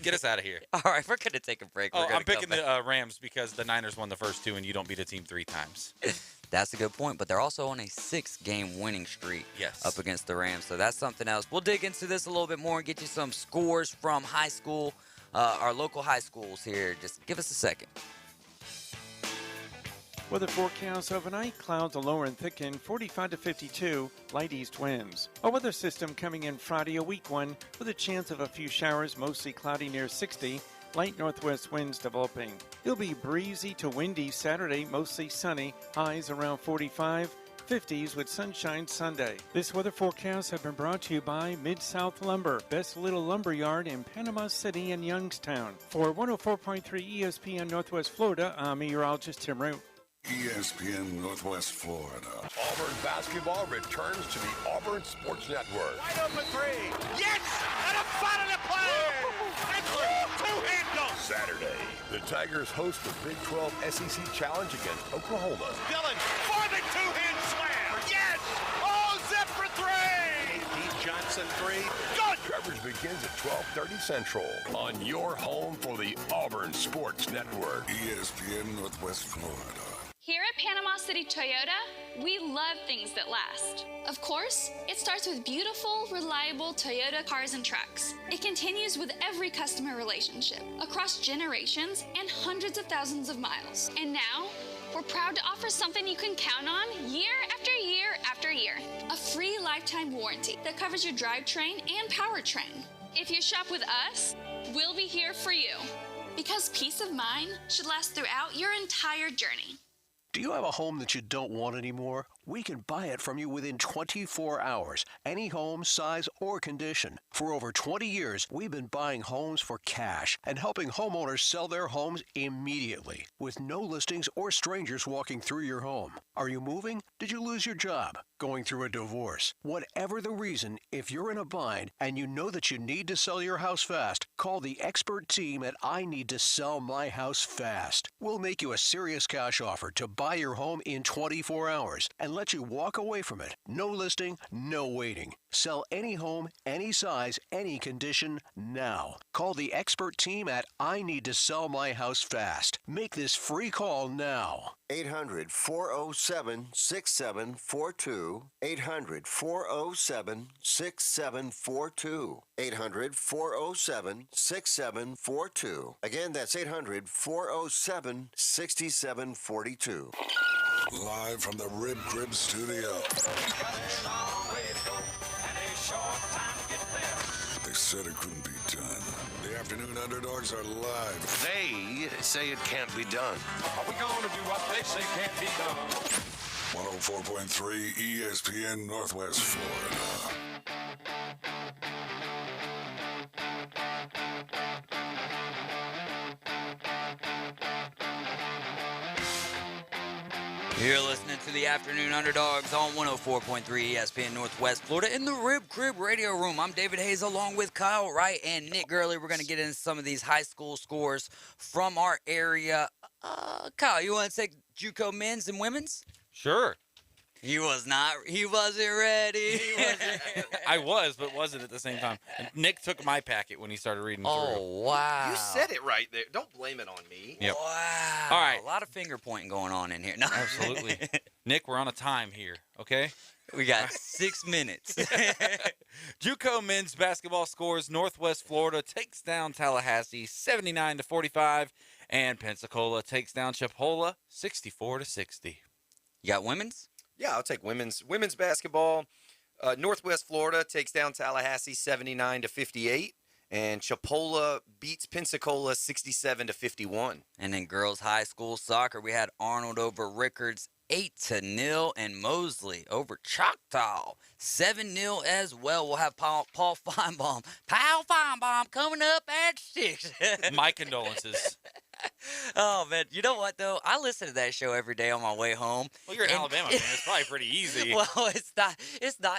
Get us out of here. All right, we're going to take a break. I'm picking the Rams because the Niners won the first two, and you don't beat a team 3 times. That's a good point, but they're also on a 6-game winning streak up against the Rams, so that's something else. We'll dig into this a little bit more and get you some scores from high school, our local high schools here. Just give us a second. Weather forecast overnight, clouds will lower and thicken, 45 to 52, light east winds. A weather system coming in Friday, a weak one, with a chance of a few showers, mostly cloudy near 60, light northwest winds developing. It'll be breezy to windy Saturday, mostly sunny, highs around 45, 50s with sunshine Sunday. This weather forecast has been brought to you by Mid-South Lumber, best little lumber yard in Panama City and Youngstown. For 104.3 ESPN Northwest Florida, I'm meteorologist Tim Root. ESPN Northwest Florida. Auburn basketball returns to the Auburn Sports Network. Wide open three. Yes! And a foul in the play! And two-handle! Saturday, the Tigers host the Big 12 SEC Challenge against Oklahoma. Dillon for the two-hand slam! Yes! Oh, zip for three! A.P. Johnson three. Good! Coverage begins at 12:30 Central on your home for the Auburn Sports Network. ESPN Northwest Florida. Here at Panama City Toyota, we love things that last. Of course, it starts with beautiful, reliable Toyota cars and trucks. It continues with every customer relationship, across generations and hundreds of thousands of miles. And now, we're proud to offer something you can count on year after year after year. A free lifetime warranty that covers your drivetrain and powertrain. If you shop with us, we'll be here for you. Because peace of mind should last throughout your entire journey. Do you have a home that you don't want anymore? We can buy it from you within 24 hours. Any home, size, or condition. For over 20 years, we've been buying homes for cash and helping homeowners sell their homes immediately with no listings or strangers walking through your home. Are you moving? Did you lose your job? Going through a divorce? Whatever the reason, if you're in a bind and you know that you need to sell your house fast, call the expert team at I Need to Sell My House Fast. We'll make you a serious cash offer to buy your home in 24 hours and let you walk away from it. No listing, no waiting. Sell any home, any size, any condition now. Call the expert team at I Need to Sell My House Fast. Make this free call now. 800-407-6742. 800-407-6742. 800-407-6742. Again, that's 800-407-6742. Live from the Rib Crib Studio. They said it couldn't be done. The Afternoon Underdogs are live. They say it can't be done. Are we going to do what they say can't be done? 104.3 ESPN Northwest Florida. You're listening to the Afternoon Underdogs on 104.3 ESPN Northwest Florida in the Rib Crib Radio Room. I'm David Hayes along with Kyle Wright and Nick Gurley. We're going to get into some of these high school scores from our area. Kyle, you want to take JUCO men's and women's? Sure. He wasn't ready. I was, but wasn't at the same time. And Nick took my packet when he started reading through. Oh, wow. You said it right there. Don't blame it on me. Yep. Wow. All right. A lot of finger pointing going on in here. No. Absolutely. Nick, we're on a time here, okay? We got 6 minutes. JUCO men's basketball scores. Northwest Florida takes down Tallahassee 79-45, and Pensacola takes down Chipola 64-60. You got women's? Yeah, I'll take women's basketball. Northwest Florida takes down Tallahassee 79-58, and Chipola beats Pensacola 67-51. And in girls high school soccer, we had Arnold over Rickards 8-0, and Mosley over Choctaw 7-0 as well. We'll have Paul Feinbaum coming up at 6. My condolences. Oh, man. You know what, though? I listen to that show every day on my way home. Well, you're an Alabama fan. It's probably pretty easy. Well, it's not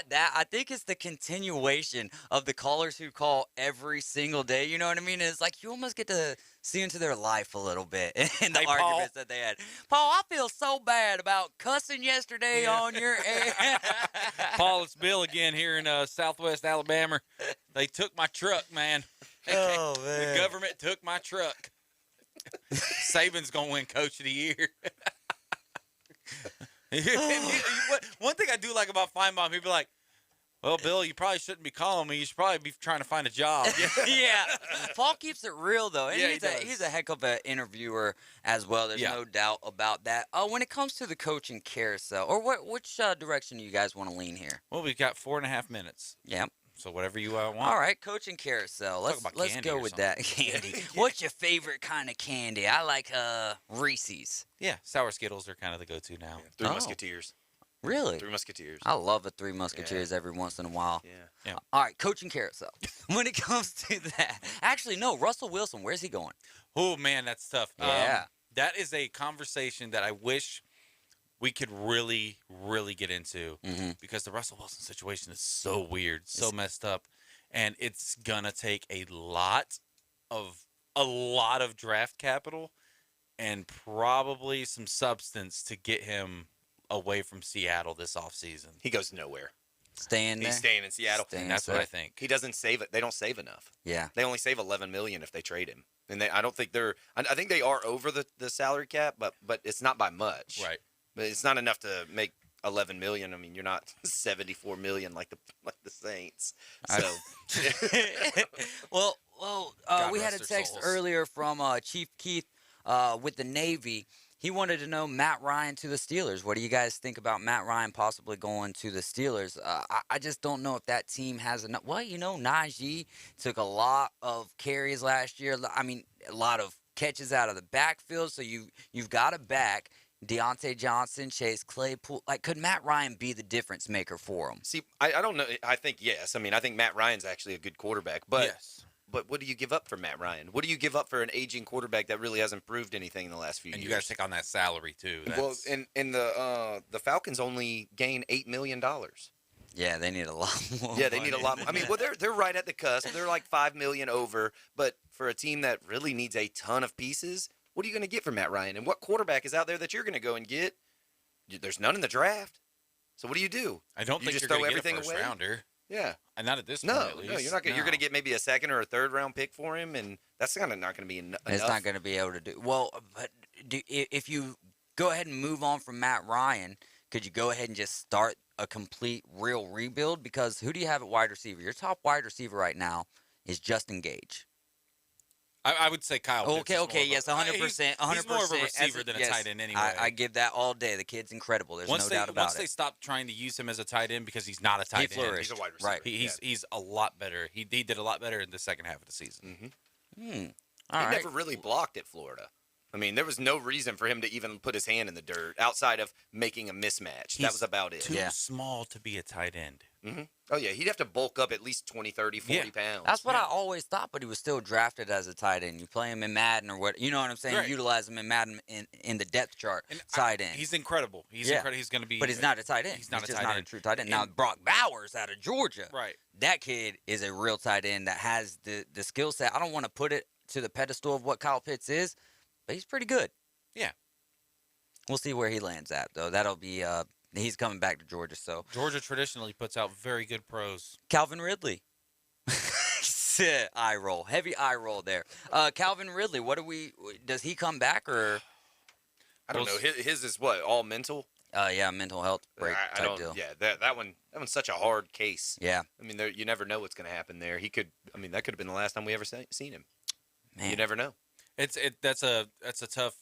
that. I think it's the continuation of the callers who call every single day. You know what I mean? And it's like you almost get to see into their life a little bit and the arguments that they had. Paul, I feel so bad about cussing yesterday on your air. Paul, it's Bill again here in Southwest Alabama. They took my truck, man. Oh, man. The government took my truck. Saban's going to win Coach of the Year. One thing I do like about Feinbaum, he'd be like, Well, Bill, you probably shouldn't be calling me. You should probably be trying to find a job. Yeah. Paul keeps it real, though. And Yeah, he's a heck of an interviewer as well. There's no doubt about that. When it comes to the coaching carousel, or which direction do you guys want to lean here? Well, we've got 4.5 minutes. Yep. So whatever you want. All right, coaching carousel. Let's go with that. Candy. What's your favorite kind of candy? I like Reese's. Yeah, sour Skittles are kind of the go-to now. Three Musketeers. Really? Three Musketeers. I love a Three Musketeers every once in a while. Yeah. All right, coaching carousel. When it comes to that, actually, no. Russell Wilson, where's he going? Oh man, that's tough. Yeah. That is a conversation that I wish we could really, really get into because the Russell Wilson situation is so weird, so messed up, and it's gonna take a lot of draft capital and probably some substance to get him away from Seattle this offseason. He goes nowhere. Staying there? He's staying in Seattle. That's what I think. He doesn't save it. They don't save enough. Yeah. They only save $11 million if they trade him. And I don't think they're – I think they are over the salary cap, but it's not by much. Right. But it's not enough to make $11 million. I mean, you're not $74 million like the Saints. So we had a text earlier from Chief Keith with the Navy. He wanted to know Matt Ryan to the Steelers. What do you guys think about Matt Ryan possibly going to the Steelers? I just don't know if that team has enough. Well, Najee took a lot of carries last year. I mean, a lot of catches out of the backfield. So you've got a back. Deontay Johnson, Chase Claypool. Like, could Matt Ryan be the difference maker for him? See, I don't know. I think yes. I mean, I think Matt Ryan's actually a good quarterback. But yes. But what do you give up for Matt Ryan? What do you give up for an aging quarterback that really hasn't proved anything in the last few years? And you guys take on that salary too. Well, and the Falcons only gain $8 million. Yeah, they need a lot more. Yeah, they need a lot more. I mean, well, they're right at the cusp. They're like $5 million over. But for a team that really needs a ton of pieces, what are you going to get for Matt Ryan? And what quarterback is out there that you're going to go and get? There's none in the draft. So what do? I don't think just you're throw going to get everything a first away? rounder. Yeah. And not at this No, point, at least. no, you're not. You're going to get maybe a second or a third round pick for him, and that's kind of not going to be enough. It's not going to be able to do well. But if you go ahead and move on from Matt Ryan, could you go ahead and just start a complete real rebuild? Because who do you have at wide receiver? Your top wide receiver right now is Justin Gage. I would say Kyle Pitts. Okay, yes, 100%. 100%. He's more of a receiver than a tight end anyway. I give that all day. The kid's incredible. There's no doubt about it. Once they stop trying to use him as a tight end because he's not a tight end. He flourished. He's a wide receiver. Right. He's a lot better. He did a lot better in the second half of the season. He never really blocked at Florida. I mean, there was no reason for him to even put his hand in the dirt outside of making a mismatch. That was about it. Too small to be a tight end. Oh, yeah. He'd have to bulk up at least 20, 30, 40 pounds. That's what I always thought, but he was still drafted as a tight end. You play him in Madden or what, you know what I'm saying? Right. Utilize him in Madden in the depth chart, tight end. He's incredible. He's incredible. He's going to be. But he's not a tight end. He's not a just tight not end. a true tight end. Now, Brock Bowers out of Georgia. Right. That kid is a real tight end that has the skill set. I don't want to put it to the pedestal of what Kyle Pitts is, but he's pretty good. Yeah. We'll see where he lands at, though. That'll be he's coming back to Georgia, so. Georgia traditionally puts out very good pros. Calvin Ridley. Eye roll. Heavy eye roll there. Calvin Ridley, does he come back or? I don't know. His is what, all mental? Yeah, mental health break type deal. Yeah, that one's such a hard case. Yeah. I mean, you never know what's going to happen there. That could have been the last time we ever seen him. Man. You never know. That's a tough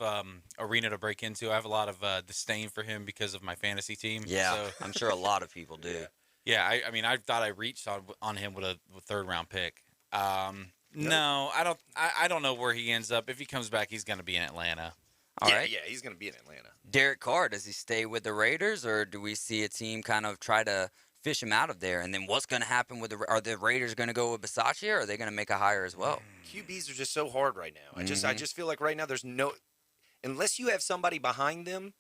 arena to break into. I have a lot of disdain for him because of my fantasy team. Yeah, so. I'm sure a lot of people do. Yeah, I mean, I thought I reached on him with a third round pick. No, I don't know where he ends up. If he comes back, he's going to be in Atlanta. All right. Yeah, he's going to be in Atlanta. Derek Carr, does he stay with the Raiders, or do we see a team kind of try to fish him out of there? And then what's going to happen are the Raiders going to go with Bisaccia, or are they going to make a hire as well? QBs are just so hard right now. I just feel like right now there's no, unless you have somebody behind them.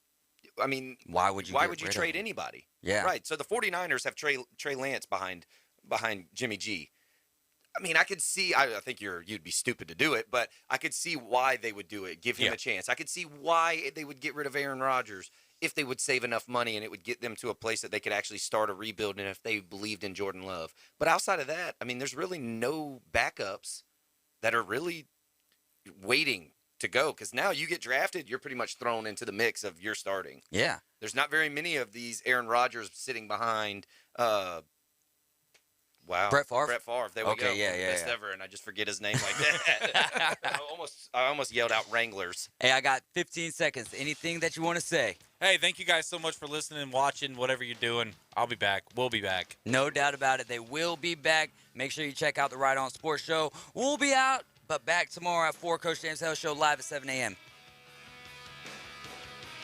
I mean, why would you trade anybody? Yeah, right. So the 49ers have Trey Lance behind Jimmy G. I mean, I could see. I think you'd be stupid to do it, but I could see why they would do it. Give him a chance. I could see why they would get rid of Aaron Rodgers if they would save enough money and it would get them to a place that they could actually start a rebuild, and if they believed in Jordan Love. But outside of that, I mean, there's really no backups that are really waiting to go, because now you get drafted, you're pretty much thrown into the mix of your starting. Yeah. There's not very many of these Aaron Rodgers sitting behind Wow. Brett Favre? Brett Favre. There we Okay, go. yeah, The yeah, best yeah. ever, and I just forget his name like that. I almost yelled out Wranglers. Hey, I got 15 seconds. Anything that you want to say? Hey, thank you guys so much for listening and watching, whatever you're doing. I'll be back. We'll be back. No doubt about it. They will be back. Make sure you check out the Right On Sports Show. We'll be out, but back tomorrow at 4. Coach James Hill Show live at 7 a.m.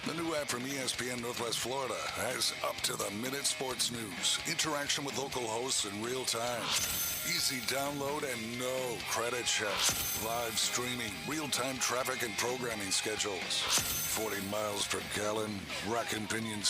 The new app from ESPN Northwest Florida has up-to-the-minute sports news, interaction with local hosts in real time, easy download and no credit check, live streaming, real-time traffic and programming schedules, 40 miles per gallon, rack and pinion